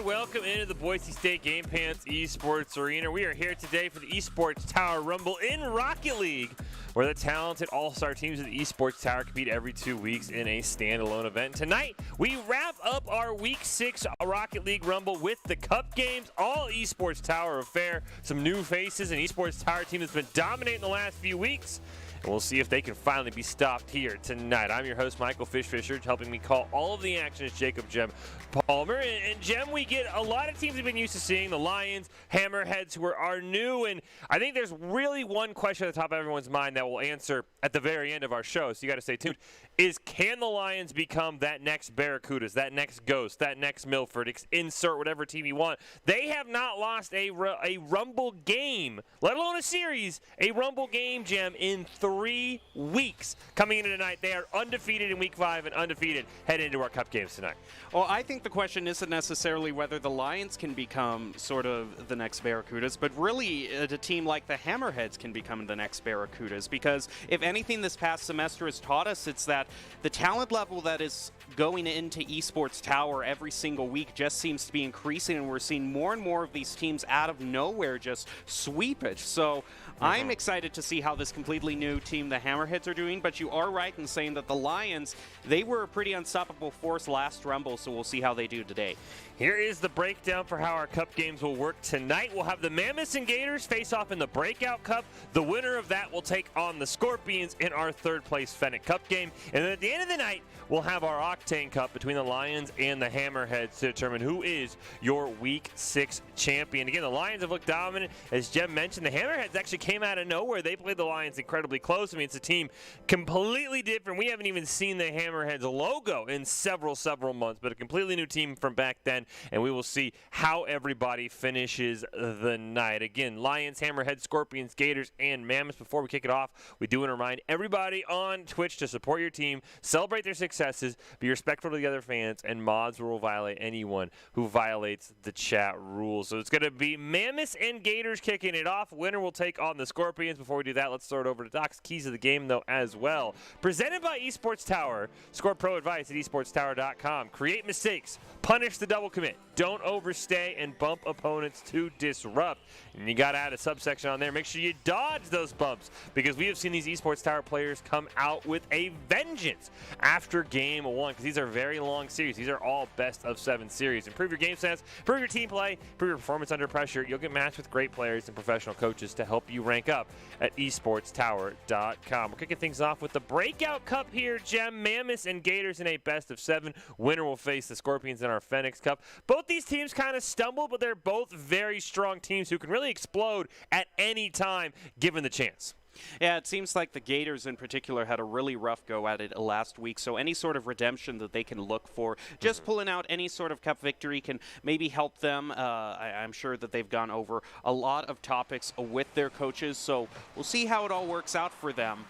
and welcome into the Boise State Game Pants Esports Arena. We are here today for the Esports Tower Rumble in Rocket League, where the talented all-star teams of the Esports Tower compete every 2 weeks in a standalone event. Tonight, we wrap up our Week 6 Rocket League Rumble with the Cup games, all Esports Tower affair, some new faces, an Esports Tower team that's been dominating the last few weeks. And we'll see if they can finally be stopped here tonight. I'm your host, Michael Fisher. Helping me call all of the action is Jacob Jem Palmer. And Jem, we get a lot of teams we've been used to seeing, the Lions, Hammerheads, who are new. And I think there's really one question at the top of everyone's mind that we'll answer at the very end of our show, so you got to stay tuned, is can the Lions become that next Barracudas, that next Ghost, that next Milford, insert whatever team you want. They have not lost a Rumble game, let alone a series, a Rumble game, Jem, in 3 weeks. Coming into tonight, they are undefeated in Week 5 and undefeated heading into our Cup games tonight. Well, I think the question isn't necessarily whether the Lions can become sort of the next Barracudas, but really a team like the Hammerheads can become the next Barracudas, because if anything this past semester has taught us, it's that the talent level that is going into Esports Tower every single week just seems to be increasing, and we're seeing more and more of these teams out of nowhere just sweep it. So I'm excited to see how this completely new team the Hammerheads are doing, but you are right in saying that the Lions, they were a pretty unstoppable force last Rumble, so we'll see how they do today. Here is the breakdown for how our Cup games will work tonight. We'll have the Mammoths and Gators face off in the Breakout Cup. The winner of that will take on the Scorpions in our third-place Fennec Cup game. And then at the end of the night, we'll have our Octane Cup between the Lions and the Hammerheads to determine who is your Week 6 champion. Again, the Lions have looked dominant. As Jem mentioned, the Hammerheads actually came out of nowhere. They played the Lions incredibly close. I mean, it's a team completely different. We haven't even seen the Hammerheads logo in several months, but a completely new team from back then. And we will see how everybody finishes the night. Again, Lions, Hammerheads, Scorpions, Gators, and Mammoths. Before we kick it off, we do want to remind everybody on Twitch to support your team, celebrate their successes, be respectful to the other fans, and mods will violate anyone who violates the chat rules. So it's going to be Mammoths and Gators kicking it off. Winner will take on the Scorpions. Before we do that, let's throw it over to Doc's Keys of the Game, though, as well. Presented by Esports Tower. Score pro advice at esportstower.com. Create mistakes. Punish the double commit. Don't overstay and bump opponents to disrupt. And you got to add a subsection on there. Make sure you dodge those bumps, because we have seen these Esports Tower players come out with a vengeance after game 1, because these are very long series. These are all best-of-7 series. Improve your game stats, improve your team play, improve your performance under pressure. You'll get matched with great players and professional coaches to help you rank up at esportstower.com. We're kicking things off with the Breakout Cup here, Jem. Mammoths and Gators in a best-of-7. Winner will face the Scorpions in our Phoenix Cup. Both these teams kind of stumble, but they're both very strong teams who can really explode at any time given the chance. Yeah, it seems like the Gators in particular had a really rough go at it last week, so any sort of redemption that they can look for, just pulling out any sort of cup victory can maybe help them. I'm sure that they've gone over a lot of topics with their coaches, so we'll see how it all works out for them.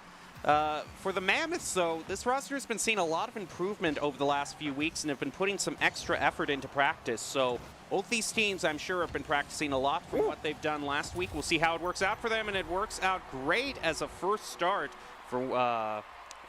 For the Mammoths, though, this roster has been seeing a lot of improvement over the last few weeks and have been putting some extra effort into practice. So both these teams, I'm sure, have been practicing a lot from what they've done last week. We'll see how it works out for them, and it works out great as a first start for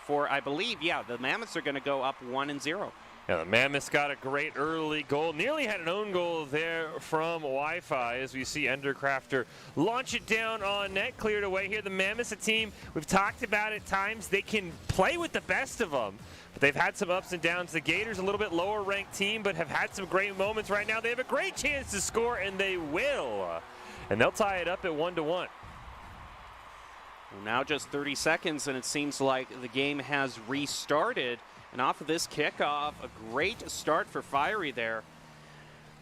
I believe, the Mammoths are going to go up 1-0. Yeah, the Mammoths got a great early goal. Nearly had an own goal there from Wi-Fi as we see Endercrafter launch it down on net. Cleared away here. The Mammoths, a team we've talked about at times. They can play with the best of them, but they've had some ups and downs. The Gators, a little bit lower ranked team, but have had some great moments right now. They have a great chance to score, and they will. And they'll tie it up at 1-1. Now just 30 seconds, and it seems like the game has restarted. And off of this kickoff, a great start for Fiery there.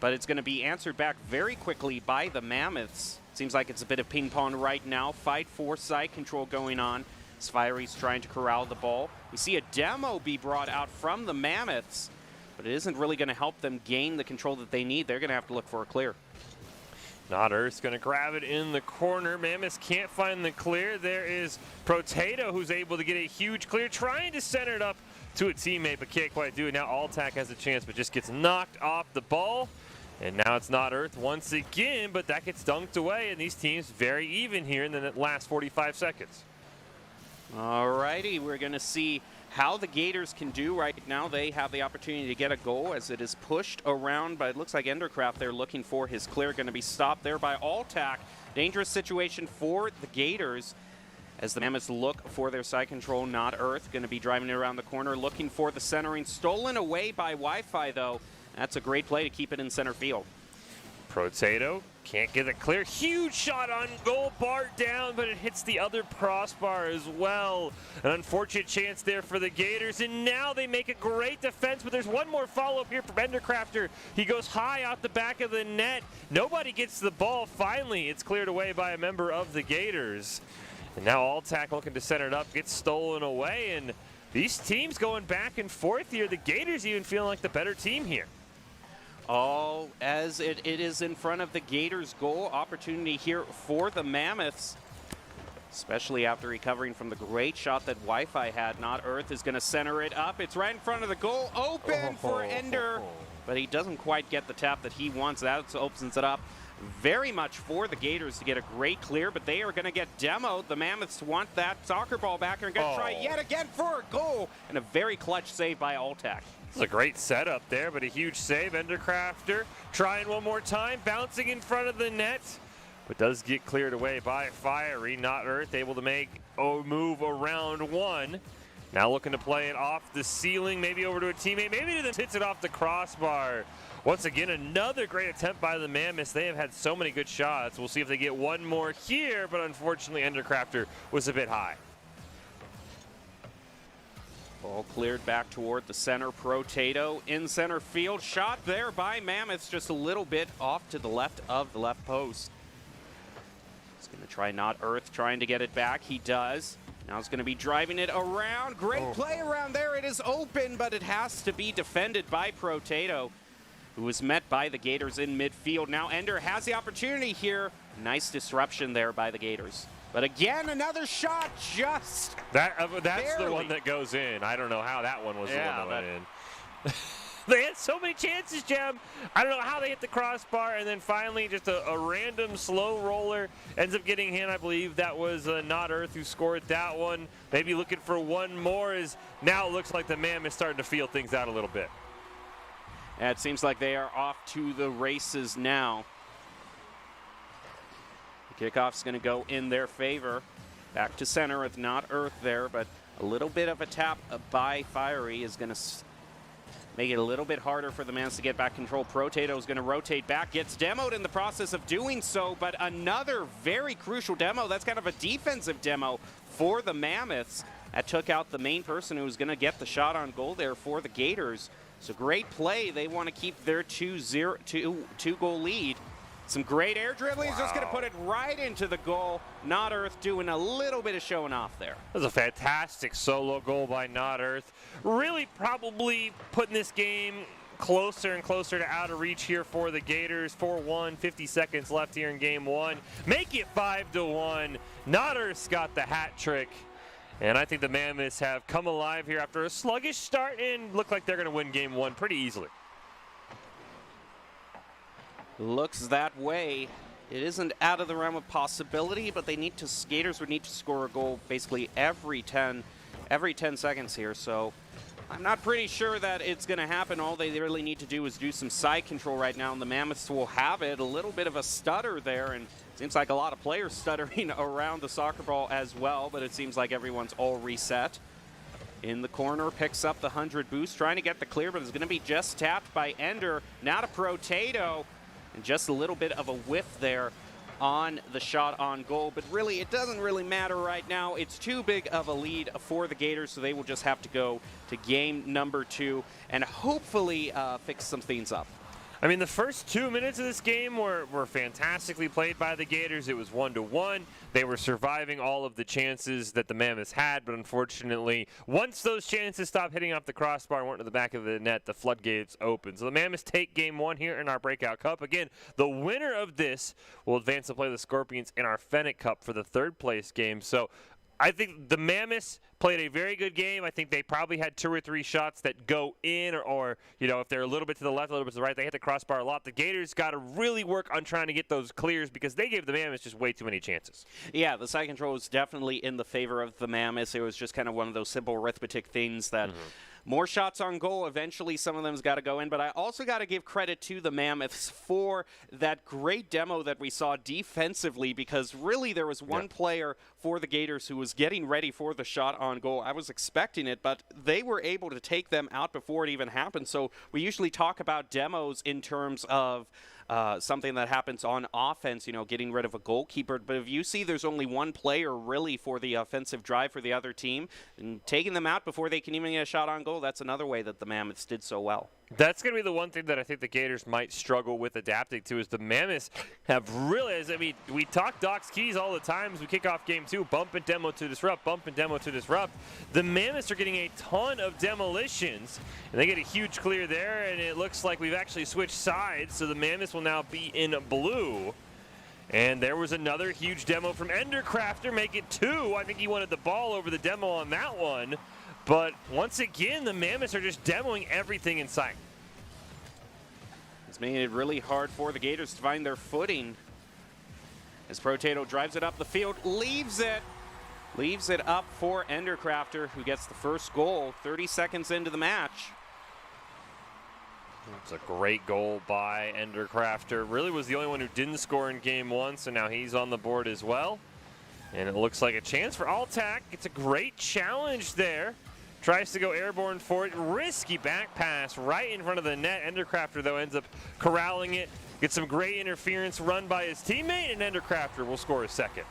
But it's going to be answered back very quickly by the Mammoths. Seems like it's a bit of ping pong right now. Fight for side control going on as Fiery's trying to corral the ball. We see a demo be brought out from the Mammoths, but it isn't really going to help them gain the control that they need. They're going to have to look for a clear. Not Earth's going to grab it in the corner. Mammoths can't find the clear. There is Protato, who's able to get a huge clear, trying to center it up to a teammate, but can't quite do it. Now Alltac has a chance, but just gets knocked off the ball. And now it's Not Earth once again, but that gets dunked away, and these teams very even here in the last 45 seconds. Alrighty, we're going to see how the Gators can do right now. They have the opportunity to get a goal as it is pushed around, but it looks like Endercraft there looking for his clear. Going to be stopped there by Altac. Dangerous situation for the Gators as the Mammoths look for their side control. Not Earth going to be driving it around the corner, looking for the centering. Stolen away by Wi-Fi, though. That's a great play to keep it in center field. Protato can't get it clear. Huge shot on goal, bar down, but it hits the other crossbar as well. An unfortunate chance there for the Gators, and now they make a great defense, but there's one more follow-up here from Endercrafter. He goes high out the back of the net. Nobody gets the ball. Finally, it's cleared away by a member of the Gators. And now Altac looking to center it up, gets stolen away, and these teams going back and forth here. The Gators even feeling like the better team here. Oh, as it is in front of the Gators' goal. Opportunity here for the Mammoths, especially after recovering from the great shot that Wi-Fi had. Not Earth is going to center it up. It's right in front of the goal. Open for Ender, but he doesn't quite get the tap that he wants. That opens it up very much for the Gators to get a great clear, but they are going to get demoed. The Mammoths want that soccer ball back and going to try yet again for a goal, and a very clutch save by Altac. This is a great setup there, but a huge save. Endercrafter trying one more time, bouncing in front of the net, but does get cleared away by Fiery. Not Earth able to make a move around one. Now looking to play it off the ceiling, maybe over to a teammate, maybe to hits it off the crossbar. Once again, another great attempt by the Mammoths. They have had so many good shots. We'll see if they get one more here, but unfortunately Endercrafter was a bit high. Ball cleared back toward the center. Protato in center field. Shot there by Mammoths, just a little bit off to the left of the left post. He's going to try Not Earth, trying to get it back. He does. Now he's going to be driving it around. Great play around there. It is open, but it has to be defended by Protato, who was met by the Gators in midfield. Now Ender has the opportunity here. Nice disruption there by the Gators. But again, another shot, just that's barely. The one that goes in. I don't know how that one was the one that went in. They had so many chances, Jem. I don't know how they hit the crossbar, and then finally just a random slow roller ends up getting in. I believe that was Not Earth who scored that one. Maybe looking for one more, as now it looks like the Mammoths starting to feel things out a little bit. And it seems like they are off to the races now. The kickoff's going to go in their favor. Back to center with Not Earth there, but a little bit of a tap by Fiery is going to make it a little bit harder for the Mans to get back control. Protato is going to rotate back, gets demoed in the process of doing so, but another very crucial demo. That's kind of a defensive demo for the Mammoths. That took out the main person who was going to get the shot on goal there for the Gators. So great play. They want to keep their 2-goal lead. Some great air dribbling. He's just going to put it right into the goal. Not Earth doing a little bit of showing off there. That was a fantastic solo goal by Not Earth. Really probably putting this game closer and closer to out of reach here for the Gators. 4-1, 50 seconds left here in game one. Make it 5-1. Not Earth's got the hat trick. And I think the Mammoths have come alive here after a sluggish start and look like they're going to win game one pretty easily. Looks that way. It isn't out of the realm of possibility, but Gators would need to score a goal basically every 10 seconds here. So I'm not pretty sure that it's going to happen. All they really need to do is do some side control right now, and the Mammoths will have it. A little bit of a stutter there, and it seems like a lot of players stuttering around the soccer ball as well, but it seems like everyone's all reset. In the corner, picks up the 100 boost, trying to get the clear, but it's going to be just tapped by Ender. Now to Protato. And just a little bit of a whiff there on the shot on goal. But really, it doesn't really matter right now. It's too big of a lead for the Gators, so they will just have to go to game number 2 and hopefully fix some things up. I mean, the first 2 minutes of this game were fantastically played by the Gators. It was 1-1. They were surviving all of the chances that the Mammoths had, but unfortunately, once those chances stopped hitting off the crossbar and went to the back of the net, the floodgates opened. So the Mammoths take game 1 here in our Breakout Cup. Again, the winner of this will advance to play the Scorpions in our Fennec Cup for the 3rd place game. So I think the Mammoths played a very good game. I think they probably had 2 or 3 shots that go in, or if they're a little bit to the left, a little bit to the right, they hit the crossbar a lot. The Gators got to really work on trying to get those clears because they gave the Mammoths just way too many chances. Yeah, the side control was definitely in the favor of the Mammoths. It was just kind of one of those simple arithmetic things that more shots on goal. Eventually, some of them's got to go in. But I also got to give credit to the Mammoths for that great demo that we saw defensively, because really there was one player for the Gators who was getting ready for the shot on goal. I was expecting it, but they were able to take them out before it even happened. So we usually talk about demos in terms of something that happens on offense, getting rid of a goalkeeper. But if you see there's only one player really for the offensive drive for the other team, and taking them out before they can even get a shot on goal, that's another way that the Mammoths did so well. That's going to be the one thing that I think the Gators might struggle with adapting to, is the Mammoths have really, we talk Doc's keys all the time as we kick off game 2, bump and demo to disrupt, bump and demo to disrupt. The Mammoths are getting a ton of demolitions, and they get a huge clear there, and it looks like we've actually switched sides, so the Mammoths will now be in blue. And there was another huge demo from Endercrafter, make it 2. I think he wanted the ball over the demo on that one. But once again, the Mammoths are just demoing everything in sight. It's making it really hard for the Gators to find their footing. As Protato drives it up the field, leaves it up for Endercrafter, who gets the first goal 30 seconds into the match. It's a great goal by Endercrafter. Really was the only one who didn't score in game 1, so now he's on the board as well. And it looks like a chance for Altac. It's a great challenge there. Tries to go airborne for it. Risky back pass right in front of the net. Endercrafter, though, ends up corralling it. Gets some great interference run by his teammate, and Endercrafter will score a second.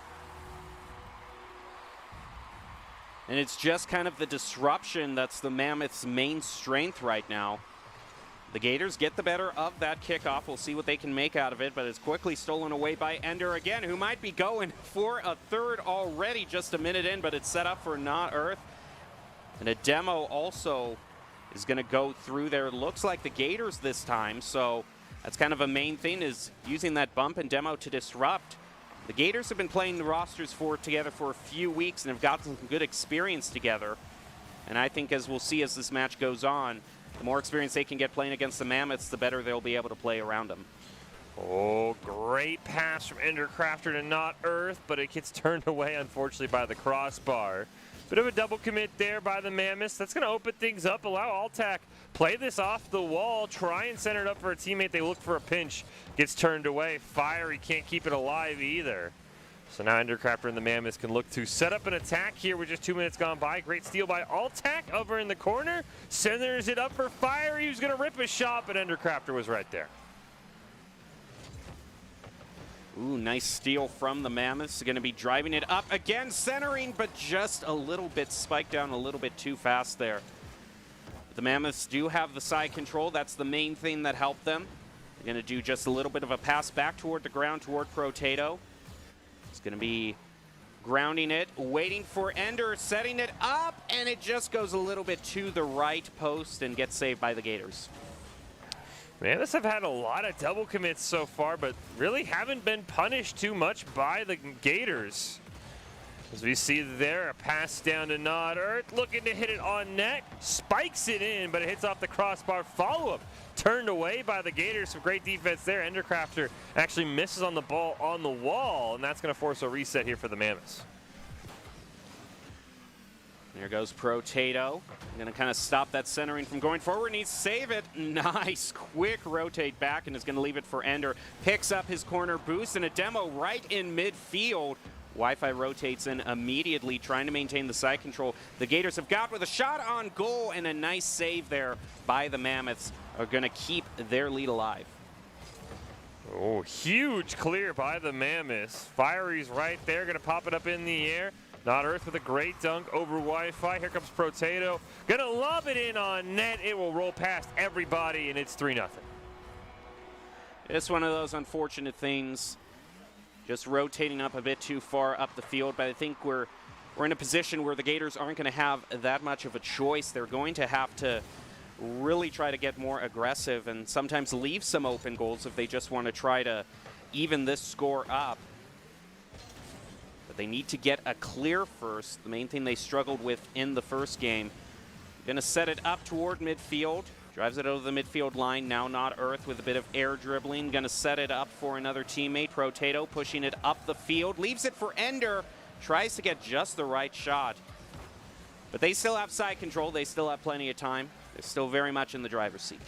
And it's just kind of the disruption that's the Mammoths' main strength right now. The Gators get the better of that kickoff. We'll see what they can make out of it, but it's quickly stolen away by Ender again, who might be going for a third already just a minute in, but it's set up for Not Earth. And a demo also is going to go through there. It looks like the Gators this time, so that's kind of a main thing, is using that bump and demo to disrupt. The Gators have been playing the rosters together for a few weeks and have gotten some good experience together. And I think, as we'll see as this match goes on, the more experience they can get playing against the Mammoths, the better they'll be able to play around them. Oh, great pass from Endercrafter to Not Earth, but it gets turned away, unfortunately, by the crossbar. Bit of a double commit there by the Mammoths. That's going to open things up, allow Altac play this off the wall, try and center it up for a teammate. They look for a pinch, gets turned away. Fiery can't keep it alive either. So now Endercrafter and the Mammoths can look to set up an attack here with just 2 minutes gone by. Great steal by Altac over in the corner. Centers it up for Fiery, who's going to rip a shot, but Endercrafter was right there. Ooh, nice steal from the Mammoths. Going to be driving it up again, centering, but just a little bit spiked down a little bit too fast there. The Mammoths do have the side control. That's the main thing that helped them. They're going to do just a little bit of a pass back toward the ground toward Protato. It's going to be grounding it, waiting for Ender, setting it up, and it just goes a little bit to the right post and gets saved by the Gators. Mammoths have had a lot of double commits so far, but really haven't been punished too much by the Gators. As we see there, a pass down to Not Earth, looking to hit it on net, spikes it in, but it hits off the crossbar. Follow-up turned away by the Gators. Some great defense there. Endercrafter actually misses on the ball on the wall, and that's going to force a reset here for the Mammoths. There goes Protato. Going to kind of stop that centering from going forward. Needs to save it. Nice. Quick rotate back, and is going to leave it for Ender. Picks up his corner boost, and a demo right in midfield. Wi-Fi rotates in immediately, trying to maintain the side control. The Gators have got with a shot on goal, and a nice save there by the Mammoths. Are going to keep their lead alive. Oh, huge clear by the Mammoths. Fiery's right there. Going to pop it up in the air. Not Earth with a great dunk over Wi-Fi. Here comes Protato. Gonna lob it in on net. It will roll past everybody, and it's 3-0. It's one of those unfortunate things. Just rotating up a bit too far up the field, but I think we're in a position where the Gators aren't going to have that much of a choice. They're going to have to really try to get more aggressive and sometimes leave some open goals if they just want to try to even this score up. but they need to get a clear first. The main thing they struggled with in the first game. Going to set it up toward midfield. Drives it over the midfield line. Now Not Earth with a bit of air dribbling. Going to set it up for another teammate. Protato pushing it up the field. Leaves it for Ender. Tries to get just the right shot. But they still have side control. They still have plenty of time. They're still very much in the driver's seat.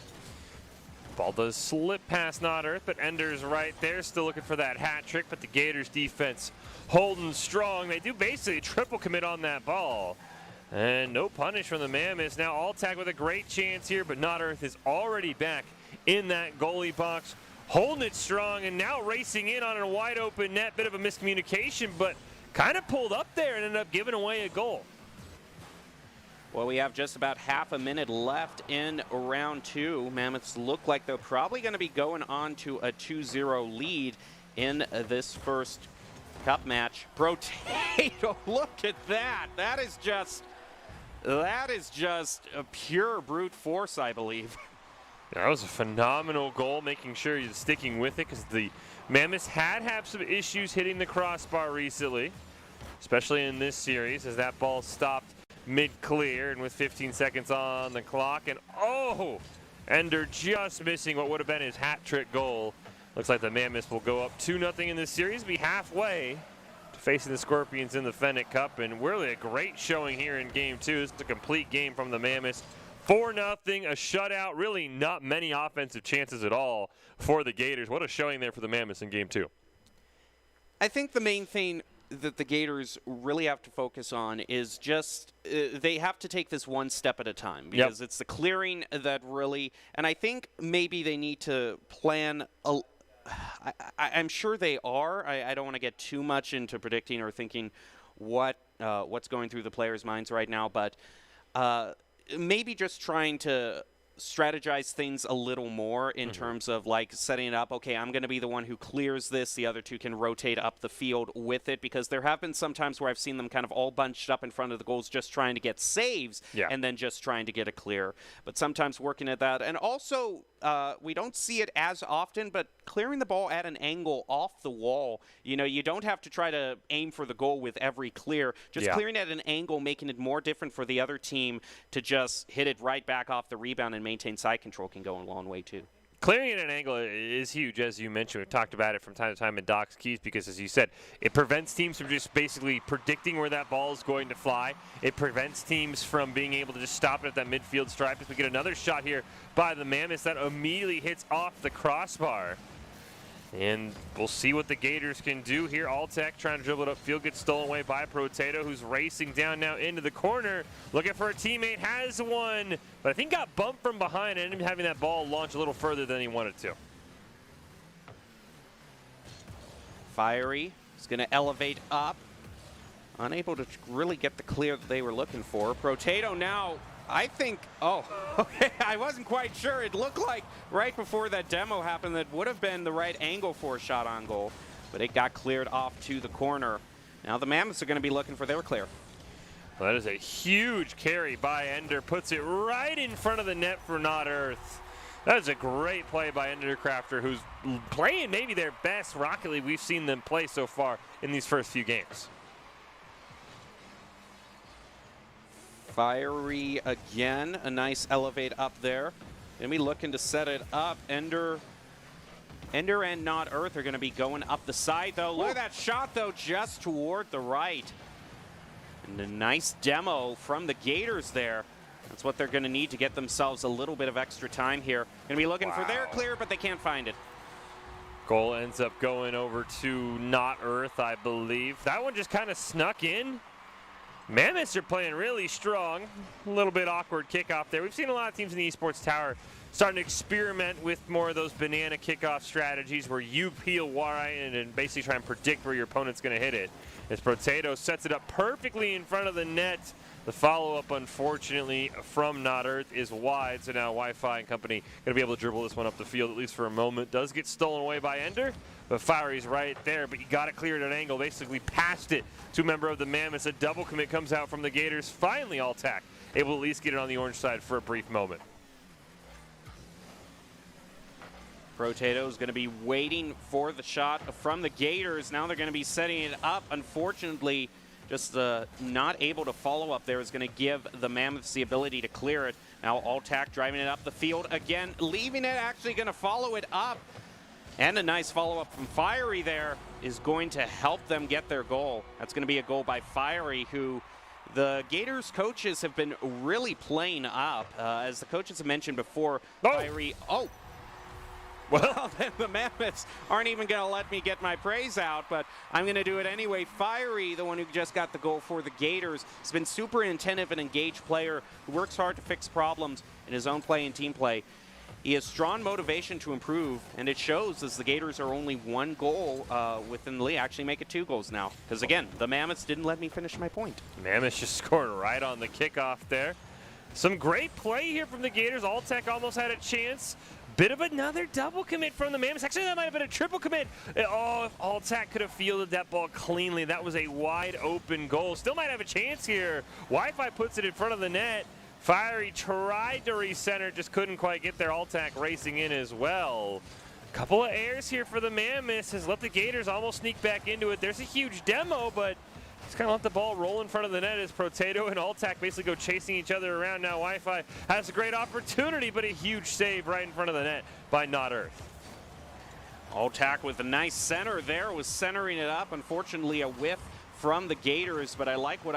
Ball does slip past Not Earth, but Ender's right there, still looking for that hat trick, but the Gators defense holding strong. They do basically triple commit on that ball. And no punish from the Mammoths. Now Alltag with a great chance here, but Not Earth is already back in that goalie box, holding it strong, and now racing in on a wide open net. Bit of a miscommunication, but kind of pulled up there and ended up giving away a goal. Well, we have just about half a minute left in round two. Mammoths look like they're probably going to be going on to a 2-0 lead in this first cup match. Protato, look at that. That is just a pure brute force, I believe. That was a phenomenal goal, making sure you're sticking with it, because the Mammoths had some issues hitting the crossbar recently, especially in this series, as that ball stopped mid-clear and with 15 seconds on the clock. And oh, Ender just missing what would have been his hat trick goal. Looks like the Mammoths will go up 2-0 in this series, be halfway to facing the Scorpions in the Fennec Cup. And really a great showing here in game two. This is a complete game from the Mammoths. 4-0, a shutout, really not many offensive chances at all for the Gators. What a showing there for the Mammoths in game two. I think the main thing that the Gators really have to focus on is just they have to take this one step at a time, because it's the clearing that really, and I think maybe they need to plan I'm sure they are. I don't want to get too much into predicting or thinking what's going through the players' minds right now, but maybe just trying to strategize things a little more in terms of like setting it up. Okay, I'm going to be the one who clears this. The other two can rotate up the field with it, because there have been some times where I've seen them kind of all bunched up in front of the goals just trying to get saves and then just trying to get a clear. But sometimes working at that. And also, we don't see it as often, but clearing the ball at an angle off the wall. You know, you don't have to try to aim for the goal with every clear. Just clearing at an angle, making it more different for the other team to just hit it right back off the rebound and maintain side control can go a long way too. Clearing at an angle is huge, as you mentioned. We've talked about it from time to time in Doc's Keys, because, as you said, it prevents teams from just basically predicting where that ball is going to fly. It prevents teams from being able to just stop it at that midfield stripe. If we get another shot here by the Mammoths, that immediately hits off the crossbar. And we'll see what the Gators can do here. Alltech trying to dribble it upfield, gets stolen away by Protato, who's racing down now into the corner, looking for a teammate, has one, but I think got bumped from behind and ended up having that ball launch a little further than he wanted to. Fiery is going to elevate up, unable to really get the clear that they were looking for. Protato now, I think, okay, I wasn't quite sure. It looked like right before that demo happened that would have been the right angle for a shot on goal, but it got cleared off to the corner. Now the Mammoths are going to be looking for their clear. Well, that is a huge carry by Ender, puts it right in front of the net for Not Earth. That is a great play by Endercrafter, who's playing maybe their best Rocket League we've seen them play so far in these first few games. Fiery again, a nice elevate up there. Gonna be looking to set it up. Ender and Not Earth are gonna be going up the side though. Look at that shot though, just toward the right. And a nice demo from the Gators there. That's what they're gonna need to get themselves a little bit of extra time here. Gonna be looking for their clear, but they can't find it. Goal ends up going over to Not Earth, I believe. That one just kind of snuck in. Mammoths are playing really strong. A little bit awkward kickoff there. We've seen a lot of teams in the Esports Tower starting to experiment with more of those banana kickoff strategies where you peel wide and basically try and predict where your opponent's going to hit it. As Protato sets it up perfectly in front of the net. The follow-up, unfortunately, from Not Earth is wide, so now Wi-Fi and company going to be able to dribble this one up the field, at least for a moment. Does get stolen away by Ender, but Fiery's right there, but you got to clear it at an angle, basically past it to a member of the Mammoths. A double commit comes out from the Gators. Finally, Alltech able to at least get it on the orange side for a brief moment. Protato is going to be waiting for the shot from the Gators. Now they're going to be setting it up. Unfortunately, just not able to follow up there is going to give the Mammoths the ability to clear it. Now Altac driving it up the field again, leaving it, actually going to follow it up. And a nice follow-up from Fiery there is going to help them get their goal. That's going to be a goal by Fiery, who the Gators coaches have been really playing up. As the coaches have mentioned before, Fiery... Oh! Well, then the Mammoths aren't even going to let me get my praise out, but I'm going to do it anyway. Fiery, the one who just got the goal for the Gators, has been super attentive and engaged player who works hard to fix problems in his own play and team play. He has strong motivation to improve, and it shows as the Gators are only one goal within the league. Actually make it 2 goals now, because again, the Mammoths didn't let me finish my point. Mammoths just scored right on the kickoff there. Some great play here from the Gators. Altac almost had a chance. Bit of another double commit from the Mammoths. Actually, that might have been a triple commit. Oh, if Altac could have fielded that ball cleanly. That was a wide open goal. Still might have a chance here. Wi-Fi puts it in front of the net. Fiery tried to recenter, just couldn't quite get there. Altac racing in as well. Couple of errors here for the Mammoths has let the Gators almost sneak back into it. There's a huge demo, but just kind of let the ball roll in front of the net as Protato and Altac basically go chasing each other around. Now Wi-Fi has a great opportunity, but a huge save right in front of the net by Not Earth. Altac with a nice center there, was centering it up. Unfortunately, a whiff from the Gators, but I liked what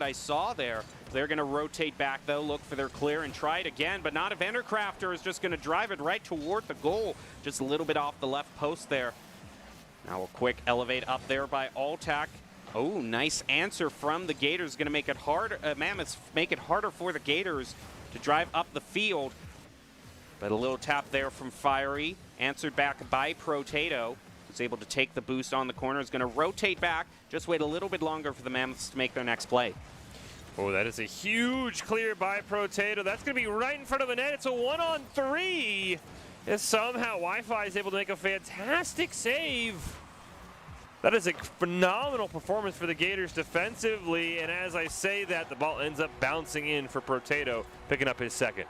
I saw there. They're going to rotate back, though, look for their clear and try it again, but not if Entercrafter is just going to drive it right toward the goal, just a little bit off the left post there. Now a quick elevate up there by Altac. Oh, nice answer from the Gators. Going to make it hard. Mammoths make it harder for the Gators to drive up the field. But a little tap there from Fiery, answered back by Protato. Was able to take the boost on the corner. Is going to rotate back. Just wait a little bit longer for the Mammoths to make their next play. Oh, that is a huge clear by Protato. That's going to be right in front of the net. It's a 1-on-3. And somehow Wi-Fi is able to make a fantastic save. That is a phenomenal performance for the Gators defensively. And as I say that, the ball ends up bouncing in for Protato, picking up his second.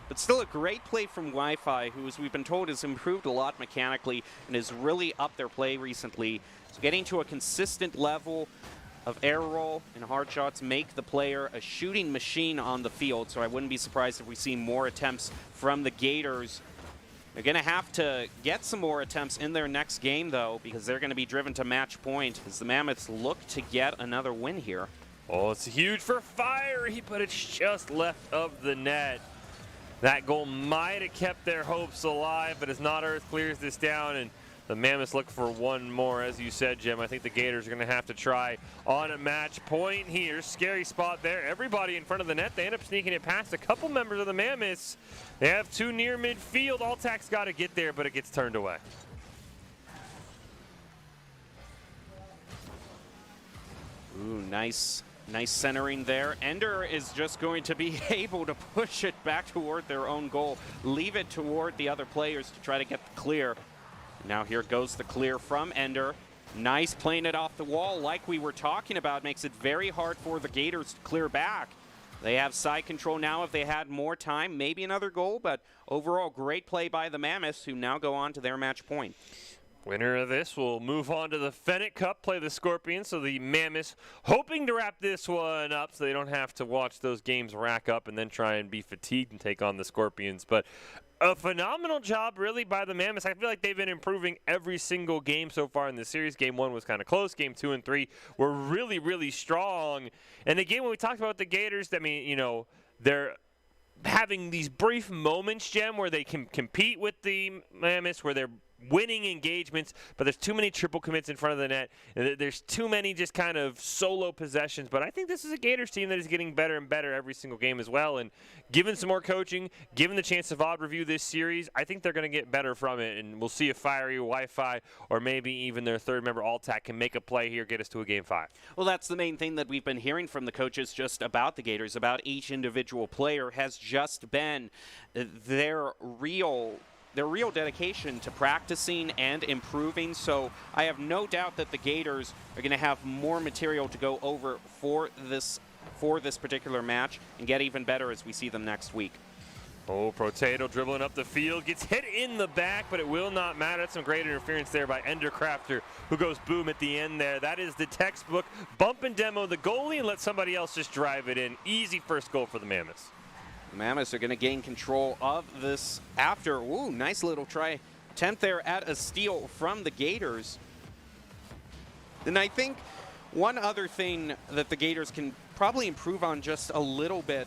But still a great play from Wi-Fi, who, as we've been told, has improved a lot mechanically and has really upped their play recently. So getting to a consistent level of air roll and hard shots make the player a shooting machine on the field. So I wouldn't be surprised if we see more attempts from the Gators. They're going to have to get some more attempts in their next game, though, because they're going to be driven to match point as the Mammoths look to get another win here. Oh, it's huge for Fiery, but it's just left of the net. That goal might have kept their hopes alive, but as Not Earth clears this down and the Mammoths look for one more, as you said, Jim. I think the Gators are going to have to try on a match point here. Scary spot there. Everybody in front of the net. They end up sneaking it past a couple members of the Mammoths. They have 2 near midfield. Altac's got to get there, but it gets turned away. Ooh, nice centering there. Ender is just going to be able to push it back toward their own goal, leave it toward the other players to try to get the clear. Now here goes the clear from Ender. Nice playing it off the wall like we were talking about. Makes it very hard for the Gators to clear back. They have side control now. If they had more time, maybe another goal, but overall great play by the Mammoths, who now go on to their match point. Winner of this will move on to the Fennec Cup, play the Scorpions. So the Mammoths hoping to wrap this one up so they don't have to watch those games rack up and then try and be fatigued and take on the Scorpions. But a phenomenal job, really, by the Mammoths. I feel like they've been improving every single game so far in the series. Game 1 was kind of close. Game 2 and 3 were really, really strong. And again, when we talked about the Gators, I mean, you know, they're having these brief moments, Jem, where they can compete with the Mammoths, where they're winning engagements, but there's too many triple commits in front of the net. There's too many just kind of solo possessions, but I think this is a Gators team that is getting better and better every single game as well, and given some more coaching, given the chance of odd review this series, I think they're going to get better from it, and we'll see if Fiery, Wi-Fi, or maybe even their third member, Altac, can make a play here, get us to a Game 5. Well, that's the main thing that we've been hearing from the coaches just about the Gators, about each individual player, has just been their real dedication to practicing and improving. So I have no doubt that the Gators are going to have more material to go over for this particular match and get even better as we see them next week. Oh, Potato dribbling up the field, gets hit in the back, but it will not matter. That's some great interference there by Endercrafter, who goes boom at the end there. That is the textbook bump and demo the goalie and let somebody else just drive it in. Easy first goal for the Mammoths. The Mammoths are going to gain control of this after. Ooh, nice little try attempt there at a steal from the Gators. And I think one other thing that the Gators can probably improve on just a little bit,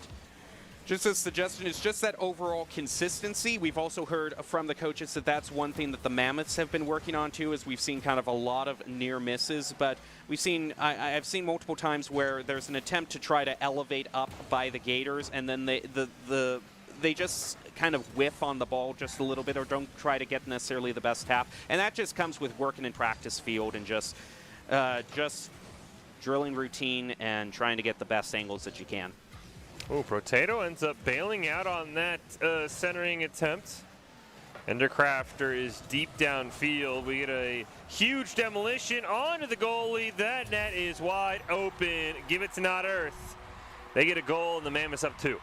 just a suggestion, is just that overall consistency. We've also heard from the coaches that that's one thing that the Mammoths have been working on too, is we've seen kind of a lot of near misses, but we've seen, I've seen multiple times where there's an attempt to try to elevate up by the Gators, and then they just kind of whiff on the ball just a little bit, or don't try to get necessarily the best tap, and that just comes with working in practice field and just drilling routine and trying to get the best angles that you can. Oh, Potato ends up bailing out on that centering attempt. Endercrafter is deep downfield. We get a huge demolition onto the goalie. That net is wide open. Give it to Not Earth. They get a goal, and the Mammoths up 2.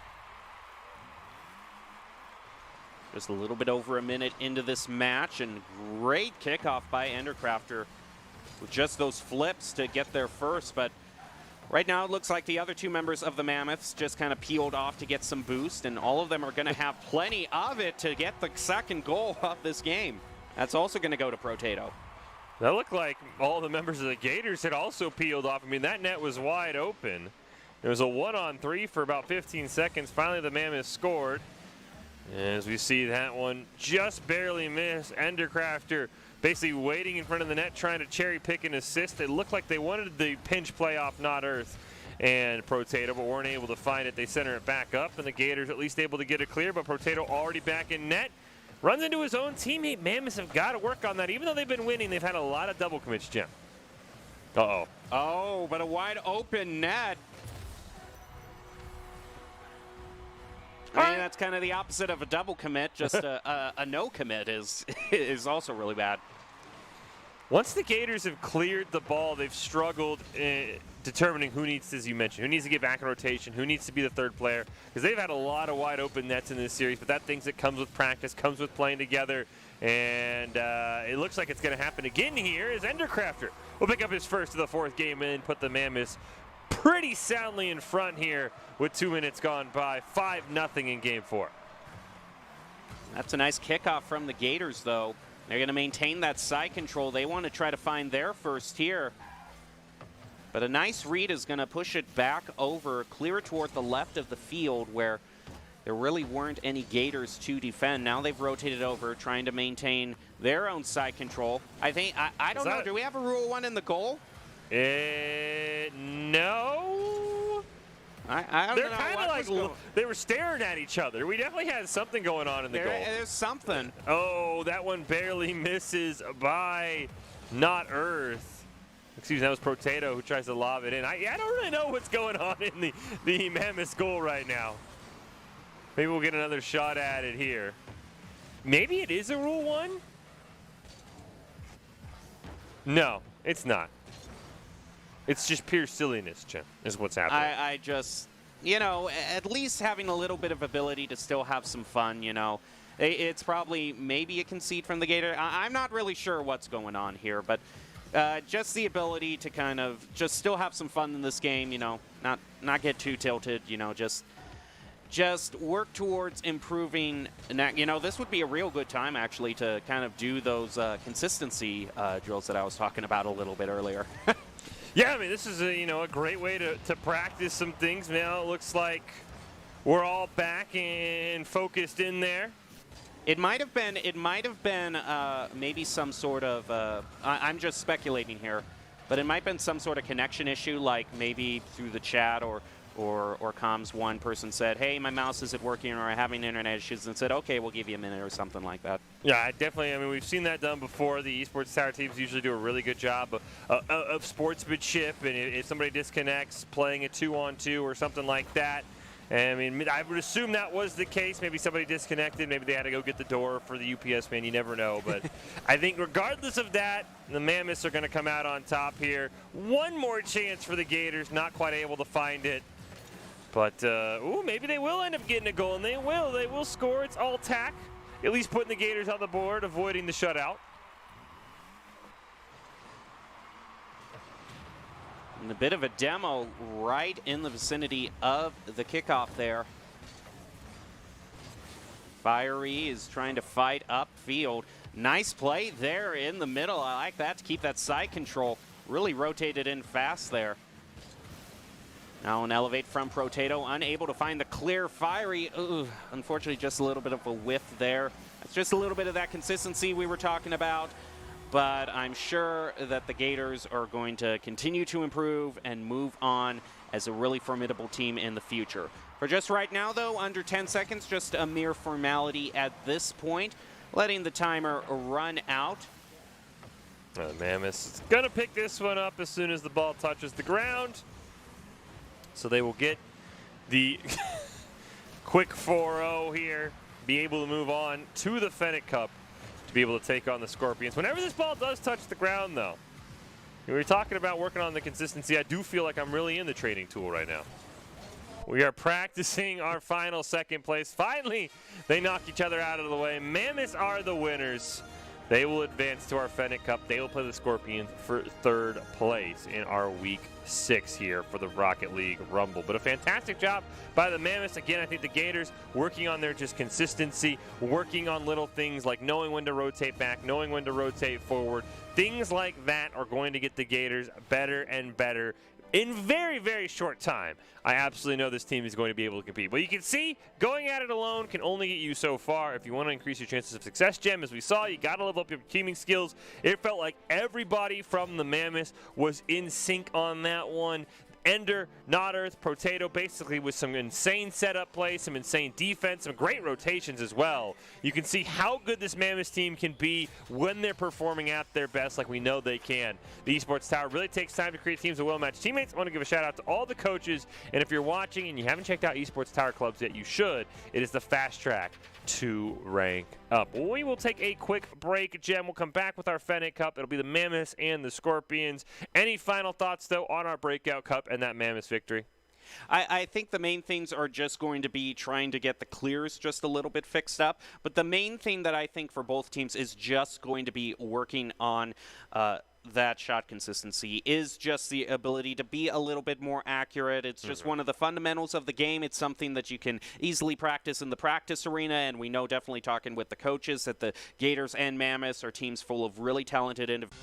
Just a little bit over a minute into this match, and great kickoff by Endercrafter with just those flips to get there first. But right now it looks like the other two members of the Mammoths just kind of peeled off to get some boost, and all of them are going to have plenty of it to get the second goal of this game. That's also going to go to Potato. That looked like all the members of the Gators had also peeled off. I mean, that net was wide open. It was a 1-on-3 for about 15 seconds. Finally, the Mammoths scored. As we see that one just barely miss. Endercrafter basically waiting in front of the net, trying to cherry pick an assist. It looked like they wanted the pinch play off Not Earth and Potato, but weren't able to find it. They center it back up, and the Gators at least able to get it clear, but Potato already back in net. Runs into his own teammate. Mammoths have got to work on that. Even though they've been winning, they've had a lot of double commits, Jim. Uh-oh. Oh, but a wide open net. I mean, that's kind of the opposite of a double commit. Just a no commit is also really bad. Once the Gators have cleared the ball, they've struggled determining who needs to, as you mentioned, who needs to get back in rotation, who needs to be the third player, because they've had a lot of wide open nets in this series, but that things that comes with practice, comes with playing together, and it looks like it's going to happen again here as Endercrafter will pick up his first of the fourth game and put the Mammoths pretty soundly in front here with 2 minutes gone by. 5-0 in game 4. That's a nice kickoff from the Gators, though. They're going to maintain that side control. They want to try to find their first here. But a nice read is going to push it back over, clear it toward the left of the field where there really weren't any Gators to defend. Now they've rotated over, trying to maintain their own side control. I think, I don't know, do we have a Rule 1 in the goal? No. I don't know. They're kind of like they were staring at each other. We definitely had something going on in the goal. There's something. Oh, that one barely misses by Not Earth. Excuse me, that was Potato who tries to lob it in. I don't really know what's going on in the Mammoths goal right now. Maybe we'll get another shot at it here. Maybe it is a Rule 1? No, it's not. It's just pure silliness, Jim, is what's happening. I just, at least having a little bit of ability to still have some fun, It's probably maybe a concede from the Gator. I'm not really sure what's going on here, but just the ability to kind of just still have some fun in this game, not get too tilted, just work towards improving. This would be a real good time, actually, to kind of do those consistency drills that I was talking about a little bit earlier. Yeah, I mean, this is a great way to practice some things. Now it looks like we're all back and focused in there. It might have been maybe some sort of, I'm just speculating here, but it might have been some sort of connection issue, like maybe through the chat or comms, one person said, hey, my mouse isn't working, or I'm having internet issues, and said, okay, we'll give you a minute or something like that. Yeah, definitely. I mean, we've seen that done before. The Esports Tower teams usually do a really good job of sportsmanship, and if somebody disconnects, playing a 2-on-2 or something like that. I mean, I would assume that was the case. Maybe somebody disconnected. Maybe they had to go get the door for the UPS man. You never know. But I think regardless of that, the Mammoths are going to come out on top here. One more chance for the Gators. Not quite able to find it. But, ooh, maybe they will end up getting a goal, and they will. They will score. It's all tack. At least putting the Gators on the board, avoiding the shutout. And a bit of a demo right in the vicinity of the kickoff there. Fiery is trying to fight upfield. Nice play there in the middle. I like that to keep that side control. Really rotated in fast there. Now an elevate from Protato, unable to find the clear. Fiery, unfortunately just a little bit of a whiff there. It's just a little bit of that consistency we were talking about. But I'm sure that the Gators are going to continue to improve and move on as a really formidable team in the future. For just right now, though, under 10 seconds, just a mere formality at this point, letting the timer run out. Mammoth is going to pick this one up as soon as the ball touches the ground. So they will get the quick 4-0 here, be able to move on to the Fennec Cup to be able to take on the Scorpions. Whenever this ball does touch the ground, though, we were talking about working on the consistency. I do feel like I'm really in the training tool right now. We are practicing our final second place. Finally, they knock each other out of the way. Mammoths are the winners. They will advance to our Fennec Cup. They will play the Scorpions for third place in our Week 6 here for the Rocket League Rumble. But a fantastic job by the Mammoths. Again, I think the Gators working on their just consistency, working on little things like knowing when to rotate back, knowing when to rotate forward. Things like that are going to get the Gators better and better in very, very short time. I absolutely know this team is going to be able to compete. But you can see, going at it alone can only get you so far. If you want to increase your chances of success, Gem, as we saw, you got to level up your teaming skills. It felt like everybody from the Mammoths was in sync on that one. Ender, Not Earth, Potato, basically with some insane setup play, some insane defense, some great rotations as well. You can see how good this Mammoths team can be when they're performing at their best like we know they can. The Esports Tower really takes time to create teams of well-matched teammates. I want to give a shout out to all the coaches, and if you're watching and you haven't checked out Esports Tower clubs yet, you should. It is the fast track to rank up. We will take a quick break, Gem. We'll come back with our Fennec Cup. It'll be the Mammoths and the Scorpions. Any final thoughts, though, on our Breakout Cup and that Mammoths victory? I think the main things are just going to be trying to get the clears just a little bit fixed up. But the main thing that I think for both teams is just going to be working on that shot consistency, is just the ability to be a little bit more accurate. It's just one of the fundamentals of the game. It's something that you can easily practice in the practice arena, and we know, definitely talking with the coaches, that the Gators and Mammoths are teams full of really talented individuals.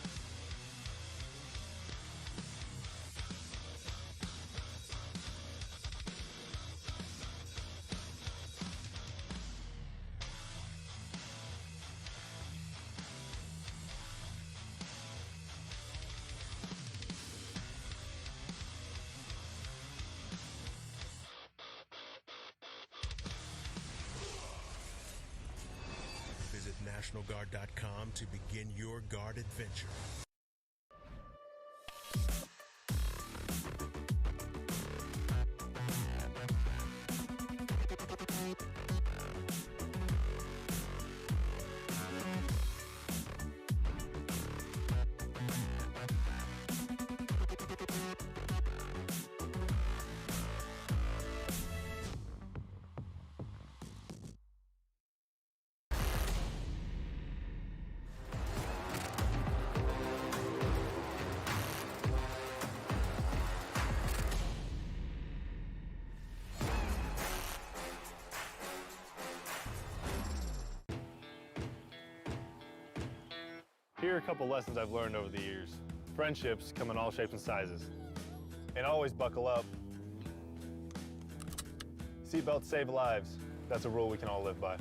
Visit NationalGuard.com to begin your Guard adventure. Here are a couple lessons I've learned over the years. Friendships come in all shapes and sizes. And always buckle up. Seatbelts save lives. That's a rule we can all live by.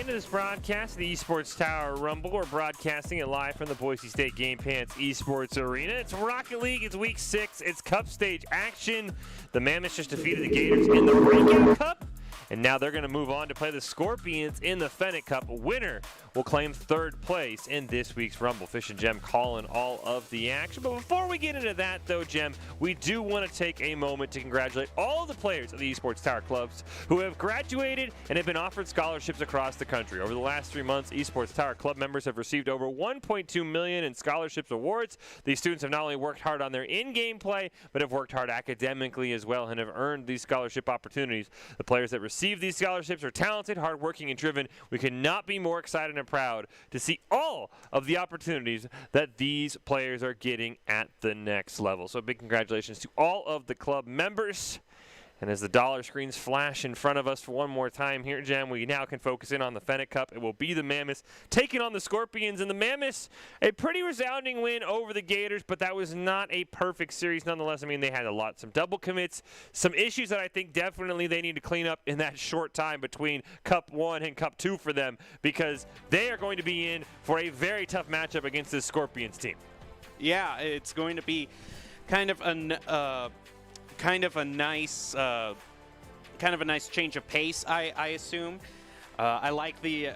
into this broadcast of the Esports Tower Rumble. We're broadcasting it live from the Boise State Game Pants Esports Arena. It's Rocket League. It's Week 6. It's Cup Stage action. The Mammoths just defeated the Gators in the Breakout Cup. And now they're going to move on to play the Scorpions in the Fennec Cup. Winner will claim third place in this week's Rumble. Fish and Jem calling all of the action. But before we get into that, though, Jem, we do want to take a moment to congratulate all of the players of the Esports Tower clubs who have graduated and have been offered scholarships across the country. Over the last 3 months, Esports Tower club members have received over $1.2 million in scholarships awards. These students have not only worked hard on their in-game play, but have worked hard academically as well and have earned these scholarship opportunities. The players that receive these scholarships are talented, hardworking, and driven. We could not be more excited and proud to see all of the opportunities that these players are getting at the next level. So big congratulations to all of the club members. And as the dollar screens flash in front of us for one more time here, Jem, we now can focus in on the Fennec Cup. It will be the Mammoths taking on the Scorpions. And the Mammoths, a pretty resounding win over the Gators, but that was not a perfect series nonetheless. I mean, they had some double commits, some issues that I think definitely they need to clean up in that short time between Cup 1 and Cup 2 for them, because they are going to be in for a very tough matchup against this Scorpions team. Yeah, it's going to be kind of a nice change of pace, I assume. I like the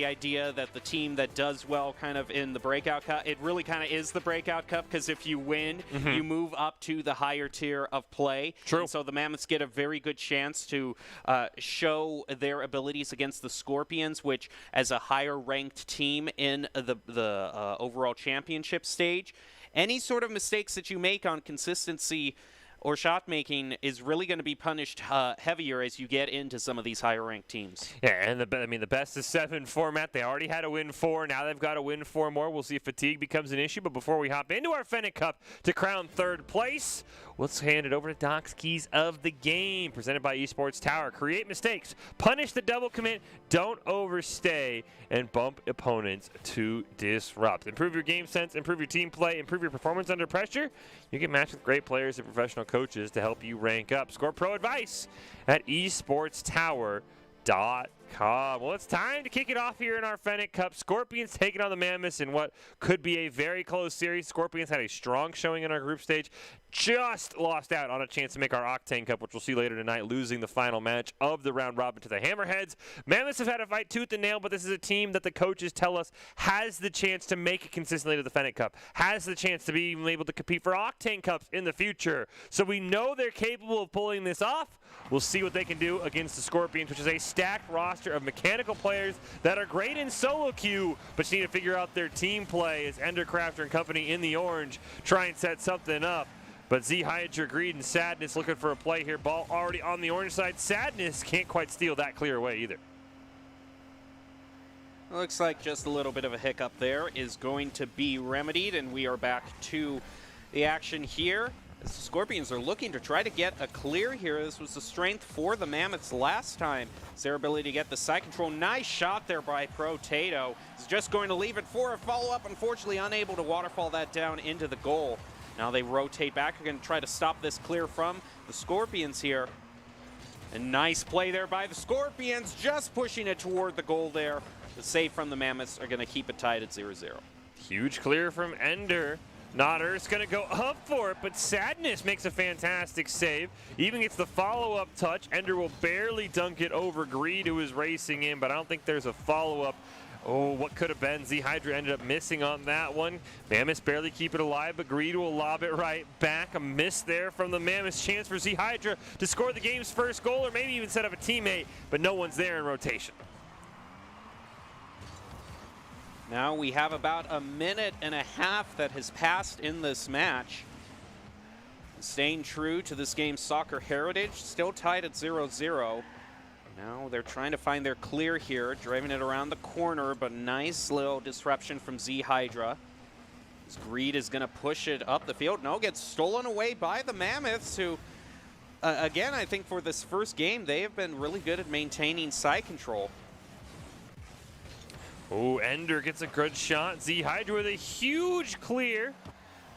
idea that the team that does well kind of in the Breakout Cup, it really kind of is the Breakout Cup, because if you win, you move up to the higher tier of play. True. And so the Mammoths get a very good chance to show their abilities against the Scorpions, which as a higher ranked team in the overall championship stage, any sort of mistakes that you make on consistency or shot making is really going to be punished heavier as you get into some of these higher ranked teams. Yeah, and the best of 7 format. They already had a win 4. Now they've got to win 4 more. We'll see if fatigue becomes an issue. But before we hop into our Fennec Cup to crown third place, let's hand it over to Doc's Keys of the Game, presented by Esports Tower. Create mistakes, punish the double commit, don't overstay, and bump opponents to disrupt. Improve your game sense, improve your team play, improve your performance under pressure. You get matched with great players and professional coaches to help you rank up. Score pro advice at esportstower.com. Well, it's time to kick it off here in our Fennec Cup. Scorpions taking on the Mammoths in what could be a very close series. Scorpions had a strong showing in our group stage. Just lost out on a chance to make our Octane Cup, which we'll see later tonight, losing the final match of the round robin to the Hammerheads. Mammoths have had to fight tooth and nail, but this is a team that the coaches tell us has the chance to make it consistently to the Fennec Cup, has the chance to be even able to compete for Octane Cups in the future. So we know they're capable of pulling this off. We'll see what they can do against the Scorpions, which is a stacked roster of mechanical players that are great in solo queue, but just need to figure out their team play as Endercrafter and company in the orange try and set something up. But Z Hydra, Greed, and Sadness looking for a play here. Ball already on the orange side. Sadness can't quite steal that clear away either. Looks like just a little bit of a hiccup there is going to be remedied, and we are back to the action here. As the Scorpions are looking to try to get a clear here. This was the strength for the Mammoths last time. It's their ability to get the side control. Nice shot there by Pro-Tato. He's just going to leave it for a follow-up. Unfortunately, unable to waterfall that down into the goal. Now they rotate back. They're going to try to stop this clear from the Scorpions here. A nice play there by the Scorpions, just pushing it toward the goal there. The save from the Mammoths are going to keep it tied at 0-0. Huge clear from Ender. Notter's going to go up for it, but Sadness makes a fantastic save. Even gets the follow-up touch. Ender will barely dunk it over Greed, who is racing in, but I don't think there's a follow-up. Oh, what could have been? Z Hydra ended up missing on that one. Mammoths barely keep it alive, but Greed will lob it right back. A miss there from the Mammoths. Chance for Z Hydra to score the game's first goal, or maybe even set up a teammate, but no one's there in rotation. Now we have about a minute and a half that has passed in this match. Staying true to this game's soccer heritage, still tied at 0-0. Now they're trying to find their clear here, driving it around the corner, but nice little disruption from Z Hydra. Greed is going to push it up the field. No, gets stolen away by the Mammoths, who, again, I think for this first game, they have been really good at maintaining side control. Oh, Ender gets a good shot. Z Hydra with a huge clear.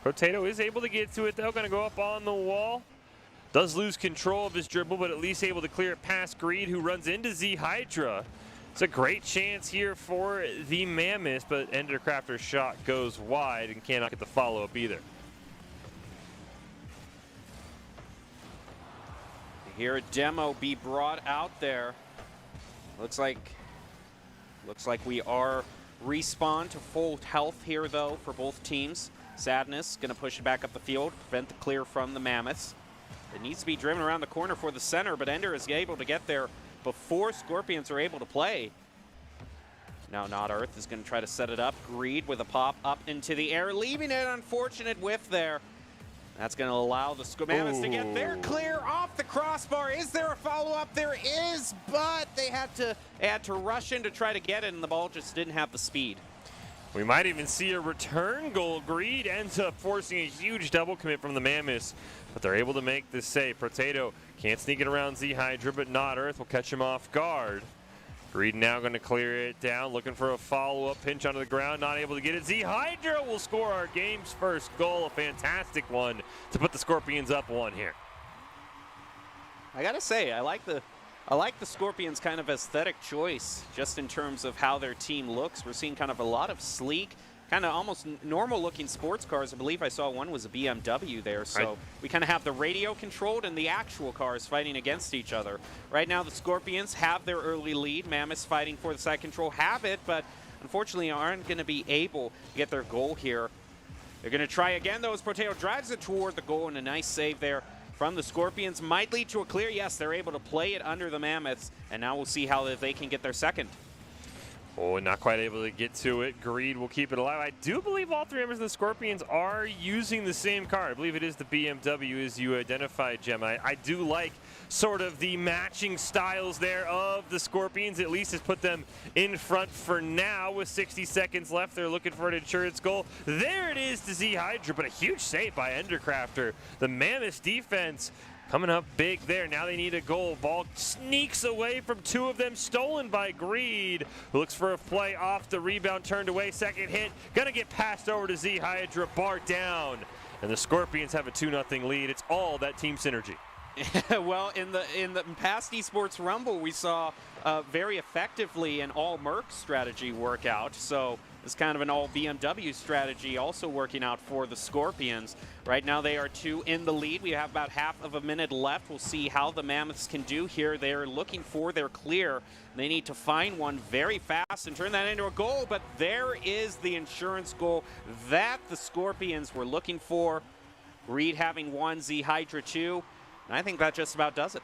Potato is able to get to it, though. Going to go up on the wall. Does lose control of his dribble, but at least able to clear it past Greed, who runs into Z Hydra. It's a great chance here for the Mammoths, but Endercrafter's shot goes wide and cannot get the follow-up either. Hear a demo be brought out there. Looks like we are respawn to full health here, though, for both teams. Sadness going to push it back up the field, prevent the clear from the Mammoths. It needs to be driven around the corner for the center, but Ender is able to get there before Scorpions are able to play. Now Not Earth is going to try to set it up. Greed with a pop up into the air, leaving an unfortunate whiff there. That's going to allow the Mammoths to get there, clear off the crossbar. Is there a follow-up? There is, but they had to rush in to try to get it, and the ball just didn't have the speed. We might even see a return goal. Greed ends up forcing a huge double commit from the Mammoths, but they're able to make this save. Potato can't sneak it around Z-Hydra, but Not Earth will catch him off guard. Greed now going to clear it down, looking for a follow-up pinch onto the ground, not able to get it. Z-Hydra will score our game's first goal, a fantastic one to put the Scorpions up 1 here. I gotta say, I like the Scorpions' kind of aesthetic choice, just in terms of how their team looks. We're seeing kind of a lot of sleek, kind of almost normal-looking sports cars. I believe I saw one was a BMW there, so we kind of have the radio-controlled and the actual cars fighting against each other. Right now, the Scorpions have their early lead. Mammoths fighting for the side control have it, but unfortunately aren't going to be able to get their goal here. They're going to try again, though, as Potato drives it toward the goal, and a nice save there from the Scorpions. Might lead to a clear. Yes, they're able to play it under the Mammoths, and now we'll see how they can get their second. Oh, not quite able to get to it. Greed will keep it alive. I do believe all 3 members of the Scorpions are using the same car. I believe it is the BMW, as you identified, Gemma. I do like sort of the matching styles there of the Scorpions. At least has put them in front for now with 60 seconds left. They're looking for an insurance goal. There it is to Z-Hydra, but a huge save by Endercrafter. The Mammoths defense coming up big there. Now they need a goal. Ball sneaks away from 2 of them, stolen by Greed, who looks for a play off the rebound, turned away. Second hit, gonna get passed over to Z-Hydra, bar down. And the Scorpions have a 2-0 lead. It's all that team synergy. Well, in the past Esports Rumble, we saw very effectively an all-Merc strategy work out. So it's kind of an all-BMW strategy also working out for the Scorpions. Right now they are 2 in the lead. We have about half of a minute left. We'll see how the Mammoths can do here. They're looking for their clear. They need to find one very fast and turn that into a goal. But there is the insurance goal that the Scorpions were looking for. Greed having 1, Z-Hydra 2. And I think that just about does it.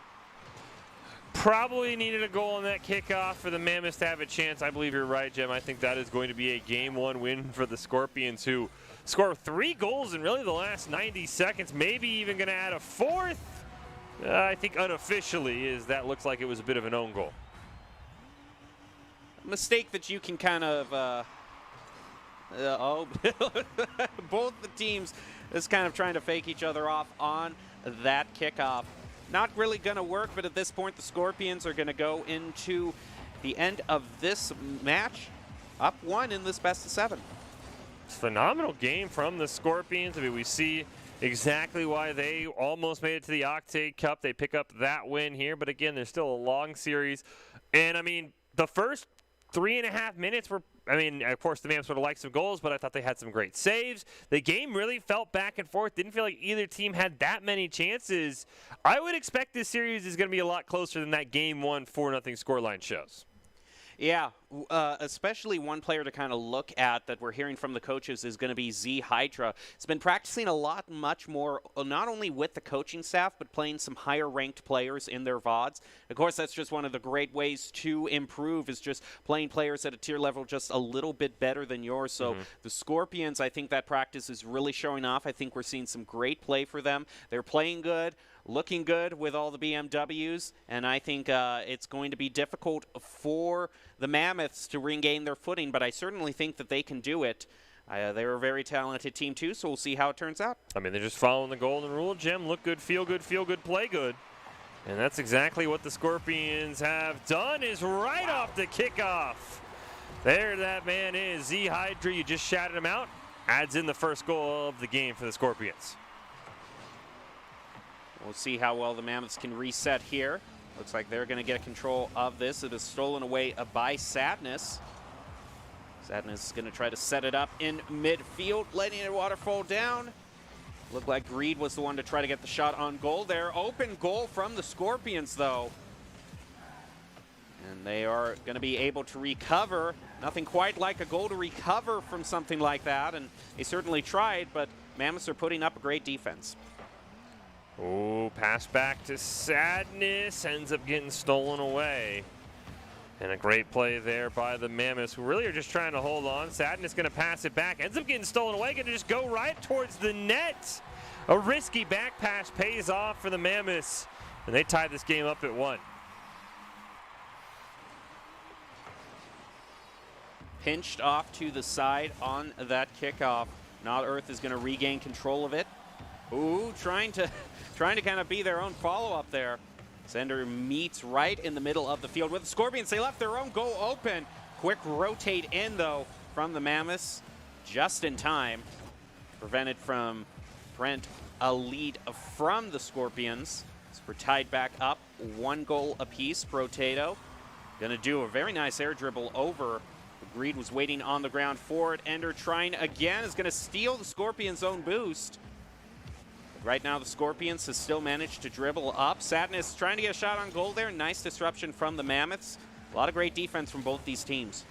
Probably needed a goal on that kickoff for the Mammoths to have a chance. I believe you're right, Jim. I think that is going to be a Game 1 win for the Scorpions, who score 3 goals in really the last 90 seconds, maybe even going to add a 4th. I think unofficially is that looks like it was a bit of an own goal. A mistake that you can kind of, both the teams is kind of trying to fake each other off on that kickoff. Not really going to work, but at this point the Scorpions are going to go into the end of this match up 1 in this best of 7. Phenomenal game from the Scorpions. I mean, we see exactly why they almost made it to the Octane Cup. They pick up that win here, but again, there's still a long series. And I mean, the first 3.5 minutes were, I mean, of course, the Mammoths would have liked some goals, but I thought they had some great saves. The game really felt back and forth. Didn't feel like either team had that many chances. I would expect this series is going to be a lot closer than that Game 1 4-0 scoreline shows. Yeah, especially one player to kind of look at that we're hearing from the coaches is going to be Z-Hydra. He's been practicing a lot, much more, not only with the coaching staff, but playing some higher-ranked players in their VODs. Of course, that's just one of the great ways to improve, is just playing players at a tier level just a little bit better than yours. So the Scorpions, I think that practice is really showing off. I think we're seeing some great play for them. They're playing good, looking good with all the BMWs, and I think it's going to be difficult for the Mammoths to regain their footing, but I certainly think that they can do it. They're a very talented team, too, so we'll see how it turns out. I mean, they're just following the golden rule, Jim. Look good, feel good, play good. And that's exactly what the Scorpions have done, is right off the kickoff. There that man is, Z-Hydra. You just shouted him out. Adds in the first goal of the game for the Scorpions. We'll see how well the Mammoths can reset here. Looks like they're going to get control of this. It is stolen away by Sadness. Sadness is going to try to set it up in midfield, letting it waterfall down. Looked like Greed was the one to try to get the shot on goal there. Open goal from the Scorpions, though. And they are going to be able to recover. Nothing quite like a goal to recover from something like that, and they certainly tried, but Mammoths are putting up a great defense. Oh, pass back to Sadness, ends up getting stolen away. And a great play there by the Mammoths, who really are just trying to hold on. Sadness going to pass it back, ends up getting stolen away, going to just go right towards the net. A risky back pass pays off for the Mammoths, and they tie this game up at 1. Pinched off to the side on that kickoff. Not Earth is going to regain control of it. Ooh, trying to kind of be their own follow-up there. Sender meets right in the middle of the field with the Scorpions. They left their own goal open. Quick rotate in, though, from the Mammoths just in time. Prevented from Brent a lead from the Scorpions. So we're tied back up, 1 goal apiece. Protato going to do a very nice air dribble over. Greed was waiting on the ground for it. Ender trying again, is going to steal the Scorpions' own boost. But right now the Scorpions has still managed to dribble up. Sadness trying to get a shot on goal there. Nice disruption from the Mammoths. A lot of great defense from both these teams.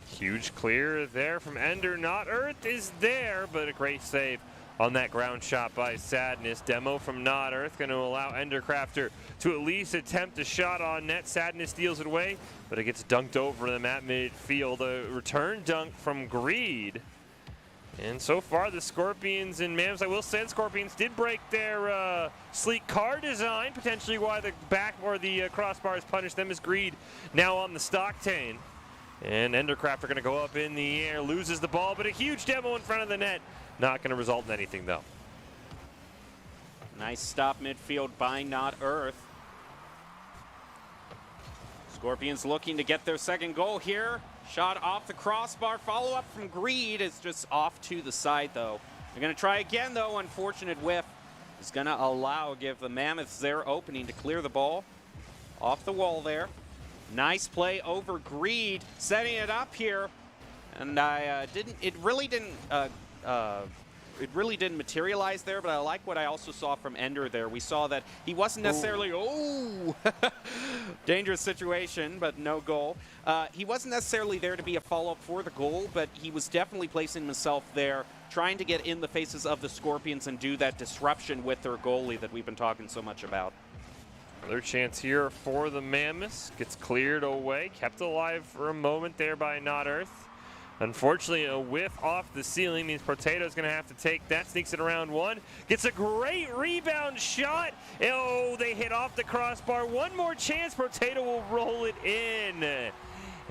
Huge clear there from Ender. Not Earth is there, but a great save on that ground shot by Sadness. Demo from Not Earth going to allow Endercrafter to at least attempt a shot on net. Sadness steals it away, but it gets dunked over them at midfield. A return dunk from Greed. And so far, the Scorpions and Mammoths, I will say the Scorpions did break their sleek car design, potentially why the back or the crossbars punished them, as Greed now on the Stocktain. And Endercrafter going to go up in the air, loses the ball, but a huge demo in front of the net. Not going to result in anything, though. Nice stop midfield by Not Earth. Scorpions looking to get their second goal here. Shot off the crossbar. Follow-up from Greed is just off to the side, though. They're going to try again, though. Unfortunate whiff is going to give the Mammoths their opening to clear the ball. Off the wall there. Nice play over Greed, setting it up here. And it really didn't materialize there, but I like what I also saw from Ender there. We saw that he wasn't necessarily, dangerous situation, but no goal. He wasn't necessarily there to be a follow-up for the goal, but he was definitely placing himself there, trying to get in the faces of the Scorpions and do that disruption with their goalie that we've been talking so much about. Another chance here for the Mammoths. Gets cleared away, kept alive for a moment there by Not Earth. Unfortunately, a whiff off the ceiling means Potato's going to have to take that. Sneaks it around 1. Gets a great rebound shot. Oh, they hit off the crossbar. One more chance. Potato will roll it in. And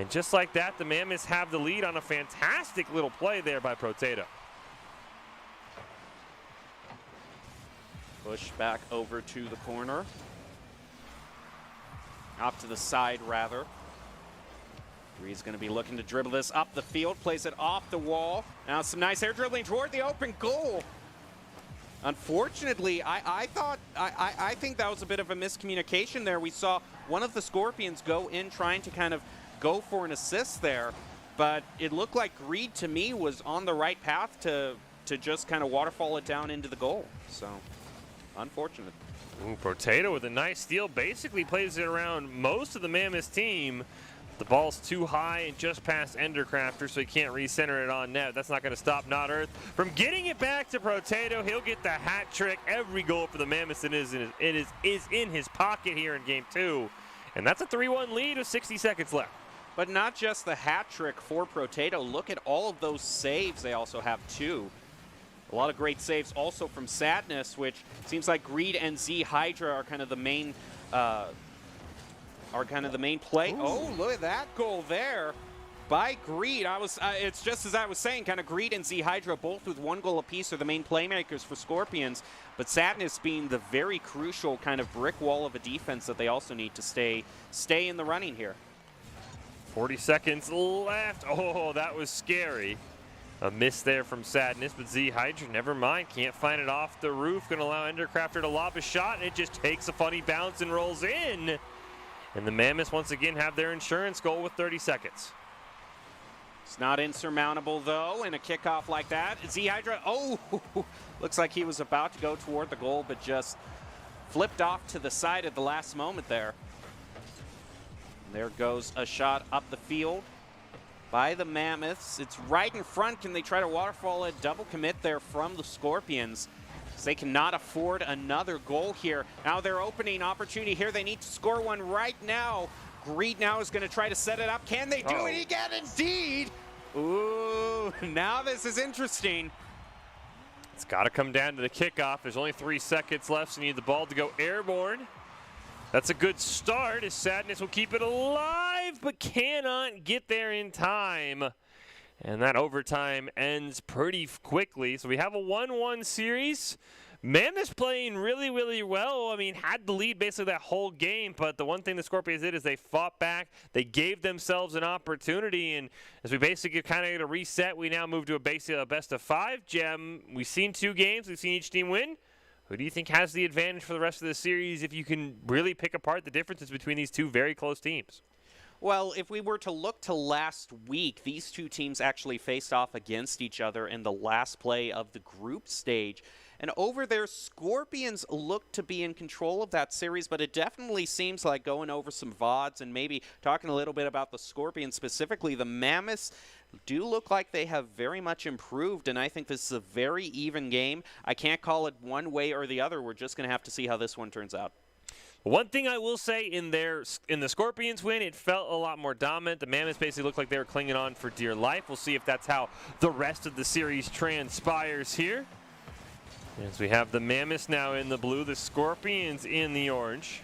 just like that, the Mammoths have the lead on a fantastic little play there by Potato. Push back over to the corner. Off to the side, rather. Greed's going to be looking to dribble this up the field, plays it off the wall. Now some nice air dribbling toward the open goal. Unfortunately, I think that was a bit of a miscommunication there. We saw one of the Scorpions go in trying to kind of go for an assist there, but it looked like Greed to me was on the right path to just kind of waterfall it down into the goal. So, unfortunate. Ooh, Potato with a nice steal, basically plays it around most of the Mammoths team. The ball's too high and just past Endercrafter, so he can't recenter it on net. That's not going to stop Not Earth from getting it back to Potato. He'll get the hat trick. Every goal for the Mammoths is in his pocket here in Game 2. And that's a 3-1 lead with 60 seconds left. But not just the hat trick for Potato. Look at all of those saves they also have, too. A lot of great saves also from Sadness, which seems like Greed and Z Hydra are kind of the main play. Ooh. Oh, look at that goal there by Greed. It's just as I was saying, kind of Greed and Z Hydra both with 1 goal apiece are the main playmakers for Scorpions, but Sadness being the very crucial kind of brick wall of a defense that they also need to stay in the running here. 40 seconds left. Oh, that was scary. A miss there from Sadness, but Z Hydra, never mind, can't find it off the roof. Going to allow Endercrafter to lob a shot, and it just takes a funny bounce and rolls in. And the Mammoths once again have their insurance goal with 30 seconds. It's not insurmountable, though, in a kickoff like that. Z Hydra, oh, looks like he was about to go toward the goal, but just flipped off to the side at the last moment there. And there goes a shot up the field by the Mammoths. It's right in front. Can they try to waterfall a double commit there from the Scorpions? They cannot afford another goal here. Now their opening opportunity here. They need to score one right now. Greed now is going to try to set it up. Can they do it again? Indeed. Ooh, now this is interesting. It's got to come down to the kickoff. There's only 3 seconds left, so you need the ball to go airborne. That's a good start, as Sadness will keep it alive, but cannot get there in time. And that overtime ends pretty quickly. So we have a 1-1 series. Mammoths playing really, really well. I mean, had the lead basically that whole game, but the one thing the Scorpions did is they fought back. They gave themselves an opportunity, and as we basically kind of get a reset, we now move to a best of 5. Gem, we've seen 2 games. We've seen each team win. Who do you think has the advantage for the rest of the series if you can really pick apart the differences between these 2 very close teams? Well, if we were to look to last week, these 2 teams actually faced off against each other in the last play of the group stage. And over there, Scorpions look to be in control of that series, but it definitely seems like going over some VODs and maybe talking a little bit about the Scorpions specifically, the Mammoths do look like they have very much improved, and I think this is a very even game. I can't call it one way or the other. We're just going to have to see how this one turns out. One thing I will say in the Scorpions win, it felt a lot more dominant. The Mammoths basically looked like they were clinging on for dear life. We'll see if that's how the rest of the series transpires here. As we have the Mammoths now in the blue, the Scorpions in the orange.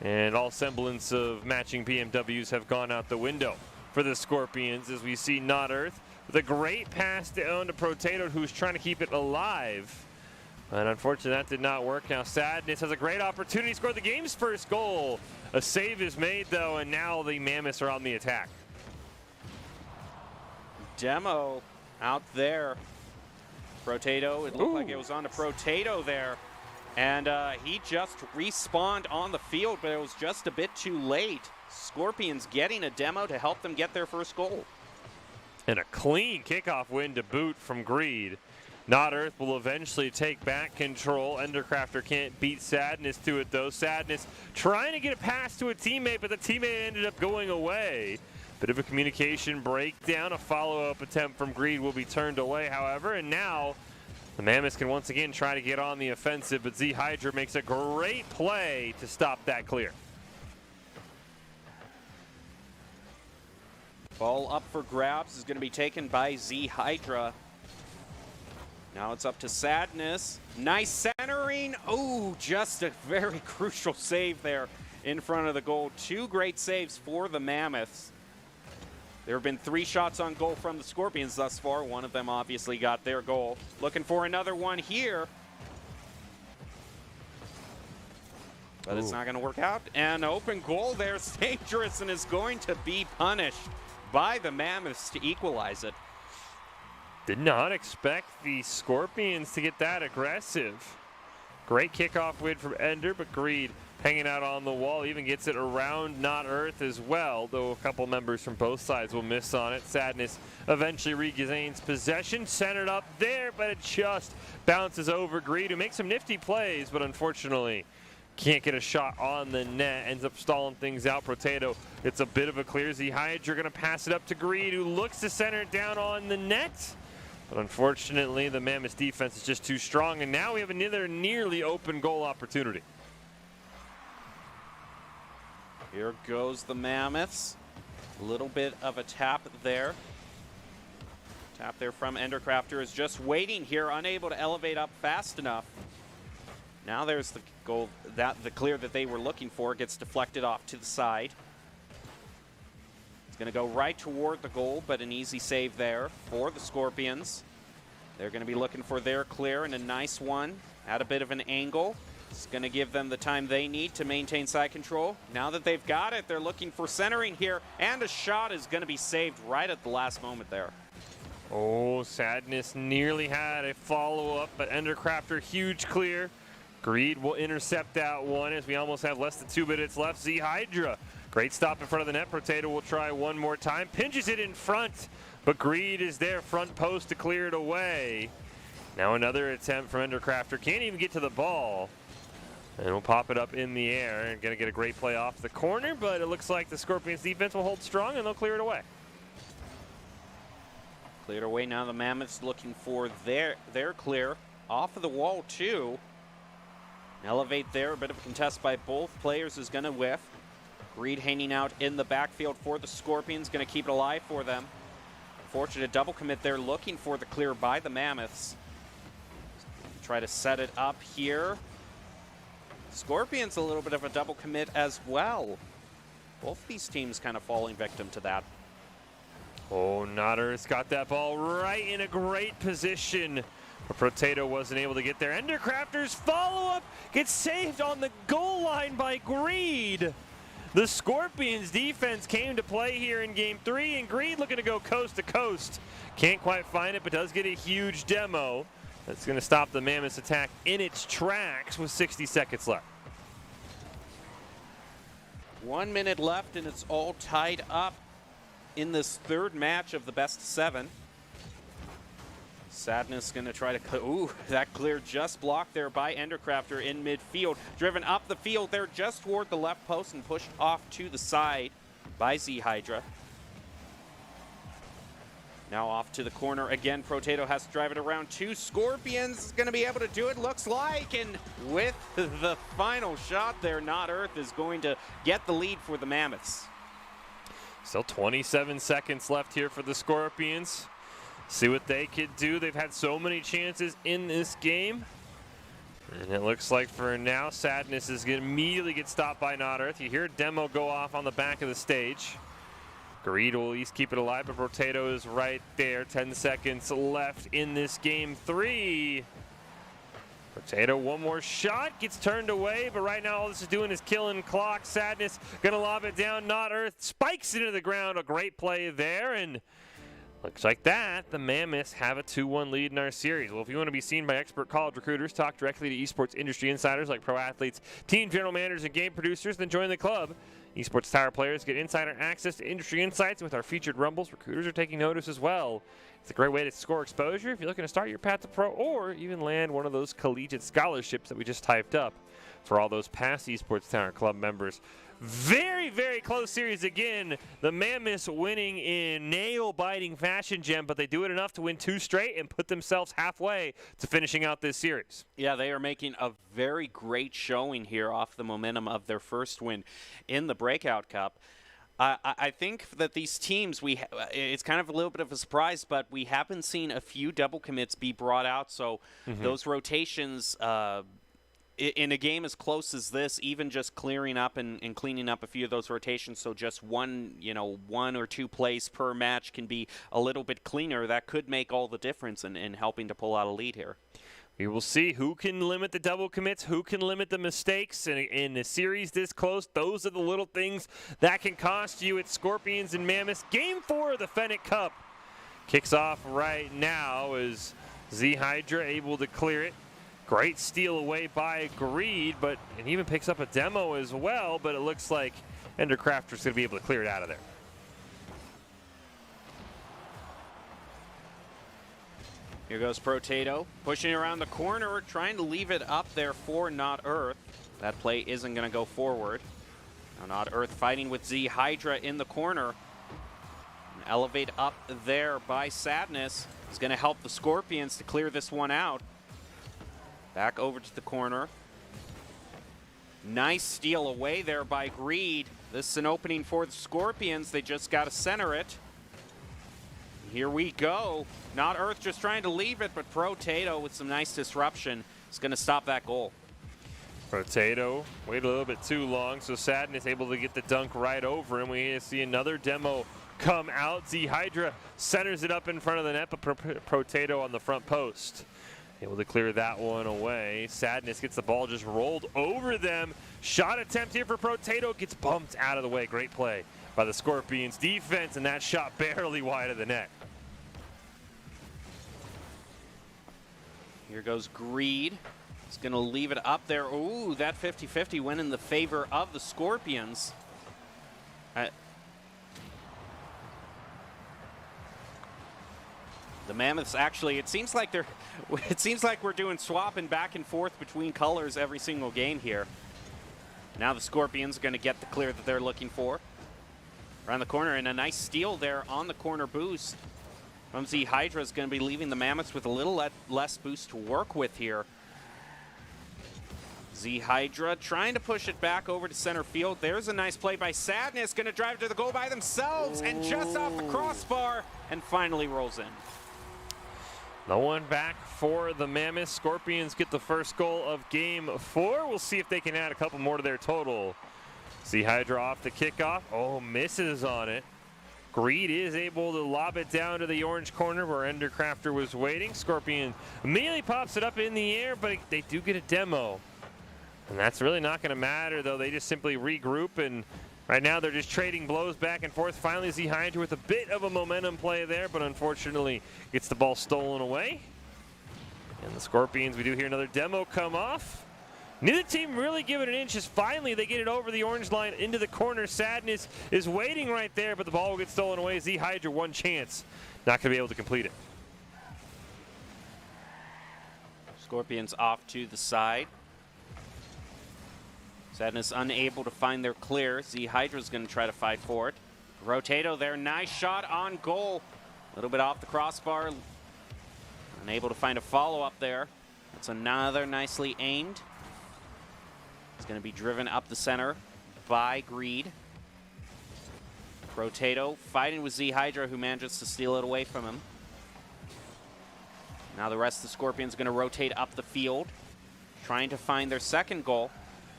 And all semblance of matching BMWs have gone out the window for the Scorpions, as we see Not Earth with a great pass down to Potato, who's trying to keep it alive. And unfortunately, that did not work. Now Sadness has a great opportunity to score the game's first goal. A save is made, though, and now the Mammoths are on the attack. Demo out there. Potato, it looked like it was on to Potato there. And he just respawned on the field, but it was just a bit too late. Scorpions getting a demo to help them get their first goal. And a clean kickoff win to boot from Greed. Not Earth will eventually take back control. Endercrafter can't beat Sadness to it, though. Sadness trying to get a pass to a teammate, but the teammate ended up going away. Bit of a communication breakdown. A follow-up attempt from Greed will be turned away, however, and now the Mammoths can once again try to get on the offensive, but Z Hydra makes a great play to stop that clear. Ball up for grabs is going to be taken by Z Hydra. Now it's up to Sadness. Nice centering. Oh, just a very crucial save there in front of the goal. 2 great saves for the Mammoths. There have been 3 shots on goal from the Scorpions thus far. One of them obviously got their goal. Looking for another one here. But it's not going to work out. And open goal there is dangerous and is going to be punished by the Mammoths to equalize it. Did not expect the Scorpions to get that aggressive. Great kickoff win from Ender, but Greed hanging out on the wall, even gets it around Not Earth as well, though a couple members from both sides will miss on it. Sadness eventually regains possession, centered up there, but it just bounces over Greed, who makes some nifty plays, but unfortunately can't get a shot on the net, ends up stalling things out. Potato, it's a bit of a clear. Z Hydra going to pass it up to Greed, who looks to center it down on the net. But unfortunately, the Mammoths defense is just too strong, and now we have another nearly open goal opportunity. Here goes the Mammoths. A little bit of a tap there. Tap there from Endercrafter is just waiting here, unable to elevate up fast enough. Now there's the goal, the clear that they were looking for gets deflected off to the side. It's going to go right toward the goal, but an easy save there for the Scorpions. They're going to be looking for their clear, and a nice one at a bit of an angle. It's going to give them the time they need to maintain side control. Now that they've got it, they're looking for centering here, and a shot is going to be saved right at the last moment there. Oh, Sadness nearly had a follow-up, but Endercrafter, huge clear. Greed will intercept that one as we almost have less than 2 minutes left. Z-Hydra, great stop in front of the net. Potato will try one more time. Pinches it in front, but Greed is there, front post to clear it away. Now another attempt from Endercrafter. Can't even get to the ball. And we'll pop it up in the air. And gonna get a great play off the corner, but it looks like the Scorpions defense will hold strong and they'll clear it away. Cleared away now. The Mammoths looking for their clear. Off of the wall too. Elevate there. A bit of a contest by both players is gonna whiff. Greed hanging out in the backfield for the Scorpions. Gonna keep it alive for them. Unfortunate double commit there, looking for the clear by the Mammoths. Try to set it up here. Scorpions a little bit of a double commit as well. Both these teams kind of falling victim to that. Oh, Notter's got that ball right in a great position. But Potato wasn't able to get there. Endercrafter's follow-up gets saved on the goal line by Greed. The Scorpions defense came to play here in game 3, and Greed looking to go coast to coast. Can't quite find it, but does get a huge demo. That's going to stop the Mammoths attack in its tracks with 60 seconds left. 1 minute left, and it's all tied up in this third match of the best of 7. Sadness going to try to, ooh, that clear just blocked there by Endercrafter in midfield. Driven up the field there just toward the left post and pushed off to the side by Z-Hydra. Now off to the corner again. Potato has to drive it around. 2 Scorpions is going to be able to do it, looks like. And with the final shot there, Not Earth is going to get the lead for the Mammoths. Still 27 seconds left here for the Scorpions. See what they could do. They've had so many chances in this game. And it looks like for now, Sadness is going to immediately get stopped by Not Earth. You hear a demo go off on the back of the stage. Greed will at least keep it alive, but Potato is right there. 10 seconds left in this game 3. Potato, one more shot, gets turned away, but right now all this is doing is killing clock. Sadness gonna lob it down. Not Earth spikes into the ground. A great play there, and looks like that the Mammoths have a 2-1 lead in our series. Well, if you want to be seen by expert college recruiters, talk directly to esports industry insiders like pro athletes, team general managers, and game producers, then join the club. Esports Tower players get insider access to industry insights with our featured rumbles. Recruiters are taking notice as well. It's a great way to score exposure if you're looking to start your path to pro or even land one of those collegiate scholarships that we just typed up for all those past Esports Tower Club members. Very, very close series again. The Mammoths winning in nail-biting fashion, Jem, but they do it enough to win 2 straight and put themselves halfway to finishing out this series. Yeah, they are making a very great showing here off the momentum of their first win in the Breakout Cup. I think that these teams, it's kind of a little bit of a surprise, but we haven't seen a few double commits be brought out, so those rotations in a game as close as this, even just clearing up and cleaning up a few of those rotations, so just one or 2 plays per match can be a little bit cleaner. That could make all the difference in helping to pull out a lead here. We will see who can limit the double commits, who can limit the mistakes. And in a series this close, those are the little things that can cost you. It's Scorpions and Mammoths. Game 4 of the Fennec Cup kicks off right now as Z-Hydra able to clear it. Great steal away by Greed, but it even picks up a demo as well, but it looks like Endercrafter's going to be able to clear it out of there. Here goes Potato, pushing around the corner, trying to leave it up there for Not Earth. That play isn't going to go forward. Now Not Earth fighting with Z-Hydra in the corner. An elevate up there by Sadness is going to help the Scorpions to clear this one out. Back over to the corner. Nice steal away there by Greed. This is an opening for the Scorpions. They just got to center it. Here we go. Not Earth just trying to leave it, but Potato with some nice disruption is going to stop that goal. Potato waited a little bit too long, so Sadness able to get the dunk right over him. We see another demo come out. Z-Hydra centers it up in front of the net, but Potato on the front post. Able to clear that one away. Sadness gets the ball just rolled over them. Shot attempt here for Potato. Gets bumped out of the way. Great play by the Scorpions defense, and that shot barely wide of the net. Here goes Greed. He's going to leave it up there. Ooh, that 50-50 went in the favor of the Scorpions. The Mammoths actually, it seems like we're doing swapping back and forth between colors every single game here. Now the Scorpions are going to get the clear that they're looking for. Around the corner, and a nice steal there on the corner boost from Z Hydra is going to be leaving the Mammoths with a little less boost to work with here. Z Hydra trying to push it back over to center field. There's a nice play by Sadness, going to drive to the goal by themselves, and just off the crossbar, and finally rolls in. No one back for the Mammoth. Scorpions get the first goal of game 4. We'll see if they can add a couple more to their total. Z Hydra off the kickoff. Oh, misses on it. Greed is able to lob it down to the orange corner where Endercrafter was waiting. Scorpion immediately pops it up in the air, but they do get a demo. And that's really not going to matter, though. They just simply regroup, and right now they're just trading blows back and forth. Finally, Z Hydra with a bit of a momentum play there, but unfortunately gets the ball stolen away. And the Scorpions, we do hear another demo come off. Neither team really giving an inch as finally they get it over the orange line into the corner. Sadness is waiting right there, but the ball will get stolen away. Z Hydra, one chance. Not going to be able to complete it. Scorpions off to the side. Sadness unable to find their clear. Z Hydra's going to try to fight for it. Rotato there, nice shot on goal. A little bit off the crossbar. Unable to find a follow-up there. That's another nicely aimed. It's going to be driven up the center by Greed. Rotato fighting with Z Hydra, who manages to steal it away from him. Now the rest of the Scorpions are going to rotate up the field, trying to find their second goal.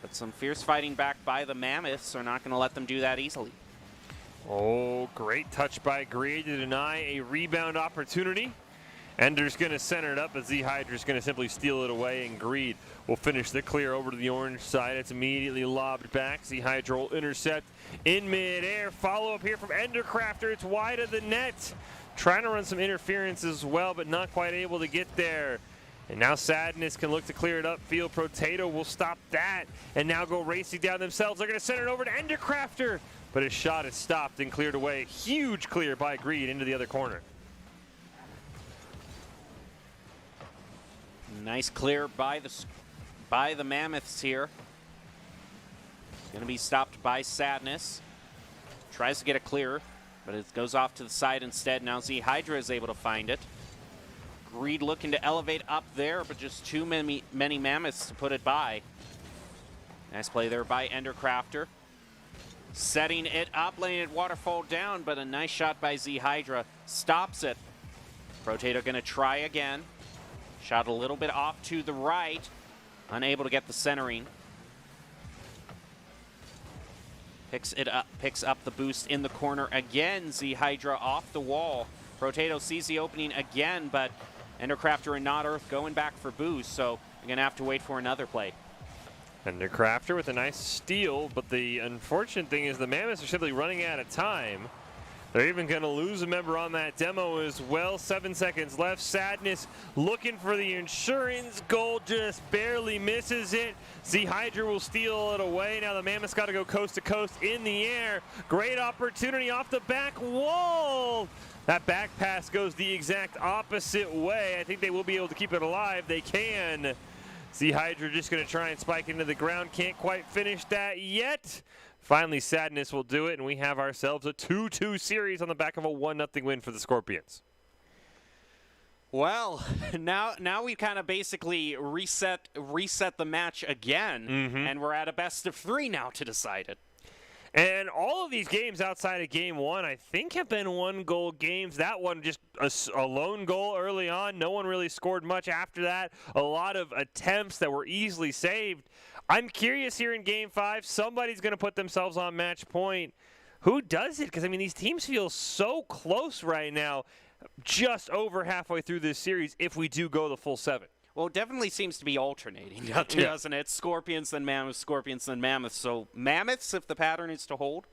But some fierce fighting back by the Mammoths are not going to let them do that easily. Oh, great touch by Greed to deny a rebound opportunity. Ender's going to center it up, but Z Hydra's going to simply steal it away, and Greed will finish the clear over to the orange side. It's immediately lobbed back. Z Hydra will intercept in midair. Follow up here from Endercrafter. It's wide of the net. Trying to run some interference as well, but not quite able to get there. And now Sadness can look to clear it upfield. Potato will stop that and now go racing down themselves. They're going to send it over to Endercrafter, but his shot is stopped and cleared away. Huge clear by Greed into the other corner. Nice clear by the Mammoths here. It's going to be stopped by Sadness. Tries to get a clear, but it goes off to the side instead. Now Z Hydra is able to find it. Greed looking to elevate up there, but just too many Mammoths to put it by. Nice play there by Endercrafter. Setting it up, letting it waterfall down, but a nice shot by Z Hydra stops it. Rotato going to try again. Shot a little bit off to the right. Unable to get the centering. Picks up the boost in the corner again. Z Hydra off the wall. Rotato sees the opening again, but Endercrafter and Not Earth going back for boost, so you're going to have to wait for another play. Endercrafter with a nice steal, but the unfortunate thing is the Mammoths are simply running out of time. They're even going to lose a member on that demo as well. 7 seconds left. Sadness looking for the insurance goal, just barely misses it. Z Hydra will steal it away. Now the Mammoths got to go coast to coast in the air. Great opportunity off the back wall. That back pass goes the exact opposite way. I think they will be able to keep it alive. They can. Z Hydra just going to try and spike into the ground. Can't quite finish that yet. Finally, Sadness will do it, and we have ourselves a 2-2 series on the back of a 1-0 win for the Scorpions. Well, now we kind of basically reset the match again, and we're at a best of 3 now to decide it. And all of these games outside of game 1, I think, have been 1-goal games. That one just a lone goal early on. No one really scored much after that. A lot of attempts that were easily saved. I'm curious here in game 5, somebody's going to put themselves on match point. Who does it? Because, I mean, these teams feel so close right now, just over halfway through this series, if we do go the full 7. Well, it definitely seems to be alternating, doesn't it? Scorpions, then Mammoths, Scorpions, then Mammoths. So Mammoths, if the pattern is to hold?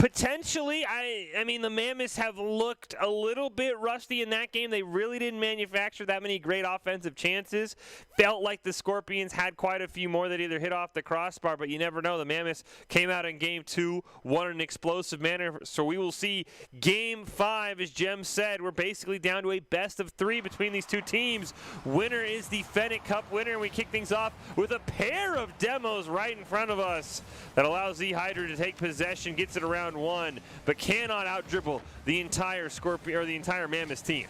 Potentially. I mean, the Mammoths have looked a little bit rusty in that game. They really didn't manufacture that many great offensive chances. Felt like the Scorpions had quite a few more that either hit off the crossbar, but you never know. The Mammoths came out in Game 2, won in an explosive manner, so we will see Game 5, as Jem said. We're basically down to a best of 3 between these two teams. Winner is the Fennec Cup winner, and we kick things off with a pair of demos right in front of us that allows the Hydra to take possession, gets it around 1, but cannot out-dribble the entire Scorpion or the entire Mammoths team.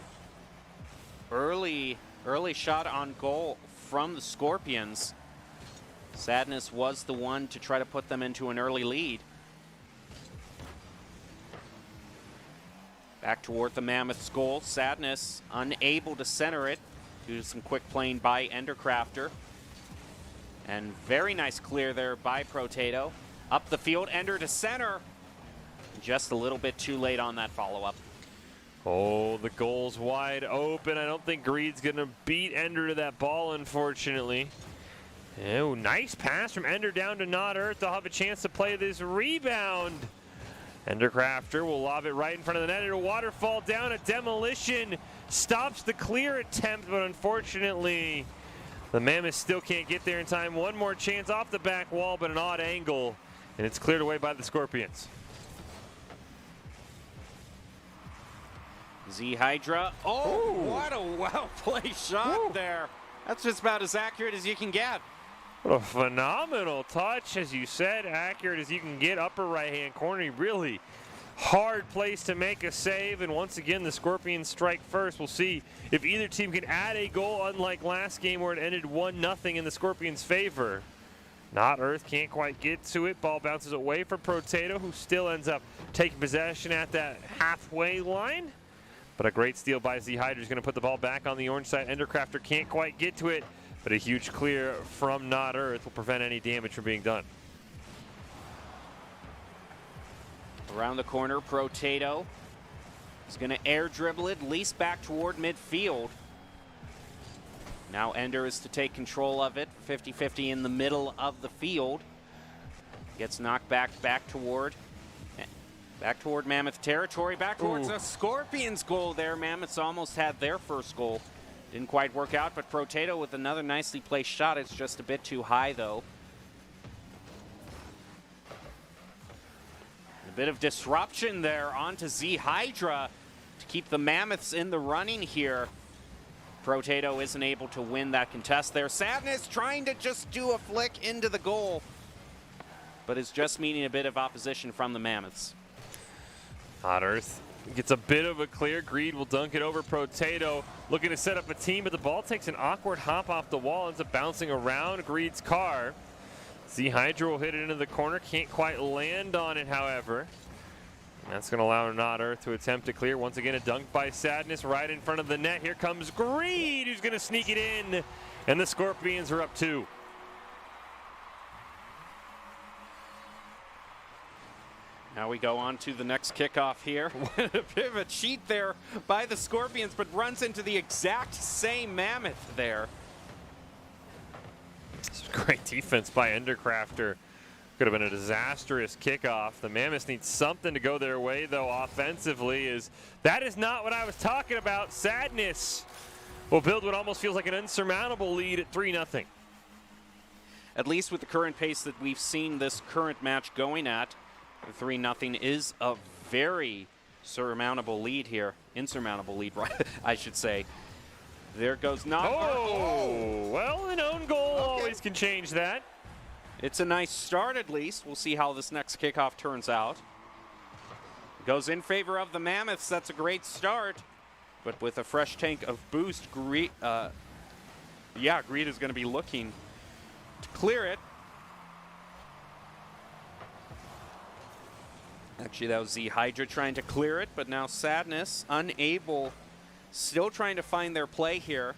Early shot on goal from the Scorpions. Sadness was the one to try to put them into an early lead. Back toward the Mammoths goal. Sadness unable to center it due to some quick playing by Endercrafter. And very nice clear there by Protato. Up the field, Ender to center. Just a little bit too late on that follow-up. Oh, the goal's wide open. I don't think Greed's going to beat Ender to that ball, unfortunately. Oh, nice pass from Ender down to Not Earth. They'll have a chance to play this rebound. Endercrafter will lob it right in front of the net. It'll waterfall down. A demolition stops the clear attempt, but unfortunately, the Mammoths still can't get there in time. One more chance off the back wall, but an odd angle, and it's cleared away by the Scorpions. Z Hydra. Oh, what a well played shot there. That's just about as accurate as you can get. What a phenomenal touch, as you said, accurate as you can get. Upper right-hand corner, really hard place to make a save. And once again, the Scorpions strike first. We'll see if either team can add a goal, unlike last game where it ended 1-0 in the Scorpions' favor. Not Earth can't quite get to it. Ball bounces away from Protato, who still ends up taking possession at that halfway line. But a great steal by Z Hydra is going to put the ball back on the orange side. Endercrafter can't quite get to it, but a huge clear from Not Earth will prevent any damage from being done. Around the corner, Protato is going to air dribble it, least back toward midfield. Now Ender is to take control of it, 50-50 in the middle of the field. Gets knocked back toward Mammoth territory, back towards the Scorpions goal there. Mammoths almost had their first goal. Didn't quite work out, but Protato with another nicely placed shot. It's just a bit too high, though. A bit of disruption there onto Z Hydra to keep the Mammoths in the running here. Protato isn't able to win that contest there. Sadness trying to just do a flick into the goal, but is just meeting a bit of opposition from the Mammoths. Not Earth gets a bit of a clear. Greed will dunk it over Protato. Looking to set up a team, but the ball takes an awkward hop off the wall, ends up bouncing around Greed's car. Z Hydra will hit it into the corner. Can't quite land on it, however. And that's going to allow Not Earth to attempt to clear. Once again, a dunk by Sadness right in front of the net. Here comes Greed, who's going to sneak it in. And the Scorpions are up 2. Now we go on to the next kickoff here. A bit of a cheat there by the Scorpions, but runs into the exact same Mammoth there. Great defense by Endercrafter. Could have been a disastrous kickoff. The Mammoths need something to go their way, though, offensively. That is not what I was talking about. Sadness will build what almost feels like an insurmountable lead at 3-0. At least with the current pace that we've seen this current match going at, the 3-0 is a very surmountable lead here. Insurmountable lead, right? I should say. There goes Not Earth. Oh, well, an own goal always can change that. It's a nice start, at least. We'll see how this next kickoff turns out. Goes in favor of the Mammoths. That's a great start. But with a fresh tank of boost, Greed is going to be looking to clear it. Actually, that was Z Hydra trying to clear it, but now Sadness unable, still trying to find their play here.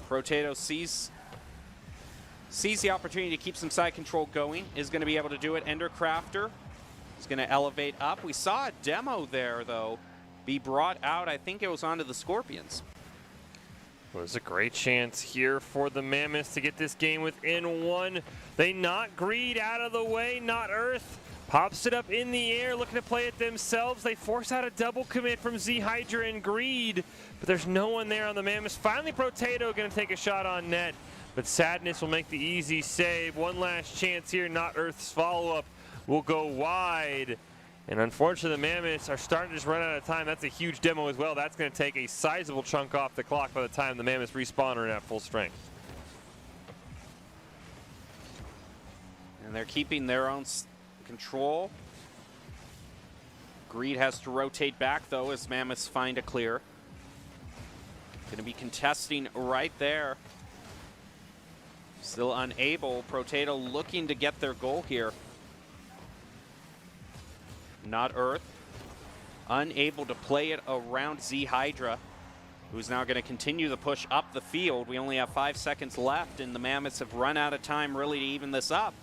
Protato sees the opportunity to keep some side control going, is going to be able to do it. Endercrafter is going to elevate up. We saw a demo there, though, be brought out. I think it was onto the Scorpions. Well, there's a great chance here for the Mammoths to get this game within one. They knock Greed out of the way, not Earth. Pops it up in the air, looking to play it themselves. They force out a double commit from Z Hydra and Greed, but there's no one there on the Mammoths. Finally, Protato going to take a shot on net, but Sadness will make the easy save. One last chance here, not Earth's follow-up will go wide. And unfortunately, the Mammoths are starting to just run out of time. That's a huge demo as well. That's going to take a sizable chunk off the clock by the time the Mammoths respawn are at full strength. And they're keeping their own control. Greed has to rotate back, though, as Mammoths find a clear. Going to be contesting right there. Still unable. Protato looking to get their goal here. Not Earth. Unable to play it around Z Hydra, who's now going to continue the push up the field. We only have 5 seconds left, and the Mammoths have run out of time really to even this up.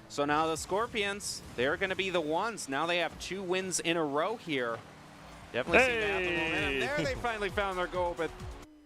So now the Scorpions, they're going to be the ones. Now they have 2 wins in a row here. Definitely seem to have the momentum. There they finally found their goal, but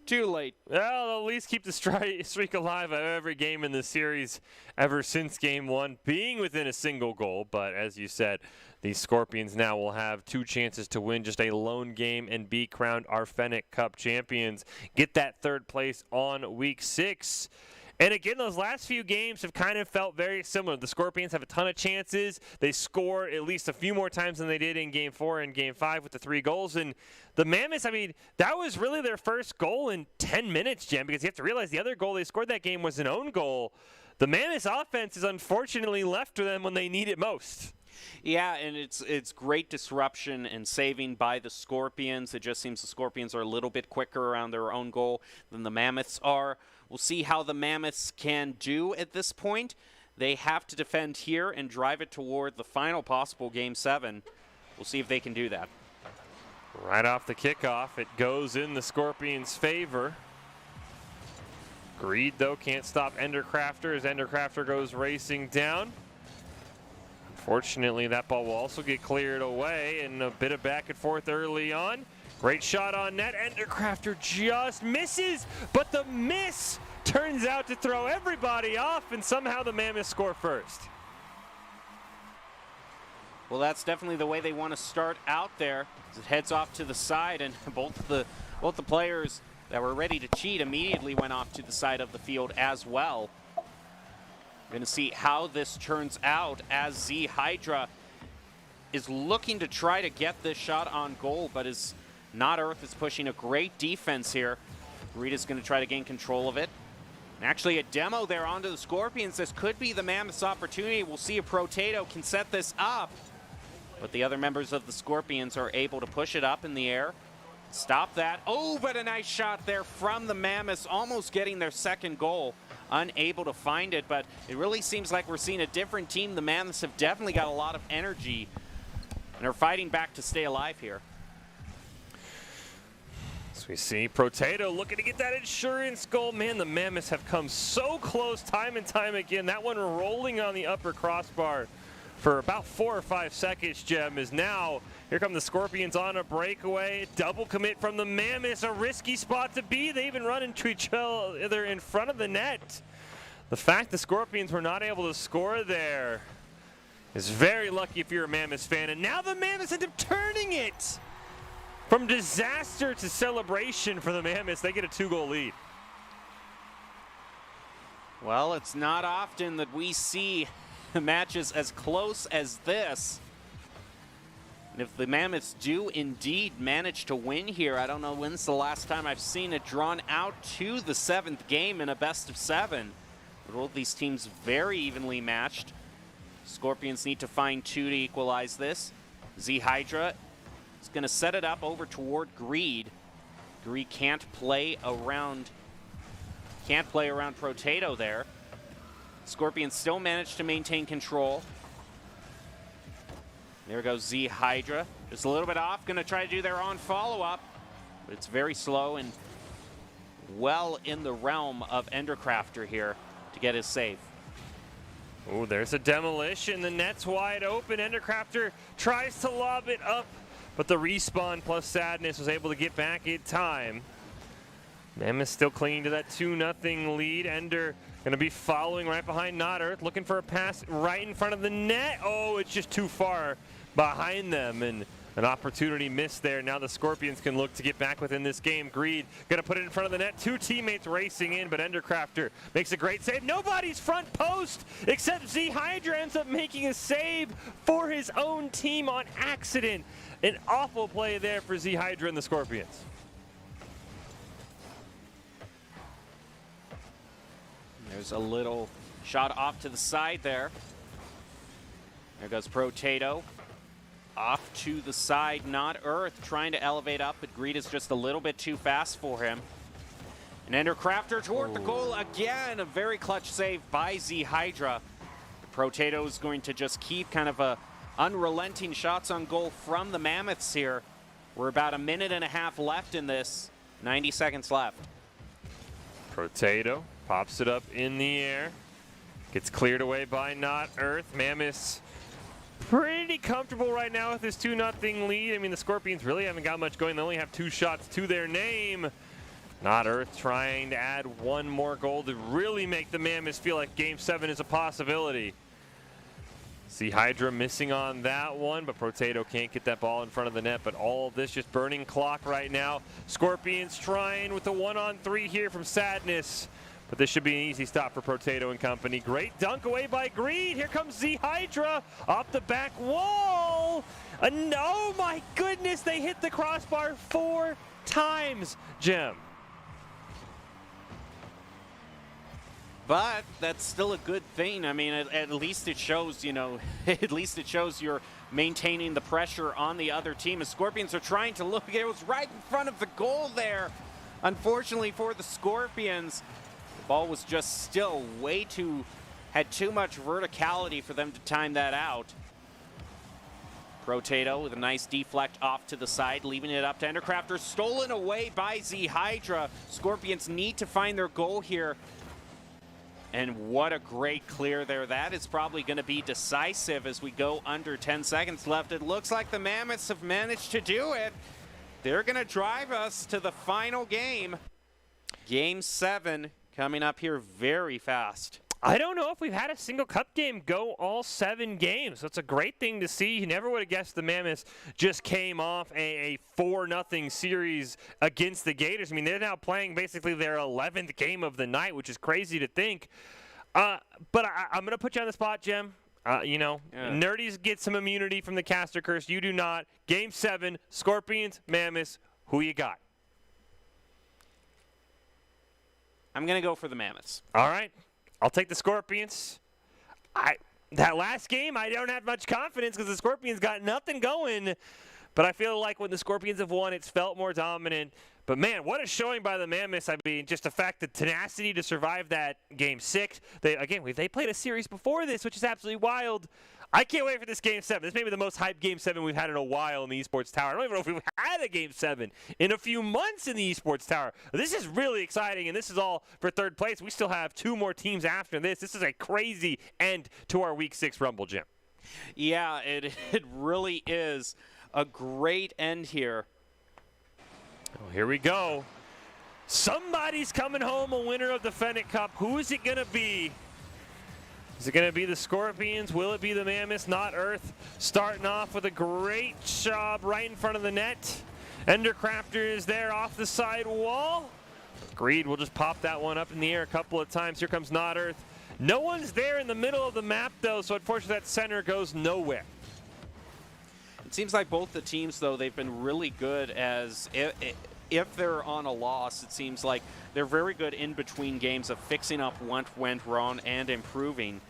too late. Well, they'll at least keep the streak alive of every game in the series ever since Game 1, being within a single goal. But as you said, these Scorpions now will have 2 chances to win just a lone game and be crowned our Fennec Cup champions. Get that 3rd place on week 6. And again, those last few games have kind of felt very similar. The Scorpions have a ton of chances. They score at least a few more times than they did in Game 4 and Game 5 with the 3 goals. And the Mammoths, I mean, that was really their first goal in 10 minutes, Jen, because you have to realize the other goal they scored that game was an own goal. The Mammoths offense is unfortunately left to them when they need it most. Yeah, and it's great disruption and saving by the Scorpions. It just seems the Scorpions are a little bit quicker around their own goal than the Mammoths are. We'll see how the Mammoths can do at this point. They have to defend here and drive it toward the final possible Game 7. We'll see if they can do that. Right off the kickoff, it goes in the Scorpions' favor. Greed, though, can't stop Endercrafter as Endercrafter goes racing down. Unfortunately, that ball will also get cleared away, and a bit of back and forth early on. Great shot on net. Endercrafter just misses, but the miss turns out to throw everybody off, and somehow the Mammoths score first. Well, that's definitely the way they want to start out there. As it heads off to the side, and both the players that were ready to cheat immediately went off to the side of the field as well. We're going to see how this turns out as Z Hydra is looking to try to get this shot on goal, but is not Earth is pushing a great defense here. Rita's going to try to gain control of it. And actually a demo there onto the Scorpions. This could be the Mammoths' opportunity. We'll see if Protato can set this up. But the other members of the Scorpions are able to push it up in the air. Stop that. Oh, but a nice shot there from the Mammoths, almost getting their 2nd goal. Unable to find it, but it really seems like we're seeing a different team. The Mammoths have definitely got a lot of energy and are fighting back to stay alive here. As we see Protato looking to get that insurance goal. Man, the Mammoths have come so close time and time again. That one rolling on the upper crossbar for about 4 or 5 seconds, Jem, is now, here come the Scorpions on a breakaway. Double commit from the Mammoths, a risky spot to be. They even run into each other in front of the net. The fact the Scorpions were not able to score there is very lucky if you're a Mammoths fan. And now the Mammoths end up turning it. From disaster to celebration for the Mammoths, they get a 2-goal lead. Well, it's not often that we see matches as close as this. And if the Mammoths do indeed manage to win here, I don't know when's the last time I've seen it drawn out to the 7th game in a best-of-7. Both these teams very evenly matched. Scorpions need to find 2 to equalize this. Z Hydra is going to set it up over toward Greed. Greed can't play around Protato there. Scorpions still manage to maintain control. There goes Z Hydra. Just a little bit off, going to try to do their own follow-up. But it's very slow and well in the realm of Endercrafter here to get his save. Oh, there's a demolition. The net's wide open. Endercrafter tries to lob it up, but the respawn plus Sadness was able to get back in time. Mammoth still clinging to that 2-0 lead. Ender going to be following right behind Not Earth, looking for a pass right in front of the net. Oh, it's just too far behind them, and an opportunity missed there. Now the Scorpions can look to get back within this game. Greed going to put it in front of the net. Two teammates racing in, but Endercrafter makes a great save. Nobody's front post except Z Hydra ends up making a save for his own team on accident. An awful play there for Z Hydra and the Scorpions. There's a little shot off to the side there. There goes Protato. Off to the side, Not Earth trying to elevate up, but Greed is just a little bit too fast for him. And Endercrafter toward the goal again. A very clutch save by Z Hydra. Protato is going to just keep kind of a unrelenting shots on goal from the Mammoths here. We're about a minute and a half left in this. 90 seconds left. Protato pops it up in the air. Gets cleared away by Not Earth. Mammoths pretty comfortable right now with this 2-0 lead. I mean, the Scorpions really haven't got much going. They only have 2 shots to their name. Not Earth trying to add one more goal to really make the Mammoths feel like Game 7 is a possibility. See Hydra missing on that one, but Protato can't get that ball in front of the net. But all of this just burning clock right now. Scorpions trying with the 1-on-3 here from Sadness. But this should be an easy stop for Protato and company. Great dunk away by Greed. Here comes Z Hydra off the back wall. Oh my goodness, they hit the crossbar 4 times, Jim. But that's still a good thing. I mean, at least it shows, you know, at least it shows you're maintaining the pressure on the other team. The Scorpions are trying to look. It was right in front of the goal there. Unfortunately for the Scorpions, the ball was just still had too much verticality for them to time that out. Protato with a nice deflect off to the side, leaving it up to Endercrafter. Stolen away by Z Hydra. Scorpions need to find their goal here. And what a great clear there. That is probably going to be decisive as we go under 10 seconds left. It looks like the Mammoths have managed to do it. They're going to drive us to the final game. Game 7 coming up here very fast. I don't know if we've had a single cup game go all 7 games. That's a great thing to see. You never would have guessed the Mammoths just came off a 4-0 series against the Gators. I mean, they're now playing basically their 11th game of the night, which is crazy to think. But I'm going to put you on the spot, Jim. Nerdies get some immunity from the caster curse. You do not. Game 7, Scorpions, Mammoths. Who you got? I'm going to go for the Mammoths. All right. I'll take the Scorpions. That last game, I don't have much confidence because the Scorpions got nothing going. But I feel like when the Scorpions have won, it's felt more dominant. But, man, what a showing by the Mammoths. I mean, just the fact, the tenacity to survive that Game 6. They played a series before this, which is absolutely wild. I can't wait for this Game 7. This may be the most hyped Game 7 we've had in a while in the Esports Tower. I don't even know if we've had a Game 7 in a few months in the Esports Tower. This is really exciting, and this is all for third place. We still have 2 more teams after this. This is a crazy end to our Week 6 Rumble, Jim. Yeah, it really is a great end here. Oh, here we go. Somebody's coming home a winner of the Fennec Cup. Who is it going to be? Is it going to be the Scorpions? Will it be the Mammoths? Not Earth. Starting off with a great job right in front of the net. Endercrafter is there off the side wall. Greed will just pop that one up in the air a couple of times. Here comes Not Earth. No one's there in the middle of the map, though, so unfortunately that center goes nowhere. It seems like both the teams, though, they've been really good as if they're on a loss, it seems like they're very good in between games of fixing up what went wrong and improving.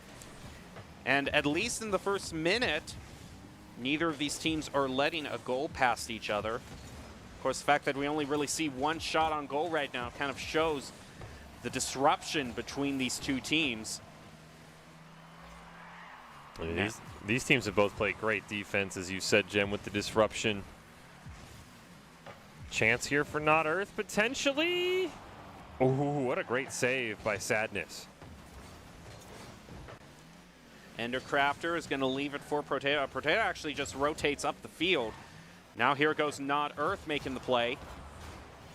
And at least in the first minute, neither of these teams are letting a goal past each other. Of course, the fact that we only really see one shot on goal right now kind of shows the disruption between these two teams. These teams have both played great defense, as you said, Jim, with the disruption. Chance here for Not Earth, potentially. Ooh, what a great save by Sadness. Endercrafter is going to leave it for Protato. Protato actually just rotates up the field. Now here goes Not Earth making the play.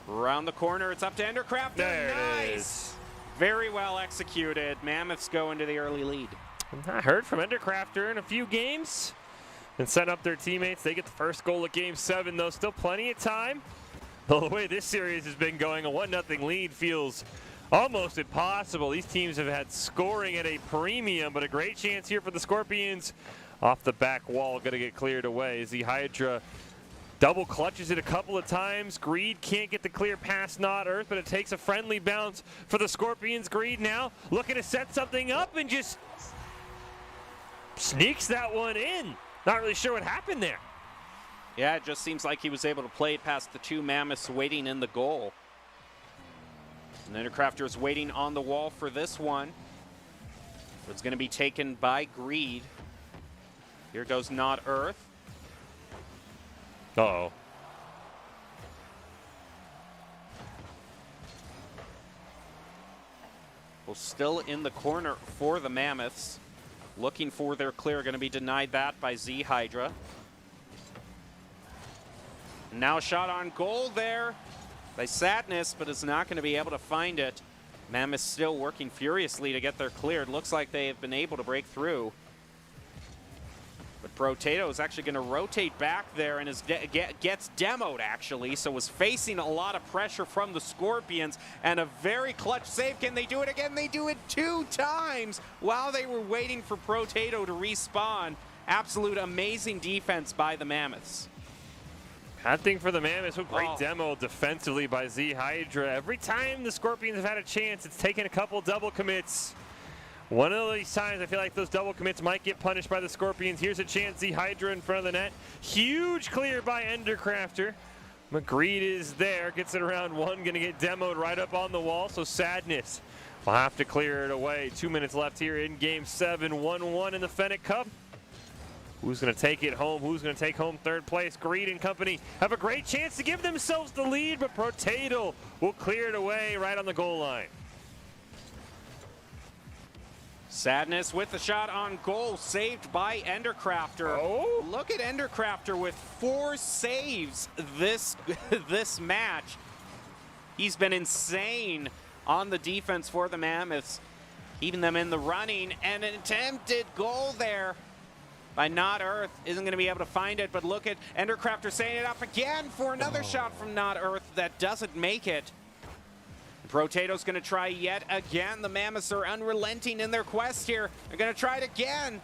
Around the corner, it's up to Endercrafter. There nice. it is. Very well executed. Mammoths go into the early lead. I heard from Endercrafter in a few games and set up their teammates. They get the first goal of Game 7, though. Still plenty of time. The way this series has been going, a 1-0 lead feels almost impossible. These teams have had scoring at a premium, but a great chance here for the Scorpions. Off the back wall, going to get cleared away. The Hydra double clutches it a couple of times. Greed can't get the clear past Not Earth, but it takes a friendly bounce for the Scorpions. Greed now looking to set something up and just sneaks that one in. Not really sure what happened there. Yeah, it just seems like he was able to play it past the two Mammoths waiting in the goal. And Endercrafter is waiting on the wall for this one. It's going to be taken by Greed. Here goes Not Earth. Uh-oh. Well, still in the corner for the Mammoths. Looking for their clear. Going to be denied that by Z Hydra. Now a shot on goal there by Sadness, but is not going to be able to find it. Mammoths still working furiously to get their cleared. Looks like they have been able to break through. But Protato is actually going to rotate back there and gets demoed, actually, so was facing a lot of pressure from the Scorpions, and a very clutch save. Can they do it again? They do it 2 times while they were waiting for Protato to respawn. Absolute amazing defense by the Mammoths. Bad thing for the Mammoths. What great demo defensively by Z Hydra. Every time the Scorpions have had a chance, it's taken a couple double commits. One of these times, I feel like those double commits might get punished by the Scorpions. Here's a chance, Z Hydra in front of the net. Huge clear by Endercrafter. McGreed is there, gets it around one, gonna get demoed right up on the wall, so Sadness will have to clear it away. 2 minutes left here in Game 7, 1-1 in the Fennec Cup. Who's gonna take it home? Who's gonna take home third place? Greed and company have a great chance to give themselves the lead, but Protato will clear it away right on the goal line. Sadness with the shot on goal, saved by Endercrafter. Oh. Look at Endercrafter with 4 saves this match. He's been insane on the defense for the Mammoths, keeping them in the running, and an attempted goal there by Not Earth. Isn't going to be able to find it, but look at Endercrafter setting it up again for another shot from Not Earth that doesn't make it. Protato's going to try yet again. The Mammoths are unrelenting in their quest here. They're going to try it again.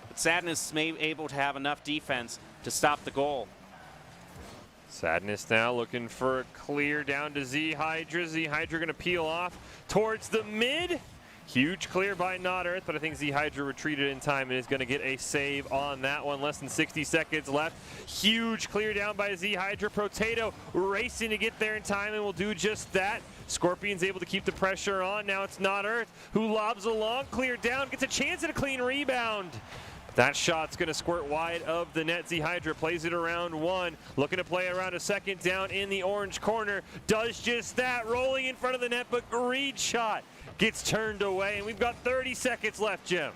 But Sadness may be able to have enough defense to stop the goal. Sadness now looking for a clear down to Z Hydra. Z Hydra going to peel off towards the mid. Huge clear by Not Earth, but I think Z Hydra retreated in time and is going to get a save on that one. Less than 60 seconds left. Huge clear down by Z Hydra. Protato racing to get there in time and will do just that. Scorpion's able to keep the pressure on. Now it's Not Earth who lobs along, clear down, gets a chance at a clean rebound. But that shot's going to squirt wide of the net. Z Hydra plays it around one, looking to play around a second down in the orange corner. Does just that, rolling in front of the net, but Greed shot gets turned away, and we've got 30 seconds left, Jim.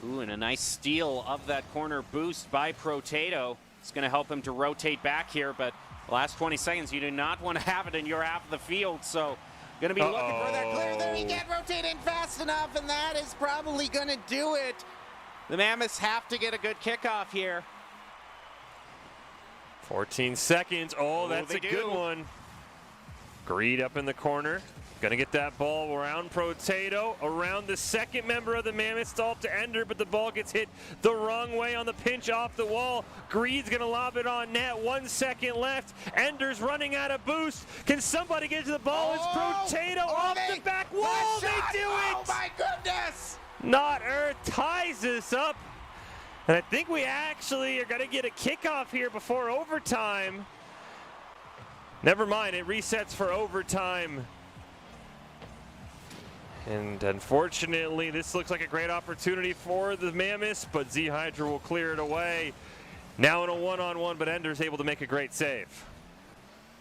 Ooh, and a nice steal of that corner boost by Protato. It's going to help him to rotate back here, but the last 20 seconds, you do not want to have it in your half of the field, so going to be looking for that clear there. He can't rotate in fast enough, and that is probably going to do it. The Mammoths have to get a good kickoff here. 14 seconds. Oh, that's a good one. Greed up in the corner. Gonna get that ball around Protato, around the second member of the Mammoth, stall to Ender, but the ball gets hit the wrong way on the pinch off the wall. Greed's gonna lob it on net. 1 second left. Ender's running out of boost. Can somebody get to the ball? It's Protato off the back wall. They do it! Oh my goodness! Not Earth ties this up. And I think we actually are gonna get a kickoff here before overtime. Never mind, it resets for overtime. And unfortunately, this looks like a great opportunity for the Mammoths, but Z Hydra will clear it away. Now in a one-on-one, but Ender's able to make a great save.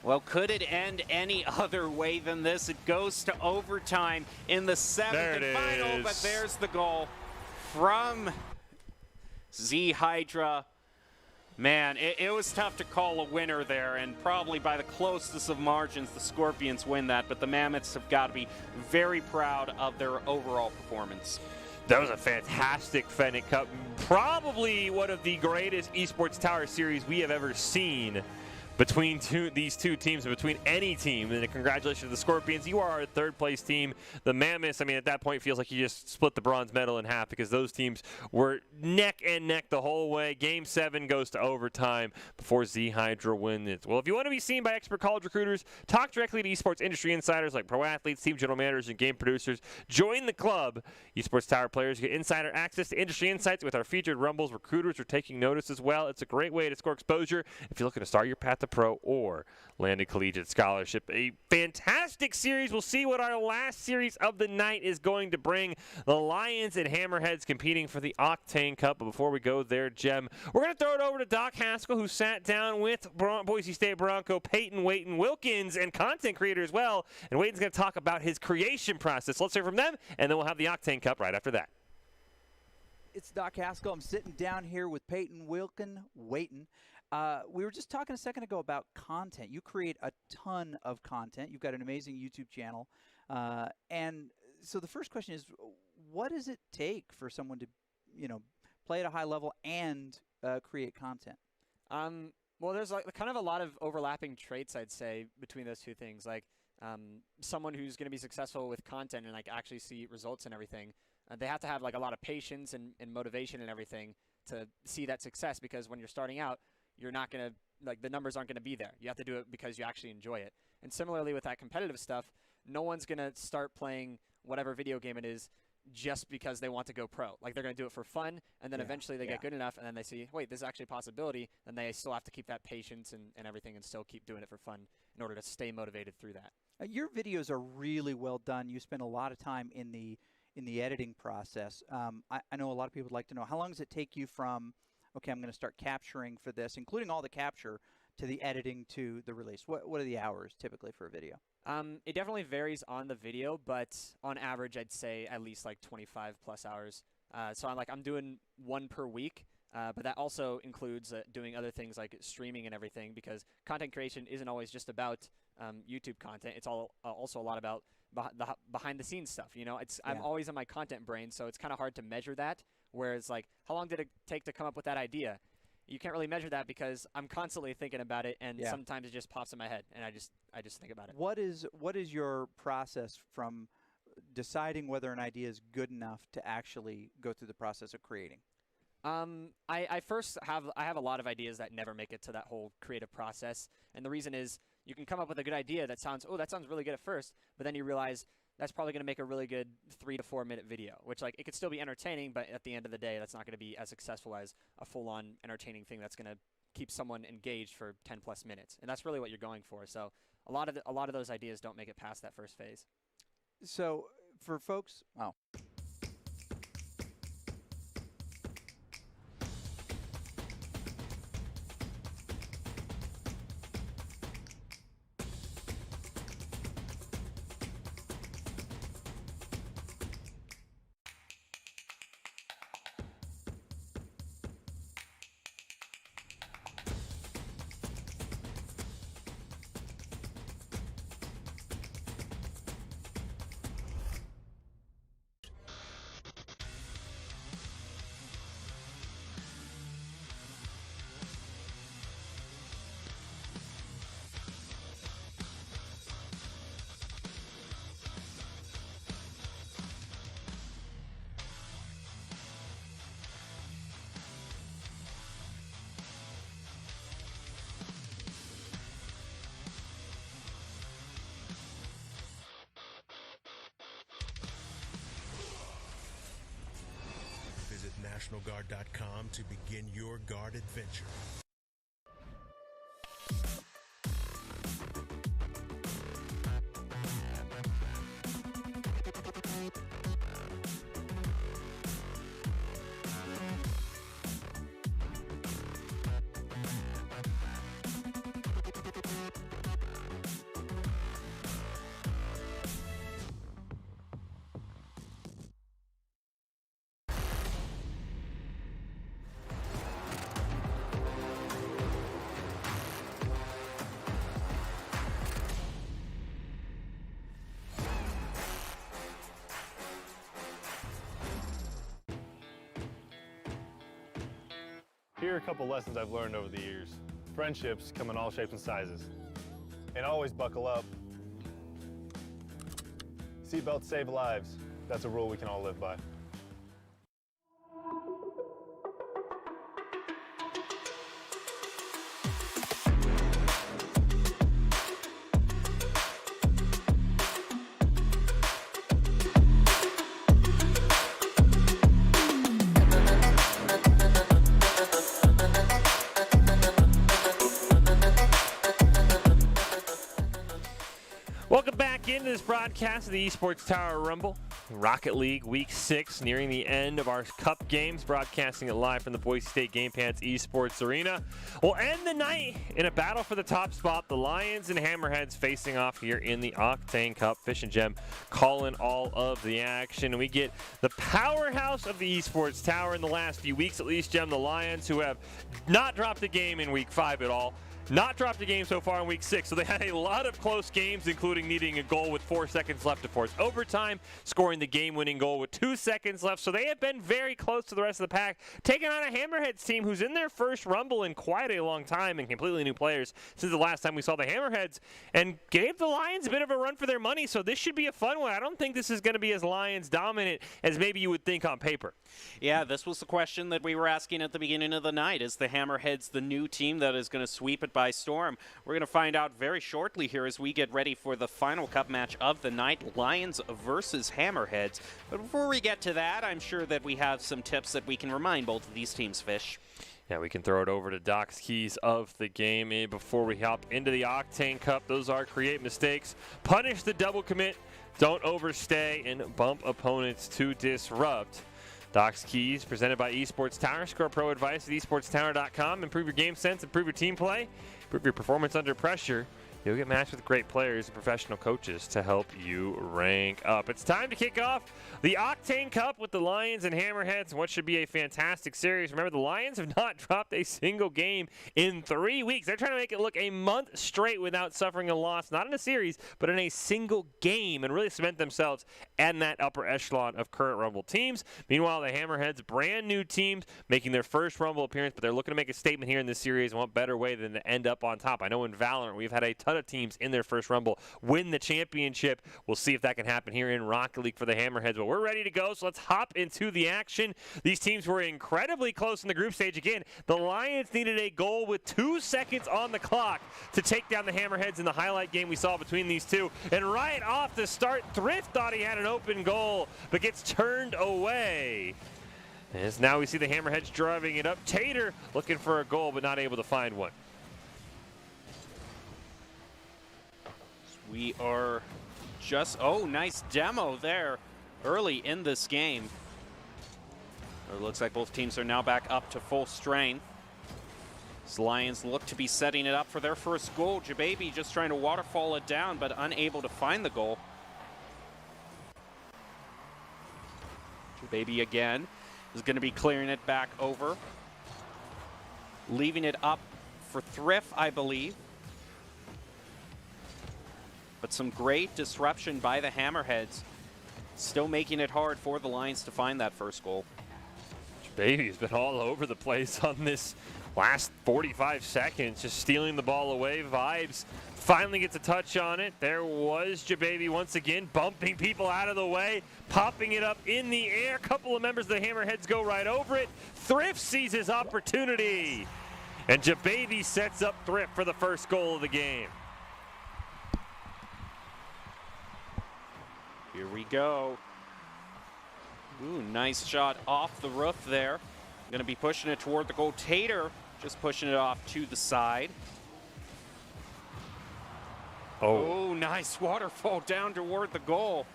Well, could it end any other way than this? It goes to overtime in the 7th and final, but there's the goal from Z Hydra. Man, it was tough to call a winner there, and probably by the closest of margins, the Scorpions win that, but the Mammoths have got to be very proud of their overall performance. That was a fantastic Fennec Cup. Probably one of the greatest Esports Tower series we have ever seen between these two teams, between any team. And congratulations to the Scorpions. You are our third-place team. The Mammoths, I mean, at that point, feels like you just split the bronze medal in half because those teams were neck and neck the whole way. Game 7 goes to overtime before Z-Hydra wins it. Well, if you want to be seen by expert college recruiters, talk directly to esports industry insiders like pro athletes, team general managers, and game producers. Join the club. Esports Tower players get insider access to industry insights with our featured Rumbles. Recruiters are taking notice as well. It's a great way to score exposure if you're looking to start your path to pro or land a collegiate scholarship. A fantastic series. We'll see what our last series of the night is going to bring. The Lions and Hammerheads competing for the Octane Cup. But before we go there, Jem, we're going to throw it over to Doc Haskell, who sat down with Boise State Bronco Peyton Wayton Wilkins and content creator as well. And Wayton's going to talk about his creation process. Let's hear from them, and then we'll have the Octane Cup right after that. It's Doc Haskell. I'm sitting down here with Peyton Wayton. We were just talking a second ago about content. You create a ton of content. You've got an amazing YouTube channel. And so the first question is, what does it take for someone to, play at a high level and create content? Well, there's like kind of a lot of overlapping traits, I'd say, between those two things. Like someone who's going to be successful with content and like actually see results and everything, they have to have like a lot of patience and motivation and everything to see that success, because when you're starting out, you're not going to, like, the numbers aren't going to be there. You have to do it because you actually enjoy it. And similarly with that competitive stuff, no one's going to start playing whatever video game it is just because they want to go pro. Like, they're going to do it for fun, and then eventually they get good enough, and then they see, wait, there's actually a possibility, and they still have to keep that patience and everything and still keep doing it for fun in order to stay motivated through that. Your videos are really well done. You spend a lot of time in the editing process. I know a lot of people would like to know, how long does it take you from, okay, I'm going to start capturing for this, including all the capture, to the editing to the release? What are the hours typically for a video? It definitely varies on the video, but on average, I'd say at least like 25 plus hours. So I'm doing one per week, but that also includes doing other things like streaming and everything, because content creation isn't always just about YouTube content. It's also a lot about behind the scenes stuff. I'm always in my content brain, so it's kind of hard to measure that. Whereas, like, how long did it take to come up with that idea? You can't really measure that because I'm constantly thinking about it, and sometimes it just pops in my head, and I just think about it. What is your process from deciding whether an idea is good enough to actually go through the process of creating? I have a lot of ideas that never make it to that whole creative process, and the reason is you can come up with a good idea that sounds really good at first, but then you realize that's probably going to make a really good 3 to 4 minute video, which, like, it could still be entertaining, but at the end of the day, that's not going to be as successful as a full-on entertaining thing that's going to keep someone engaged for 10 plus minutes. And that's really what you're going for. So a lot of those ideas don't make it past that first phase. So for folks, Visit NationalGuard.com to begin your guard adventure. here are a couple lessons I've learned over the years. Friendships come in all shapes and sizes. And always buckle up. Seatbelts save lives. That's a rule we can all live by. Welcome back into this broadcast of the Esports Tower Rumble. Rocket League Week 6 nearing the end of our Cup games, broadcasting it live from the Boise State Game Pants Esports Arena. We'll end the night in a battle for the top spot. The Lions and Hammerheads facing off here in the Octane Cup. Fish and Gem calling all of the action. And we get the powerhouse of the Esports Tower in the last few weeks, at least, Gem, the Lions, who have not dropped a game in Week 5 at all. Not dropped a game so far in Week 6, so they had a lot of close games, including needing a goal with 4 seconds left to force overtime, scoring the game-winning goal with 2 seconds left. So they have been very close to the rest of the pack, taking on a Hammerheads team who's in their first Rumble in quite a long time and completely new players since the last time we saw the Hammerheads, and gave the Lions a bit of a run for their money. So this should be a fun one. I don't think this is going to be as Lions dominant as maybe you would think on paper. Yeah, this was the question that we were asking at the beginning of the night. Is the Hammerheads the new team that is going to sweep it by storm? We're going to find out very shortly here as we get ready for the final Cup match of the night, Lions versus Hammerheads. But before we get to that, I'm sure that we have some tips that we can remind both of these teams, Fish. Yeah, we can throw it over to Doc's keys of the game before we hop into the Octane Cup. Those are create mistakes, punish the double commit, don't overstay, and bump opponents to disrupt. Doc's Keys, presented by Esports Tower. Score pro advice at esportstower.com. Improve your game sense, improve your team play, improve your performance under pressure. You'll get matched with great players and professional coaches to help you rank up. It's time to kick off the Octane Cup with the Lions and Hammerheads and what should be a fantastic series. Remember, the Lions have not dropped a single game in 3 weeks. They're trying to make it look a month straight without suffering a loss, not in a series, but in a single game, and really cement themselves in that upper echelon of current Rumble teams. Meanwhile, the Hammerheads, brand new teams, making their first Rumble appearance, but they're looking to make a statement here in this series, and what better way than to end up on top. I know in Valorant we've had a ton of teams in their first Rumble win the championship. We'll see if that can happen here in Rocket League for the Hammerheads, but we're ready to go, so let's hop into the action. These teams were incredibly close in the group stage. Again, the Lions needed a goal with 2 seconds on the clock to take down the Hammerheads in the highlight game we saw between these two, and right off the start, Thrift thought he had an open goal, but gets turned away. As now we see the Hammerheads driving it up. Tater looking for a goal, but not able to find one. We are just, oh, nice demo there early in this game. It looks like both teams are now back up to full strain. As Lions look to be setting it up for their first goal. Jababy just trying to waterfall it down, but unable to find the goal. Jababy again is going to be clearing it back over. Leaving it up for Thrift, I believe. But some great disruption by the Hammerheads. Still making it hard for the Lions to find that first goal. Baby's been all over the place on this last 45 seconds, just stealing the ball away. Vibes finally gets a touch on it. There was Jababy once again, bumping people out of the way, popping it up in the air. A couple of members of the Hammerheads go right over it. Thrift sees his opportunity, and Jababy sets up Thrift for the first goal of the game. Here we go. Ooh, nice shot off the roof there. Going to be pushing it toward the goal. Tater just pushing it off to the side. Oh, nice waterfall down toward the goal.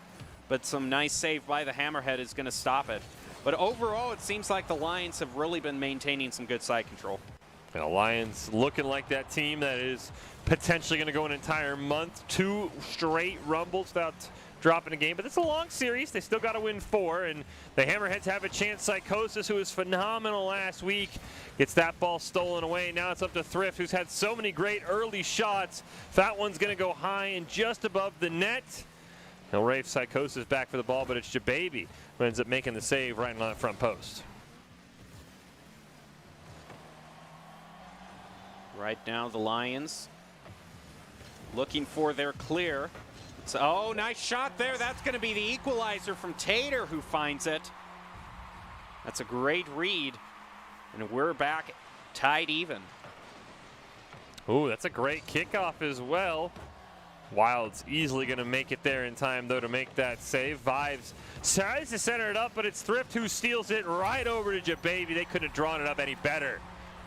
But some nice save by the Hammerhead is going to stop it. But overall, it seems like the Lions have really been maintaining some good side control. And the Lions looking like that team that is potentially going to go an entire month, 2 straight Rumbles without dropping a game, but it's a long series. They still got to win 4, and the Hammerheads have a chance. Psychosis, who was phenomenal last week, gets that ball stolen away. Now it's up to Thrift, who's had so many great early shots. That one's going to go high and just above the net. He'll rave Psychosis back for the ball, but it's Jababy who ends up making the save right on that front post. Right now, the Lions looking for their clear. Oh, nice shot there. That's going to be the equalizer from Tater, who finds it. That's a great read. And we're back tied even. Ooh, that's a great kickoff as well. Wild's easily going to make it there in time, though, to make that save. Vibes tries to center it up, but it's Thrift who steals it right over to Jababy. They couldn't have drawn it up any better.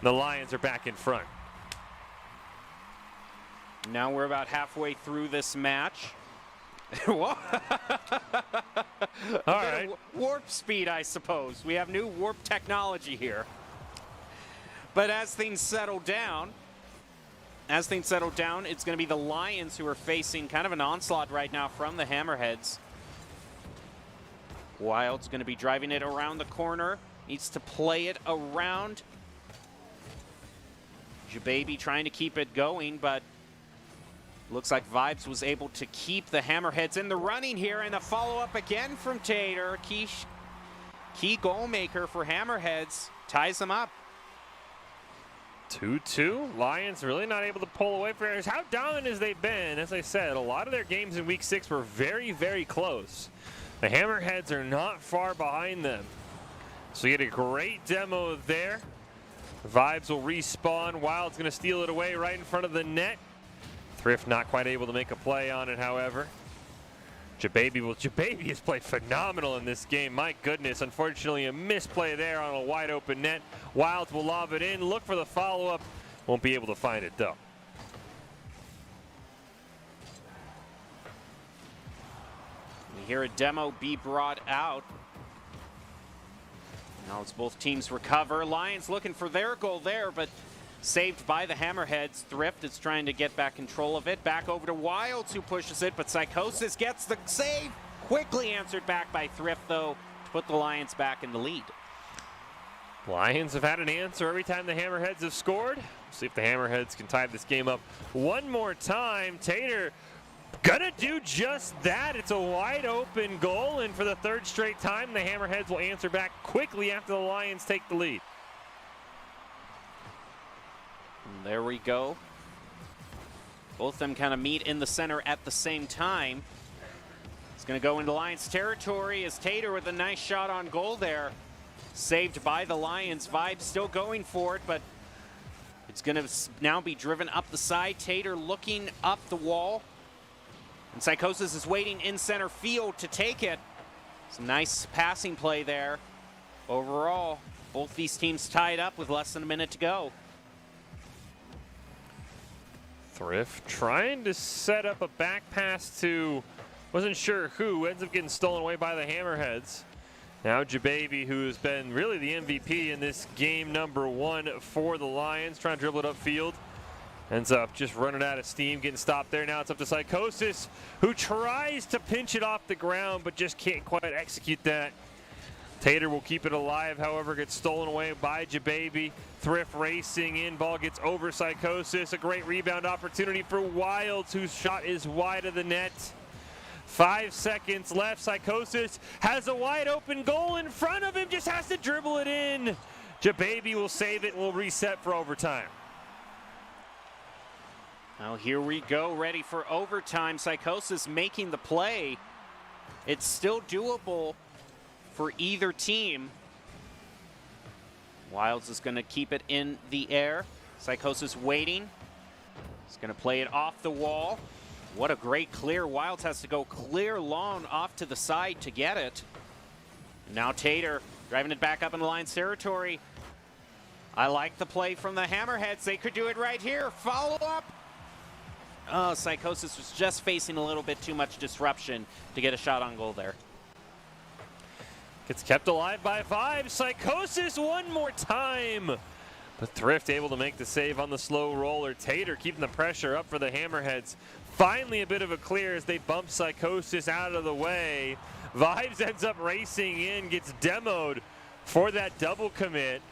The Lions are back in front. Now we're about halfway through this match. All right. Warp speed, I suppose. We have new warp technology here. But as things settle down, it's going to be the Lions who are facing kind of an onslaught right now from the Hammerheads. Wild's going to be driving it around the corner. Needs to play it around. Jababy trying to keep it going, but looks like Vibes was able to keep the Hammerheads in the running here, and a follow-up again from Tater. Key goal maker for Hammerheads. Ties them up. 2-2. Lions really not able to pull away from it. How dominant has they been? As I said, a lot of their games in Week 6 were very, very close. The Hammerheads are not far behind them. So you get a great demo there. Vibes will respawn. Wild's going to steal it away right in front of the net. Thrift not quite able to make a play on it, however. Jababy has played phenomenal in this game. My goodness, unfortunately a misplay there on a wide open net. Wilds will lob it in, look for the follow-up. Won't be able to find it though. We hear a demo be brought out. Now as both teams recover, Lions looking for their goal there, but saved by the Hammerheads. Thrift is trying to get back control of it. Back over to Wilds, who pushes it, but Psychosis gets the save. Quickly answered back by Thrift, though, to put the Lions back in the lead. Lions have had an answer every time the Hammerheads have scored. We'll see if the Hammerheads can tie this game up one more time. Tater gonna do just that. It's a wide open goal, and for the third straight time, the Hammerheads will answer back quickly after the Lions take the lead. And there we go. Both of them kind of meet in the center at the same time. It's going to go into Lions territory as Tater with a nice shot on goal there. Saved by the Lions. Vibes still going for it, but it's going to now be driven up the side. Tater looking up the wall. And Psychosis is waiting in center field to take it. Some nice passing play there. Overall, both these teams tied up with less than a minute to go. Thrift trying to set up a back pass to, wasn't sure who, ends up getting stolen away by the Hammerheads. Now Jababy, who has been really the MVP in this game number 1 for the Lions, trying to dribble it upfield. Ends up just running out of steam, getting stopped there. Now it's up to Psychosis, who tries to pinch it off the ground, but just can't quite execute that. Tater will keep it alive, however, gets stolen away by Jababy. Thrift racing in, ball gets over Psychosis. A great rebound opportunity for Wilds, whose shot is wide of the net. 5 seconds left. Psychosis has a wide open goal in front of him, just has to dribble it in. Jababy will save it and will reset for overtime. Now here we go, ready for overtime. Psychosis making the play. It's still doable for either team. Wilds is going to keep it in the air. Psychosis waiting. He's going to play it off the wall. What a great clear. Wilds has to go clear long off to the side to get it. And now Tater driving it back up in the Lions territory. I like the play from the Hammerheads. They could do it right here. Follow up. Oh, Psychosis was just facing a little bit too much disruption to get a shot on goal there. Gets kept alive by Vibes. Psychosis one more time. But Thrift able to make the save on the slow roller. Tater keeping the pressure up for the Hammerheads. Finally a bit of a clear as they bump Psychosis out of the way. Vibes ends up racing in, gets demoed for that double commit.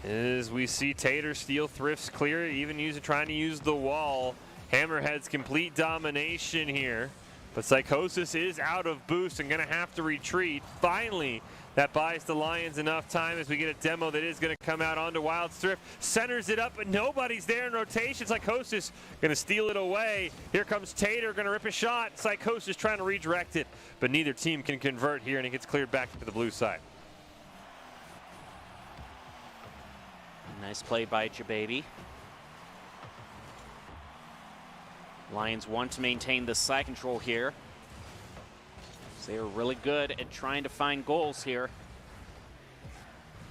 As we see Tater steal Thrift's clear, even trying to use the wall. Hammerheads complete domination here. But Psychosis is out of boost and going to have to retreat. Finally, That buys the Lions enough time as we get a demo that is going to come out onto Wild. Thrift centers it up, but nobody's there in rotation. Psychosis going to steal it away. Here comes Tater, going to rip a shot. Psychosis trying to redirect it, but neither team can convert here, and it gets cleared back to the blue side. Nice play by Jababy. Lions want to maintain the side control here. They are really good at trying to find goals here.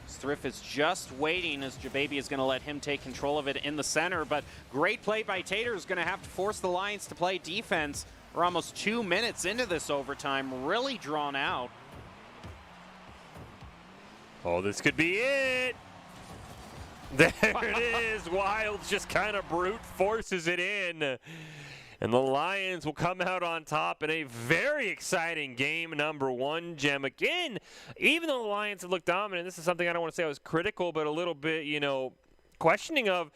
Thrift is just waiting as Jababy is going to let him take control of it in the center, but great play by Tater is going to have to force the Lions to play defense. We're almost 2 minutes into this overtime, really drawn out. Oh, this could be it. There it is. Wild just kind of brute forces it in. And the Lions will come out on top in a very exciting game number 1, Gem. Again, even though the Lions have looked dominant, this is something I don't want to say I was critical, but a little bit, questioning of.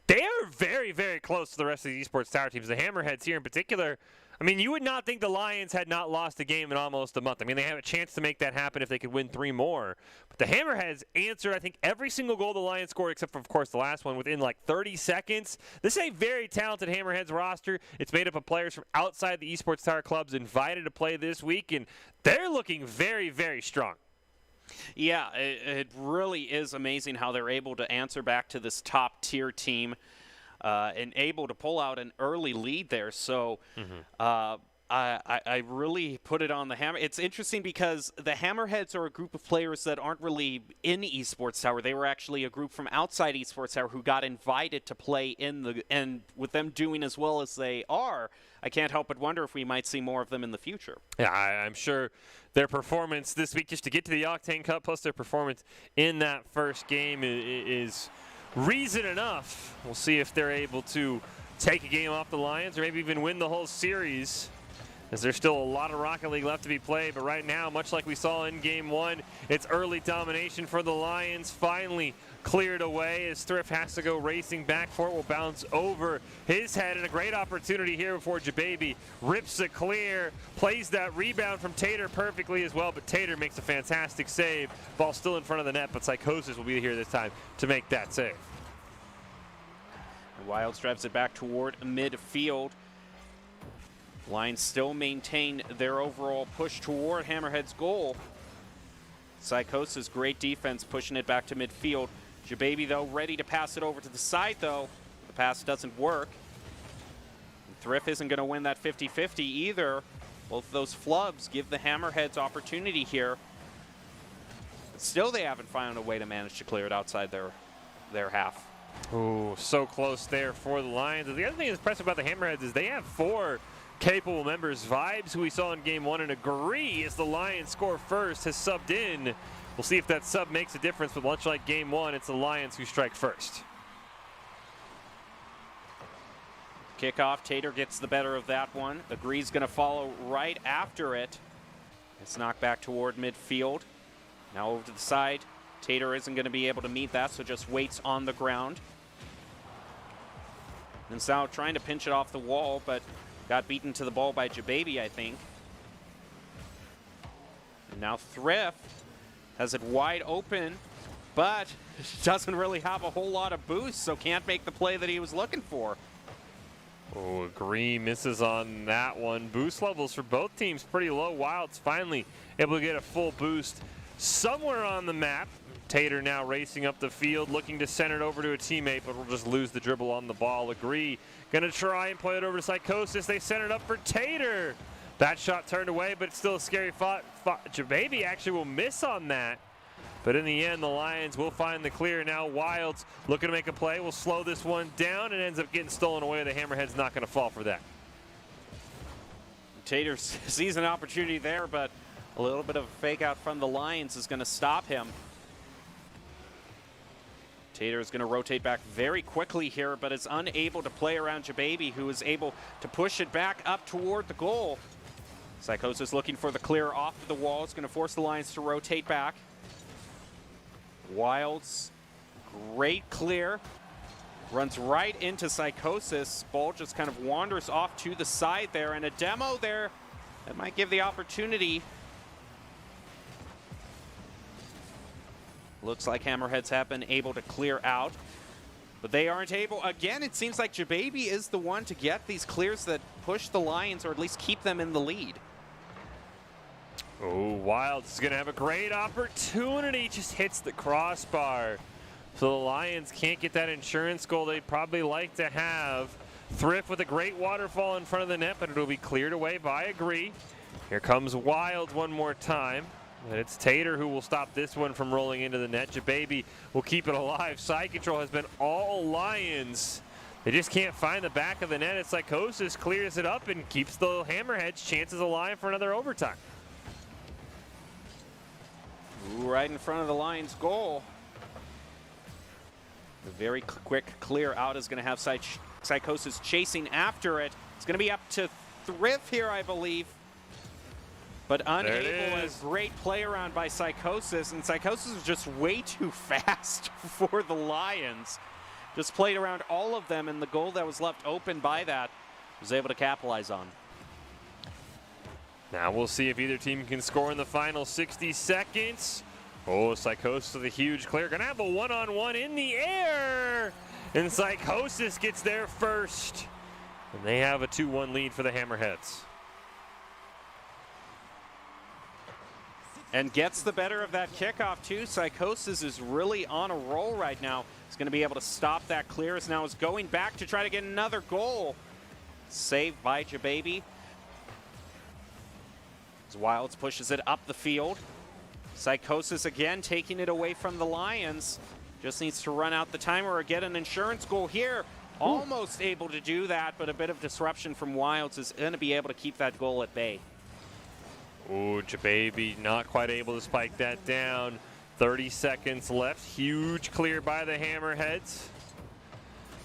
They are very, very close to the rest of the Esports Tower teams. The Hammerheads here in particular, I mean, you would not think the Lions had not lost a game in almost a month. I mean, they have a chance to make that happen if they could win 3 more. But the Hammerheads answered, I think, every single goal the Lions scored, except for, of course, the last one, within like 30 seconds. This is a very talented Hammerheads roster. It's made up of players from outside the Esports Tower clubs invited to play this week, and they're looking very, very strong. Yeah, it really is amazing how they're able to answer back to this top-tier team and able to pull out an early lead there. So I really put it on the Hammer. It's interesting because the Hammerheads are a group of players that aren't really in Esports Tower. They were actually a group from outside Esports Tower who got invited to play in the, and with them doing as well as they are, I can't help but wonder if we might see more of them in the future. Yeah, I'm sure their performance this week just to get to the Octane Cup, plus their performance in that first game is reason enough. We'll see if they're able to take a game off the Lions or maybe even win the whole series, as there's still a lot of Rocket League left to be played. But right now, much like we saw in Game 1, it's early domination for the Lions. Finally cleared away as Thrift has to go racing back for it. Will bounce over his head, and a great opportunity here before Jababy rips it clear. Plays that rebound from Tater perfectly as well, but Tater makes a fantastic save. Ball still in front of the net, but Psychosis will be here this time to make that save. Wild straps it back toward midfield. Lions still maintain their overall push toward Hammerhead's goal. Psychosis, great defense, pushing it back to midfield. Jababy, though, ready to pass it over to the side, though. The pass doesn't work. And Thrift isn't going to win that 50-50 either. Both of those flubs give the Hammerheads opportunity here. But still, they haven't found a way to manage to clear it outside their half. Oh, so close there for the Lions. The other thing that's impressive about the Hammerheads is they have 4 capable members. Vibes, who we saw in Game 1 and Agree as the Lions score first, has subbed in. We'll see if that sub makes a difference, but much like Game 1, it's the Lions who strike first. Kickoff, Tater gets the better of that one. Agree's going to follow right after it. It's knocked back toward midfield. Now over to the side. Tater isn't going to be able to meet that, so just waits on the ground. And Sal trying to pinch it off the wall, but got beaten to the ball by Jababy, I think. And now Thrift has it wide open, but doesn't really have a whole lot of boost, so can't make the play that he was looking for. Oh, Agree misses on that one. Boost levels for both teams pretty low. Wild's finally able to get a full boost somewhere on the map. Tater now racing up the field, looking to send it over to a teammate, but will just lose the dribble on the ball. Agree gonna try and play it over to Psychosis. They send it up for Tater. That shot turned away, but it's still a scary thought. Jababy actually will miss on that. But in the end, the Lions will find the clear. Now Wilds looking to make a play. Will slow this one down and ends up getting stolen away. The Hammerhead's not gonna fall for that. Tater sees an opportunity there, but a little bit of a fake out from the Lions is gonna stop him. Tater is going to rotate back very quickly here, but is unable to play around Jababy, who is able to push it back up toward the goal. Psychosis looking for the clear off the wall. It's going to force the Lions to rotate back. Wilds, great clear. Runs right into Psychosis. Ball just kind of wanders off to the side there, and a demo there that might give the opportunity. Looks like Hammerheads have been able to clear out, but they aren't able. Again, it seems like Jababy is the one to get these clears that push the Lions, or at least keep them in the lead. Oh, Wilds is going to have a great opportunity. Just hits the crossbar. So the Lions can't get that insurance goal they'd probably like to have. Thrift with a great waterfall in front of the net, but it'll be cleared away by Agree. Here comes Wilds one more time. And it's Tater who will stop this one from rolling into the net. Jababy will keep it alive. Side control has been all Lions. They just can't find the back of the net. It's Psychosis clears it up and keeps the Hammerheads' chances alive for another overtime. Ooh, right in front of the Lions' goal. A very quick clear out is going to have Psychosis chasing after it. It's going to be up to Thrift here, I believe. But unable, a great play around by Psychosis, and Psychosis was just way too fast for the Lions. Just played around all of them, and the goal that was left open by that was able to capitalize on. Now we'll see if either team can score in the final 60 seconds. Oh, Psychosis with a huge clear. Gonna have a one-on-one in the air, and Psychosis gets there first. And they have a 2-1 lead for the Hammerheads. And gets the better of that kickoff too. Psychosis is really on a roll right now. He's going to be able to stop that clear, as now is going back to try to get another goal. Saved by Jababy. As Wilds pushes it up the field. Psychosis again taking it away from the Lions. Just needs to run out the timer or get an insurance goal here. Almost able to do that, but a bit of disruption from Wilds is going to be able to keep that goal at bay. Ooh, Jababy not quite able to spike that down. 30 seconds left. Huge clear by the Hammerheads.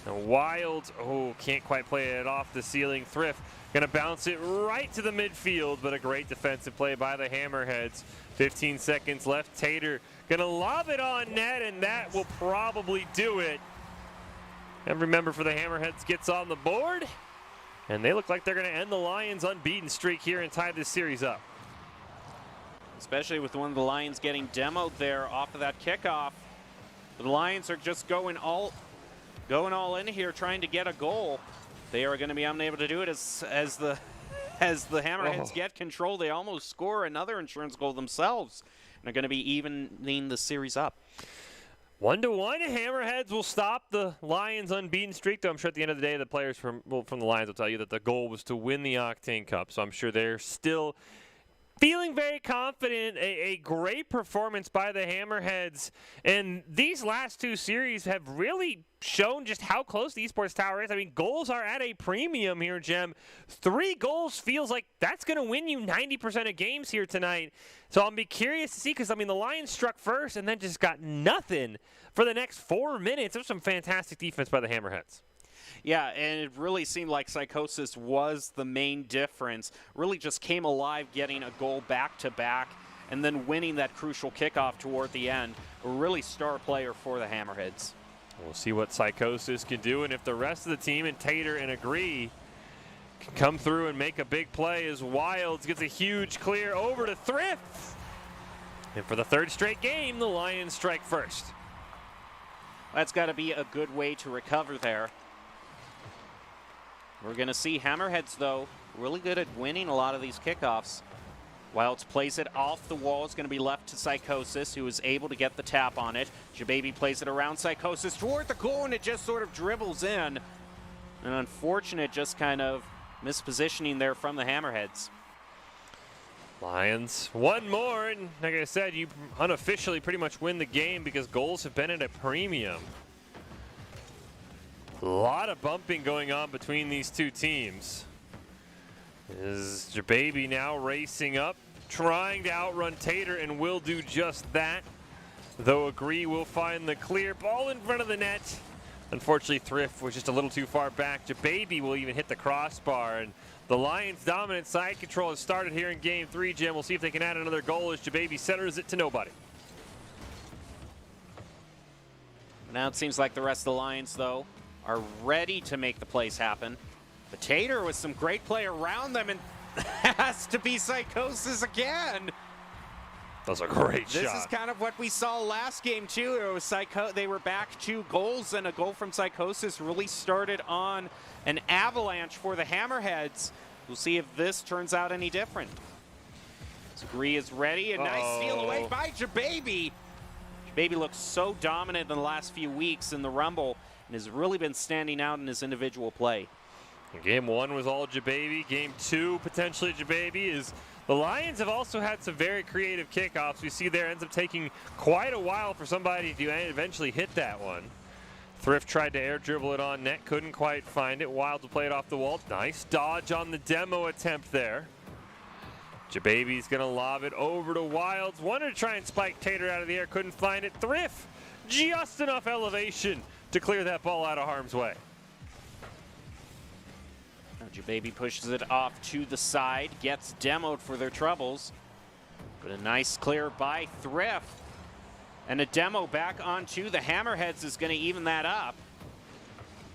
And Wilds, oh, can't quite play it off the ceiling. Thrift gonna bounce it right to the midfield, but a great defensive play by the Hammerheads. 15 seconds left. Tater gonna lob it on net, and that will probably do it. And remember, for the Hammerheads, gets on the board, and they look like they're gonna end the Lions' unbeaten streak here and tie this series up. Especially with one of the Lions getting demoed there off of that kickoff. The Lions are just going all in here, trying to get a goal. They are going to be unable to do it as the Hammerheads get control. They almost score another insurance goal themselves, and are going to be evening the series up. 1-1, Hammerheads will stop the Lions' unbeaten streak. Though I'm sure at the end of the day, the players from the Lions will tell you that the goal was to win the Octane Cup. So I'm sure they're still feeling very confident. A great performance by the Hammerheads. And these last two series have really shown just how close the Esports Tower is. I mean, goals are at a premium here, Jem. 3 goals feels like that's going to win you 90% of games here tonight. So I'll be curious to see, because, I mean, the Lions struck first and then just got nothing for the next 4 minutes. It was some fantastic defense by the Hammerheads. Yeah, and it really seemed like Psychosis was the main difference. Really just came alive getting a goal back-to-back and then winning that crucial kickoff toward the end. A really star player for the Hammerheads. We'll see what Psychosis can do, and if the rest of the team and Tater and Agree can come through and make a big play, as Wilds gets a huge clear over to Thrift. And for the 3rd straight game, the Lions strike first. That's got to be a good way to recover there. We're going to see Hammerheads, though, really good at winning a lot of these kickoffs. Wilds plays it off the wall. It's going to be left to Psychosis, who is able to get the tap on it. Jababy plays it around Psychosis toward the goal, and it just sort of dribbles in. An unfortunate just kind of mispositioning there from the Hammerheads. Lions, one more, and like I said, you unofficially pretty much win the game because goals have been at a premium. A lot of bumping going on between these two teams. Is Jababy now racing up, trying to outrun Tater, and will do just that. Though Agree will find the clear ball in front of the net. Unfortunately, Thrift was just a little too far back. Jababy will even hit the crossbar, and the Lions' dominant side control has started here in Game 3, Jim. We'll see if they can add another goal as Jababy centers it to nobody. Now it seems like the rest of the Lions, though, are ready to make the plays happen. But Tater with some great play around them, and has to be Psychosis again. That was a great This shot. is kind of what we saw last game, too. It was they were back 2 goals, and a goal from Psychosis really started on an avalanche for the Hammerheads. We'll see if this turns out any different. Zagree is ready. A nice steal away by Jababy. Jababy looks so dominant in the last few weeks in the Rumble and has really been standing out in his individual play. Game 1 was all Jababy. Game 2, potentially Jababy. The Lions have also had some very creative kickoffs. We see there ends up taking quite a while for somebody to eventually hit that one. Thrift tried to air dribble it on net, couldn't quite find it. Wild to play it off the wall. Nice dodge on the demo attempt there. Jababy's going to lob it over to Wilds. Wanted to try and spike Tater out of the air, couldn't find it. Thrift, just enough elevation to clear that ball out of harm's way. Jababy pushes it off to the side, gets demoed for their troubles. But a nice clear by Thrift. And a demo back onto the Hammerheads is going to even that up.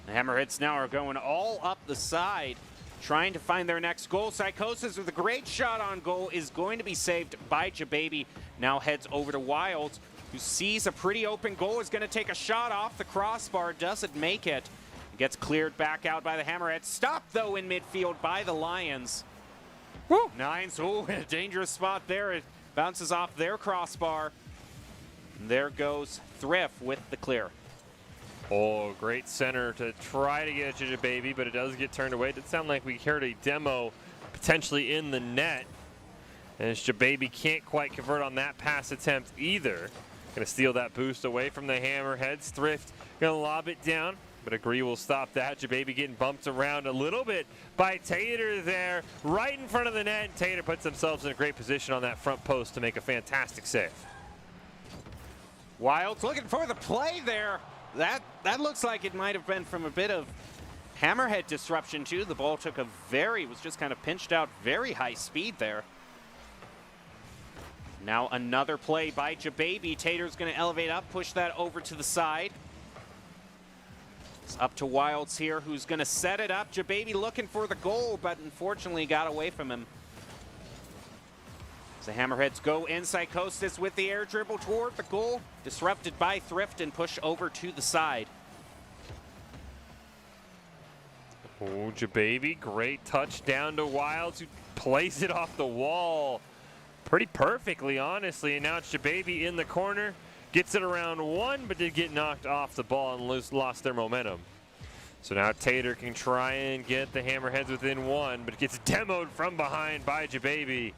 The Hammerheads now are going all up the side, trying to find their next goal. Psychosis with a great shot on goal is going to be saved by Jababy. Now heads over to Wilds, who sees a pretty open goal, is going to take a shot off the crossbar, doesn't make it. Gets cleared back out by the Hammerheads. Stopped, though, in midfield by the Lions. Woo! Nines, in a dangerous spot there. It bounces off their crossbar. And there goes Thrift with the clear. Oh, great center to try to get it to Jababy, but it does get turned away. It did sound like we heard a demo potentially in the net. And Jababy can't quite convert on that pass attempt either. Going to steal that boost away from the Hammerheads. Thrift going to lob it down, but Agree will stop that. Jababy getting bumped around a little bit by Tater there, right in front of the net. And Tater puts themselves in a great position on that front post to make a fantastic save. Wilds looking for the play there. That looks like it might have been from a bit of Hammerhead disruption too. The ball took was just kind of pinched out, very high speed there. Now another play by Jababy. Tater's going to elevate up, push that over to the side. It's up to Wilds here, who's going to set it up. Jababy looking for the goal, but unfortunately got away from him. The Hammerheads go in. Psychosis with the air dribble toward the goal. Disrupted by Thrift and push over to the side. Oh, Jababy, great touch down to Wilds, who plays it off the wall pretty perfectly, honestly. And now it's Jababy in the corner. Gets it around one, but did get knocked off the ball and lost their momentum. So now Tater can try and get the Hammerheads within one, but it gets demoed from behind by Jababy.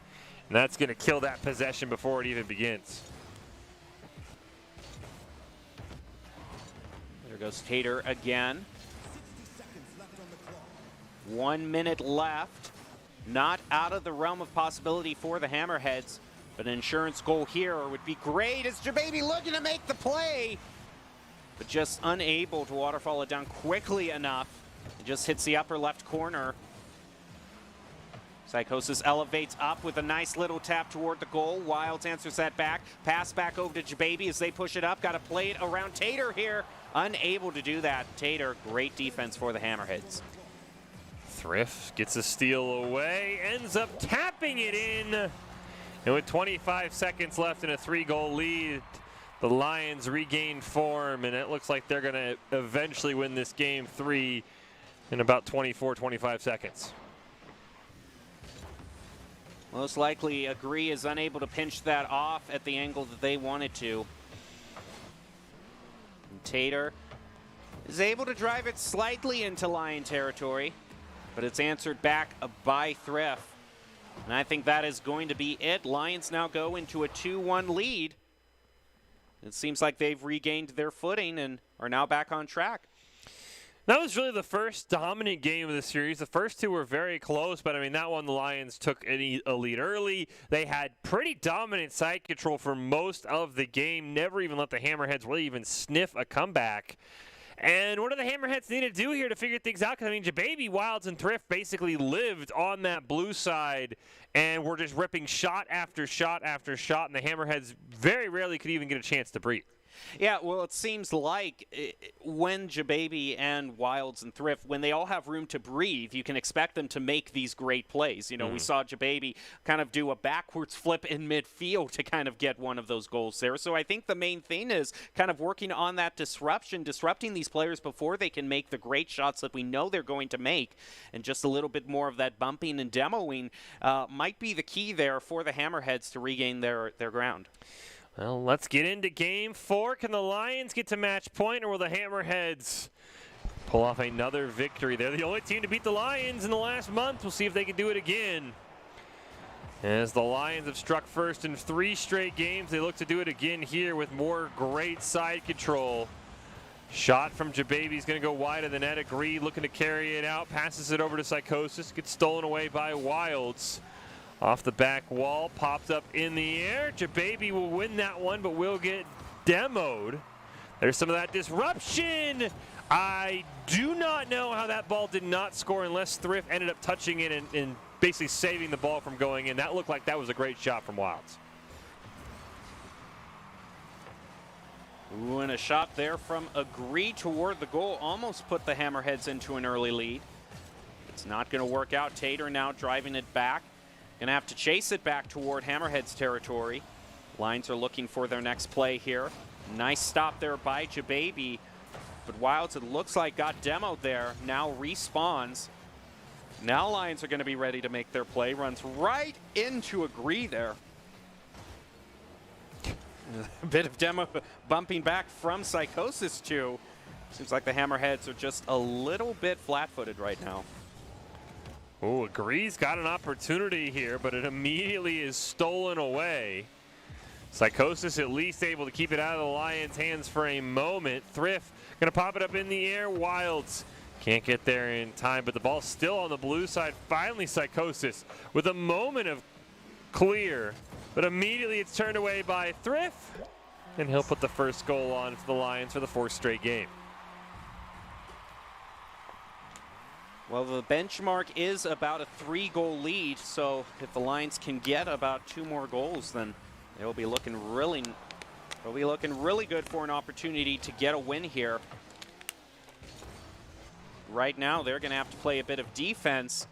And that's going to kill that possession before it even begins. There goes Tater again. 1 minute left. Not out of the realm of possibility for the Hammerheads, but an insurance goal here would be great as Jababy looking to make the play, but just unable to waterfall it down quickly enough. It just hits the upper left corner. Psychosis elevates up with a nice little tap toward the goal. Wilds answers that back. Pass back over to Jababy as they push it up. Got to play it around Tater here. Unable to do that. Tater, great defense for the Hammerheads. Thrift gets a steal away, ends up tapping it in. And with 25 seconds left in a 3-goal lead, the Lions regain form, and it looks like they're going to eventually win this game 3 in about 24, 25 seconds. Most likely, Agree is unable to pinch that off at the angle that they wanted to. And Tater is able to drive it slightly into Lion territory, but it's answered back by Thrift. And I think that is going to be it. Lions now go into a 2-1 lead. It seems like they've regained their footing and are now back on track. That was really the first dominant game of the series. The first two were very close, but I mean, that one the Lions took a lead early. They had pretty dominant side control for most of the game, never even let the Hammerheads really even sniff a comeback. And what do the Hammerheads need to do here to figure things out? Because, I mean, Jababy, Wilds, and Thrift basically lived on that blue side and were just ripping shot after shot after shot, and the Hammerheads very rarely could even get a chance to breathe. Yeah, well, it seems like when Jababy and Wilds and Thrift, when they all have room to breathe, you can expect them to make these great plays. You know, we saw Jababy kind of do a backwards flip in midfield to kind of get one of those goals there. So I think the main thing is kind of working on that disrupting these players before they can make the great shots that we know they're going to make. And just a little bit more of that bumping and demoing might be the key there for the Hammerheads to regain their ground. Well, let's get into game 4. Can the Lions get to match point, or will the Hammerheads pull off another victory? They're the only team to beat the Lions in the last month. We'll see if they can do it again. As the Lions have struck first in 3 straight games, they look to do it again here with more great side control. Shot from Jababy's going to go wide of the net. Agree looking to carry it out. Passes it over to Psychosis. Gets stolen away by Wilds. Off the back wall, popped up in the air. Jababy will win that one, but will get demoed. There's some of that disruption. I do not know how that ball did not score unless Thrift ended up touching it and basically saving the ball from going in. That looked like that was a great shot from Wilds. Ooh, and a shot there from Agree toward the goal. Almost put the Hammerheads into an early lead. It's not going to work out. Tater now driving it back. Going to have to chase it back toward Hammerheads territory. Lions are looking for their next play here. Nice stop there by Jababy. But Wilds, it looks like, got demoed there. Now respawns. Now Lions are going to be ready to make their play. Runs right into Agree there. A bit of demo bumping back from Psychosis too. Seems like the Hammerheads are just a little bit flat-footed right now. Oh, Agree's got an opportunity here, but it immediately is stolen away. Psychosis at least able to keep it out of the Lions' hands for a moment. Thrift gonna pop it up in the air. Wilds can't get there in time, but the ball's still on the blue side. Finally, Psychosis with a moment of clear, but immediately it's turned away by Thrift, and he'll put the first goal on for the Lions for the 4th straight game. Well, the benchmark is about a 3-goal lead, so if the Lions can get about 2 more goals, then they'll be looking really good for an opportunity to get a win here. Right now, they're going to have to play a bit of defense.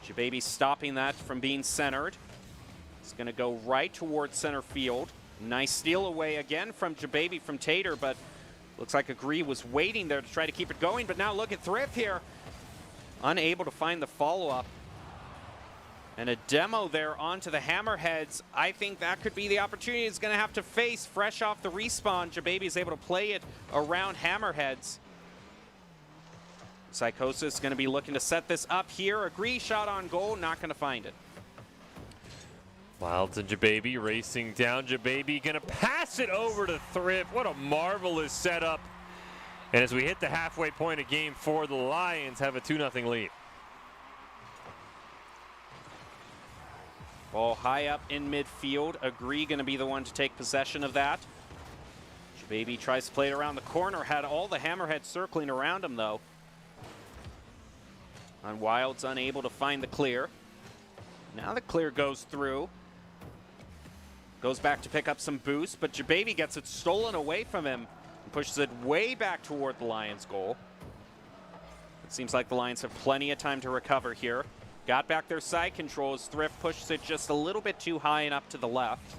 Jababy stopping that from being centered. It's going to go right towards center field. Nice steal away again from Jababy from Tater, but looks like Agree was waiting there to try to keep it going. But now look at Thrift here. Unable to find the follow-up. And a demo there onto the Hammerheads. I think that could be the opportunity it's going to have to face fresh off the respawn. Jababy is able to play it around Hammerheads. Psychosis is going to be looking to set this up here. Agree shot on goal, not going to find it. Wilds and Jababy racing down. Jababy gonna pass it over to Thrift. What a marvelous setup. And as we hit the halfway point of game 4, the Lions have a 2-0 lead. Ball high up in midfield. Agree gonna be the one to take possession of that. Jababy tries to play it around the corner. Had all the Hammerheads circling around him though. And Wilds unable to find the clear. Now the clear goes through. Goes back to pick up some boost, but Jababy gets it stolen away from him and pushes it way back toward the Lions' goal. It seems like the Lions have plenty of time to recover here. Got back their side control as Thrift pushes it just a little bit too high and up to the left.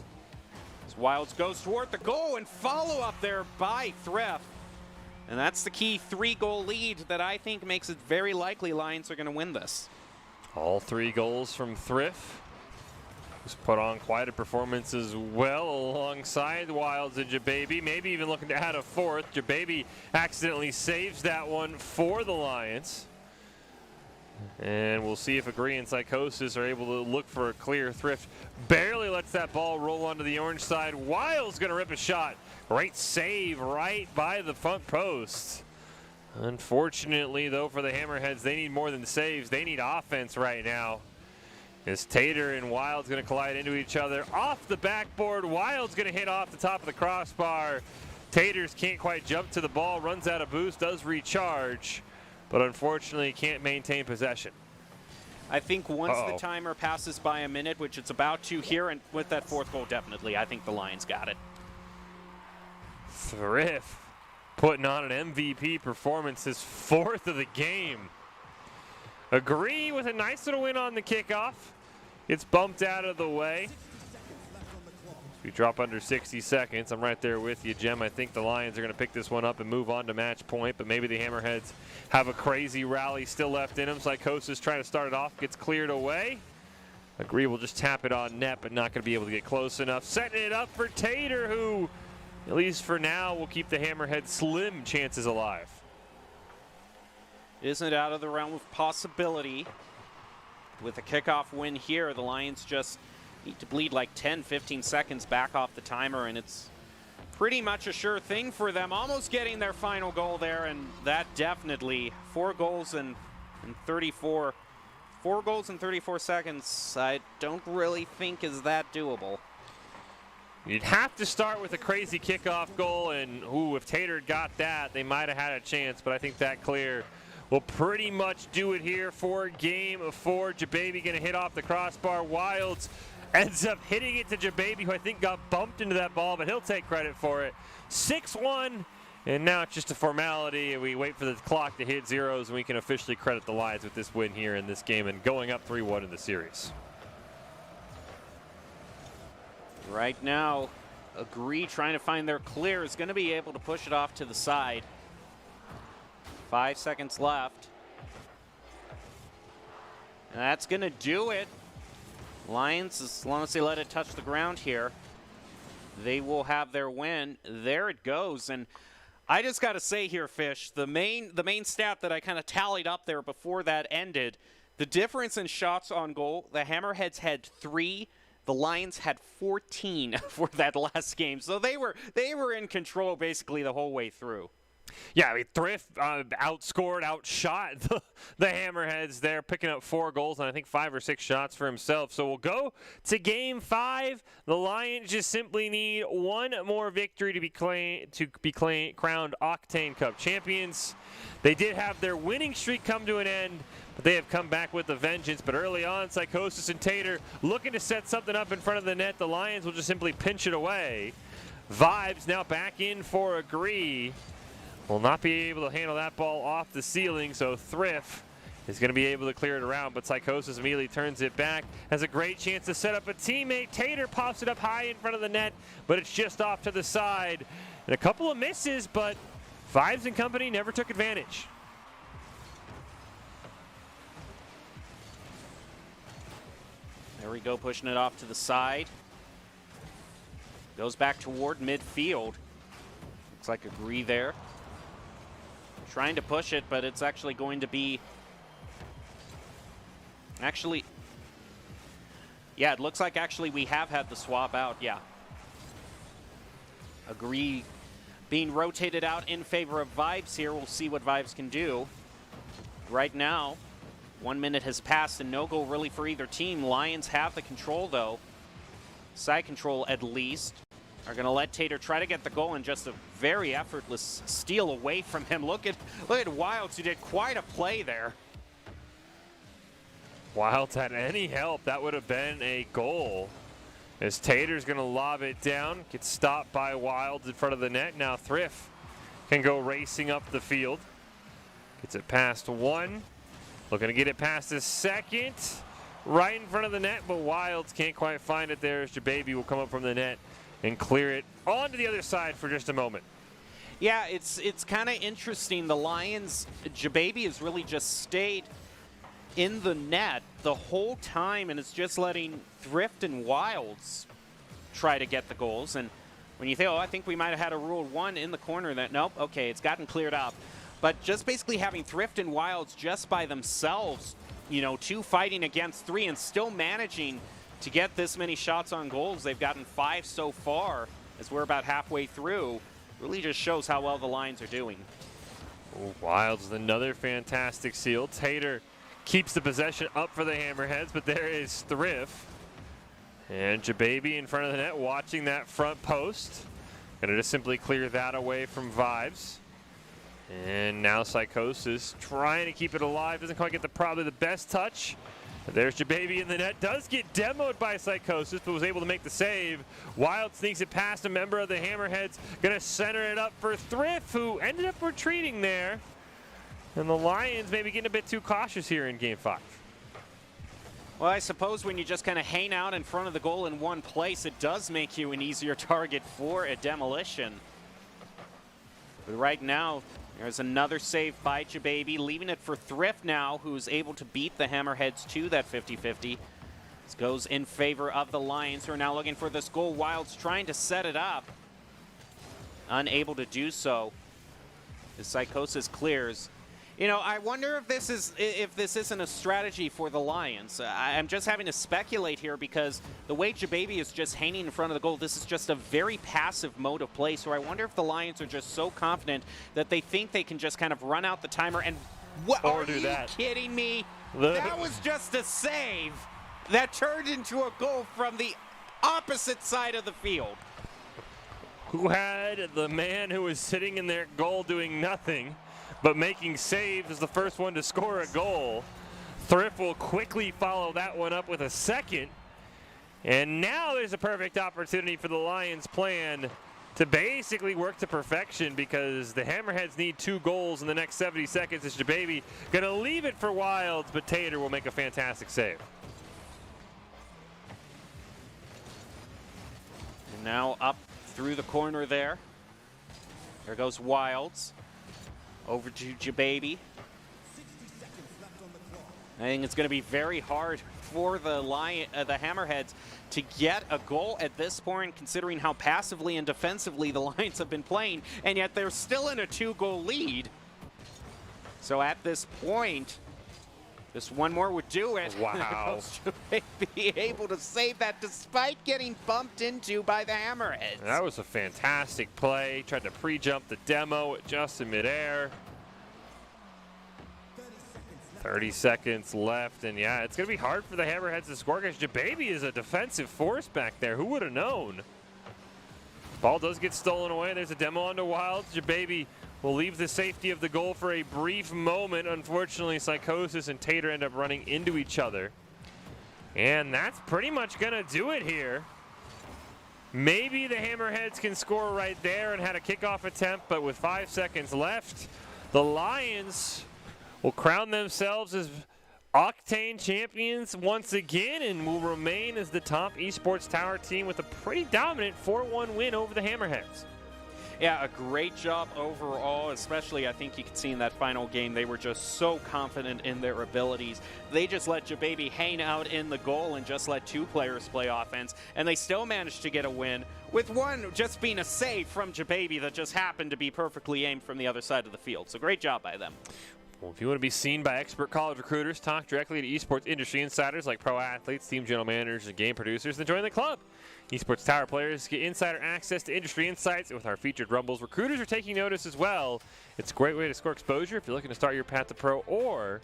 As Wilds goes toward the goal and follow up there by Thrift. And that's the key 3-goal lead that I think makes it very likely Lions are going to win this. All 3 goals from Thrift. Who's put on quite a performance as well alongside Wilds and Jababy. Maybe even looking to add a 4th. Jababy accidentally saves that one for the Lions. And we'll see if Agree and Psychosis are able to look for a clear. Thrift barely lets that ball roll onto the orange side. Wilds going to rip a shot. Great save right by the front post. Unfortunately, though, for the Hammerheads, they need more than saves. They need offense right now. As Tater and Wilds going to collide into each other. Off the backboard, Wilds going to hit off the top of the crossbar. Taters can't quite jump to the ball, runs out of boost, does recharge, but unfortunately can't maintain possession. I think once the timer passes by a minute, which it's about to here, and with that 4th goal, definitely, I think the Lions got it. Thrift putting on an MVP performance, his 4th of the game. Agree with a nice little win on the kickoff. It's bumped out of the way. We drop under 60 seconds. I'm right there with you, Jem. I think the Lions are going to pick this one up and move on to match point, but maybe the Hammerheads have a crazy rally still left in them. Psychosis trying to start it off, gets cleared away. Agree will just tap it on net, but not going to be able to get close enough. Setting it up for Tater, who, at least for now, will keep the Hammerhead slim chances alive. Isn't out of the realm of possibility. With a kickoff win here, the Lions just need to bleed like 10, 15 seconds back off the timer, and it's pretty much a sure thing for them. Almost getting their final goal there, and that definitely 4 goals in 34 seconds. I don't really think is that doable. You'd have to start with a crazy kickoff goal, and if Tater had got that, they might have had a chance, but I think that clear will pretty much do it here for game 4. Jababy going to hit off the crossbar. Wilds ends up hitting it to Jababy, who I think got bumped into that ball, but he'll take credit for it. 6-1, and now it's just a formality, and we wait for the clock to hit zeros, and we can officially credit the Lions with this win here in this game and going up 3-1 in the series. Right now, Agree trying to find their clear is going to be able to push it off to the side. 5 seconds left. And that's going to do it. Lions, as long as they let it touch the ground here, they will have their win. There it goes. And I just got to say here, Fish, the main stat that I kind of tallied up there before that ended, the difference in shots on goal, the Hammerheads had 3. The Lions had 14 for that last game. So they were in control basically the whole way through. Yeah, I mean, Thrift outscored, outshot the Hammerheads there, picking up 4 goals and I think 5 or 6 shots for himself. So we'll go to game 5. The Lions just simply need one more victory to be crowned Octane Cup champions. They did have their winning streak come to an end, but they have come back with a vengeance. But early on, Psychosis and Tater looking to set something up in front of the net. The Lions will just simply pinch it away. Vibes now back in for Agree. Will not be able to handle that ball off the ceiling, so Thrift is going to be able to clear it around, but Psychosis immediately turns it back. Has a great chance to set up a teammate. Tater pops it up high in front of the net, but it's just off to the side. And a couple of misses, but Vibes and company never took advantage. There we go, pushing it off to the side. Goes back toward midfield. Looks like Agree there. Trying to push it, but it's actually going to be... Yeah, it looks like actually we have had the swap out, yeah. Agree being rotated out in favor of Vibes here. We'll see what Vibes can do. Right now, 1 minute has passed and no goal really for either team. Lions have the control though. Side control at least. Are going to let Tater try to get the goal, and just a very effortless steal away from him. Look at Wilds, who did quite a play there. Wilds had any help, that would have been a goal. As Tater's going to lob it down, gets stopped by Wilds in front of the net. Now Thrift can go racing up the field. Gets it past one. Looking to get it past the second. Right in front of the net, but Wilds can't quite find it there as Jababy will come up from the net and clear it onto the other side for just a moment. Yeah, it's kind of interesting. The Lions, Jababy has really just stayed in the net the whole time, and it's just letting Thrift and Wilds try to get the goals. And when you think, oh, I think we might have had a rule 1 in the corner, that nope, okay, it's gotten cleared up. But just basically having Thrift and Wilds just by themselves, you know, 2 fighting against 3 and still managing to get this many shots on goals. They've gotten 5 so far as we're about halfway through. Really just shows how well the Lions are doing. Oh, Wilds with another fantastic seal. Tater keeps the possession up for the Hammerheads, but there is Thrift. And Jababy in front of the net watching that front post. Gonna just simply clear that away from Vibes. And now Psychosis trying to keep it alive. Doesn't quite get probably the best touch. There's Jababy in the net. Does get demoed by Psychosis, but was able to make the save. Wild sneaks it past a member of the Hammerheads. Going to center it up for Thrift, who ended up retreating there. And the Lions maybe getting a bit too cautious here in Game 5. Well, I suppose when you just kind of hang out in front of the goal in one place, it does make you an easier target for a demolition. But right now, there's another save by Jababy, leaving it for Thrift now, who's able to beat the Hammerheads to that 50-50. This goes in favor of the Lions, who are now looking for this goal. Wild's trying to set it up. Unable to do so. The Psychosis clears. You know, I wonder if this isn't a strategy for the Lions. I'm just having to speculate here because the way Jababy is just hanging in front of the goal, this is just a very passive mode of play. So I wonder if the Lions are just so confident that they think they can just kind of run out the timer and Or are do you that. kidding me? That was just a save that turned into a goal from the opposite side of the field. Who had the man who was sitting in their goal doing nothing but making saves as the first one to score a goal. Thrift will quickly follow that one up with a second. And now there's a perfect opportunity for the Lions plan to basically work to perfection because the Hammerheads need 2 goals in the next 70 seconds. As Jababy going to leave it for Wilds, but Tater will make a fantastic save. And now up through the corner there. There goes Wilds. Over to Jababy. I think it's going to be very hard for the Hammerheads to get a goal at this point, considering how passively and defensively the Lions have been playing, and yet they're still in a 2-goal lead. So at this point, just one more would do it. Wow. Be able to save that despite getting bumped into by the Hammerheads. That was a fantastic play. Tried to pre-jump the demo just in midair. 30 seconds left, and yeah, it's going to be hard for the Hammerheads to score because Jababy is a defensive force back there. Who would have known? Ball does get stolen away. There's a demo onto Wilds. Jababy will leave the safety of the goal for a brief moment. Unfortunately, Psychosis and Tater end up running into each other. And that's pretty much going to do it here. Maybe the Hammerheads can score right there and had a kickoff attempt, but with 5 seconds left, the Lions will crown themselves as Octane champions once again and will remain as the top Esports Tower team with a pretty dominant 4-1 win over the Hammerheads. Yeah, a great job overall, especially I think you could see in that final game. They were just so confident in their abilities. They just let Jababy hang out in the goal and just let 2 players play offense, and they still managed to get a win, with one just being a save from Jababy that just happened to be perfectly aimed from the other side of the field. So great job by them. Well, if you want to be seen by expert college recruiters, talk directly to esports industry insiders like pro athletes, team general managers, and game producers, then join the club. Esports Tower players get insider access to industry insights with our featured rumbles. Recruiters are taking notice as well. It's a great way to score exposure if you're looking to start your path to pro or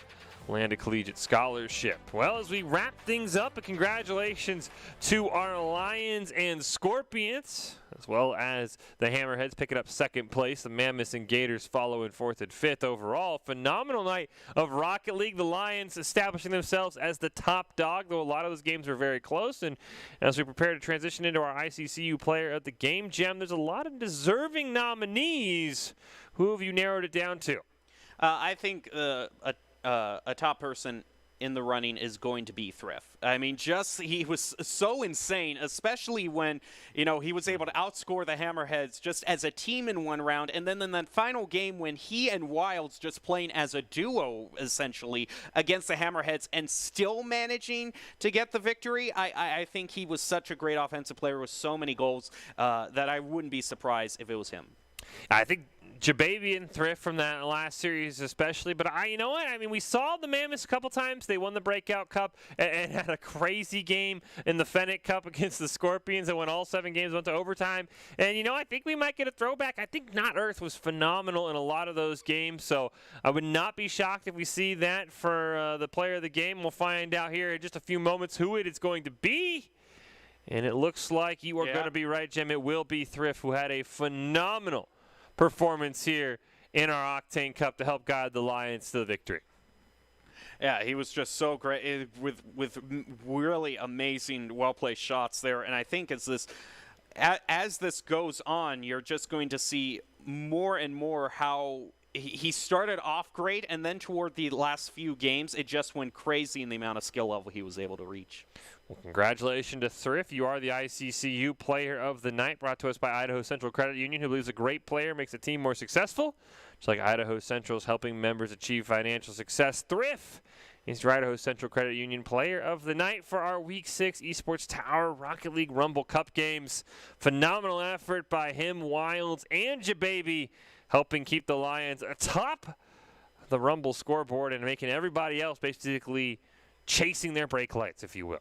land a collegiate scholarship. Well, as we wrap things up, congratulations to our Lions and Scorpions, as well as the Hammerheads picking up 2nd place. The Mammoths and Gators follow in 4th and 5th overall. Phenomenal night of Rocket League. The Lions establishing themselves as the top dog, though a lot of those games were very close. And as we prepare to transition into our ICCU Player of the Game Gem, there's a lot of deserving nominees. Who have you narrowed it down to? I think a top person in the running is going to be Thrift. I mean, he was so insane, especially when, he was able to outscore the Hammerheads just as a team in one round. And then in that final game when he and Wilds just playing as a duo, essentially, against the Hammerheads and still managing to get the victory, I think he was such a great offensive player with so many goals that I wouldn't be surprised if it was him. I think Jababy and Thrift from that last series especially, but you know what? I mean, we saw the Mammoths a couple times. They won the Breakout Cup and had a crazy game in the Fennec Cup against the Scorpions that went all 7 games, went to overtime. And, I think we might get a throwback. I think Not Earth was phenomenal in a lot of those games, so I would not be shocked if we see that for the player of the game. We'll find out here in just a few moments who it is going to be. And it looks like you are going to be right, Jim. It will be Thrift, who had a phenomenal performance here in our Octane Cup to help guide the Lions to the victory. Yeah, he was just so great with really amazing, well-placed shots there. And I think as this goes on, you're just going to see more and more how he started off great, and then toward the last few games, it just went crazy in the amount of skill level he was able to reach. Well, congratulations to Thrift. You are the ICCU Player of the Night, brought to us by Idaho Central Credit Union, who believes a great player makes a team more successful. Just like Idaho Central is helping members achieve financial success, Thrift is your Idaho Central Credit Union Player of the Night for our Week 6 Esports Tower Rocket League Rumble Cup games. Phenomenal effort by him, Wilds, and Jababy, helping keep the Lions atop the Rumble scoreboard and making everybody else basically chasing their brake lights, if you will.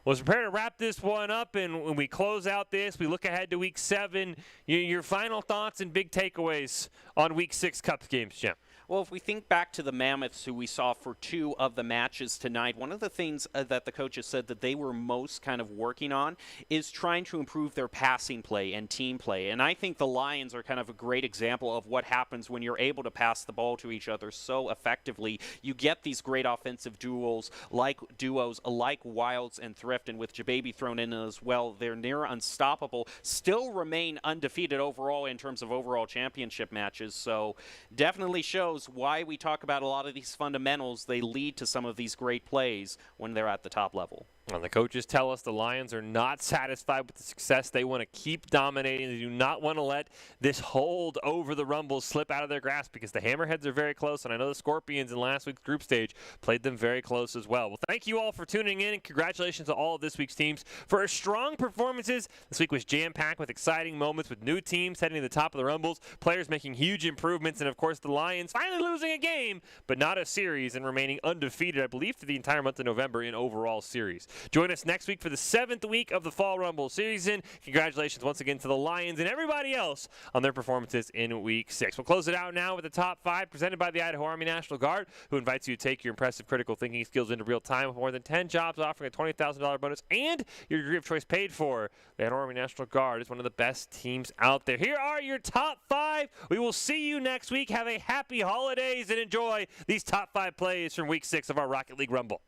Well, let's prepare to wrap this one up, and when we close out this, we look ahead to Week 7. Your final thoughts and big takeaways on Week 6 Cup games, Jim. Well, if we think back to the Mammoths, who we saw for 2 of the matches tonight, one of the things that the coaches said that they were most kind of working on is trying to improve their passing play and team play. And I think the Lions are kind of a great example of what happens when you're able to pass the ball to each other so effectively. You get these great offensive duos like Wilds and Thrift, and with Jababy thrown in as well, they're near unstoppable, still remain undefeated overall in terms of overall championship matches. So definitely shows why we talk about a lot of these fundamentals. They lead to some of these great plays when they're at the top level. And the coaches tell us the Lions are not satisfied with the success. They want to keep dominating. They do not want to let this hold over the Rumbles slip out of their grasp, because the Hammerheads are very close, and I know the Scorpions in last week's group stage played them very close as well. Well, thank you all for tuning in, and congratulations to all of this week's teams for strong performances. This week was jam-packed with exciting moments, with new teams heading to the top of the Rumbles, players making huge improvements, and of course the Lions finally losing a game, but not a series, and remaining undefeated, I believe, for the entire month of November in overall series. Join us next week for the 7th week of the Fall Rumble season. Congratulations once again to the Lions and everybody else on their performances in Week 6. We'll close it out now with the top 5 presented by the Idaho Army National Guard, who invites you to take your impressive critical thinking skills into real time with more than 10 jobs offering a $20,000 bonus and your degree of choice paid for. The Idaho Army National Guard is one of the best teams out there. Here are your top 5. We will see you next week. Have a happy holidays and enjoy these top 5 plays from Week 6 of our Rocket League Rumble.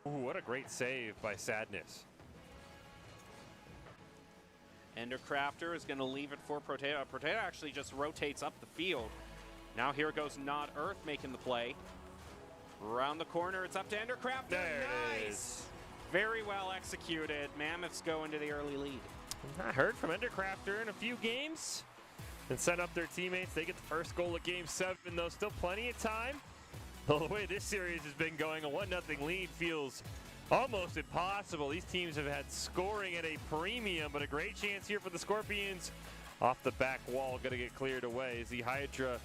Ooh, what a great save by Sadness. Endercrafter is going to leave it for Protato. Protato actually just rotates up the field. Now here goes Not Earth making the play. Around the corner, it's up to Endercrafter. There nice. It is. Very well executed. Mammoths go into the early lead. I heard from Endercrafter in a few games and set up their teammates. They get the first goal of Game 7, though. Still plenty of time. Well, the way this series has been going, a 1-0 lead feels almost impossible. These teams have had scoring at a premium, but a great chance here for the Scorpions. Off the back wall, going to get cleared away. The Hydra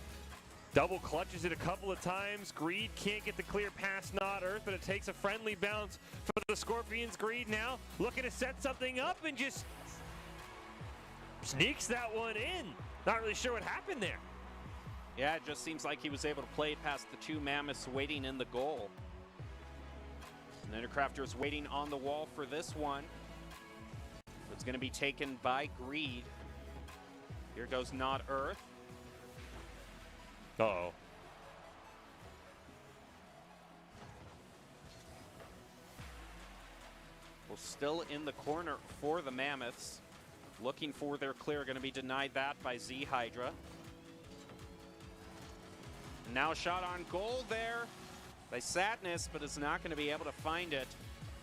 double clutches it a couple of times. Greed can't get the clear past Not Earth, but it takes a friendly bounce for the Scorpions. Greed now looking to set something up and just sneaks that one in. Not really sure what happened there. Yeah, it just seems like he was able to play it past the 2 Mammoths waiting in the goal. And Endercrafter is waiting on the wall for this one. It's going to be taken by Greed. Here goes Not Earth. Uh-oh. Well, still in the corner for the Mammoths. Looking for their clear. Going to be denied that by Z Hydra. Now a shot on goal there by Sadness, but is not going to be able to find it.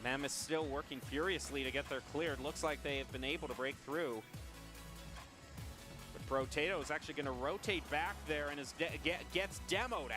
Mammoths still working furiously to get their cleared. Looks like they have been able to break through. But Protato is actually going to rotate back there and gets demoed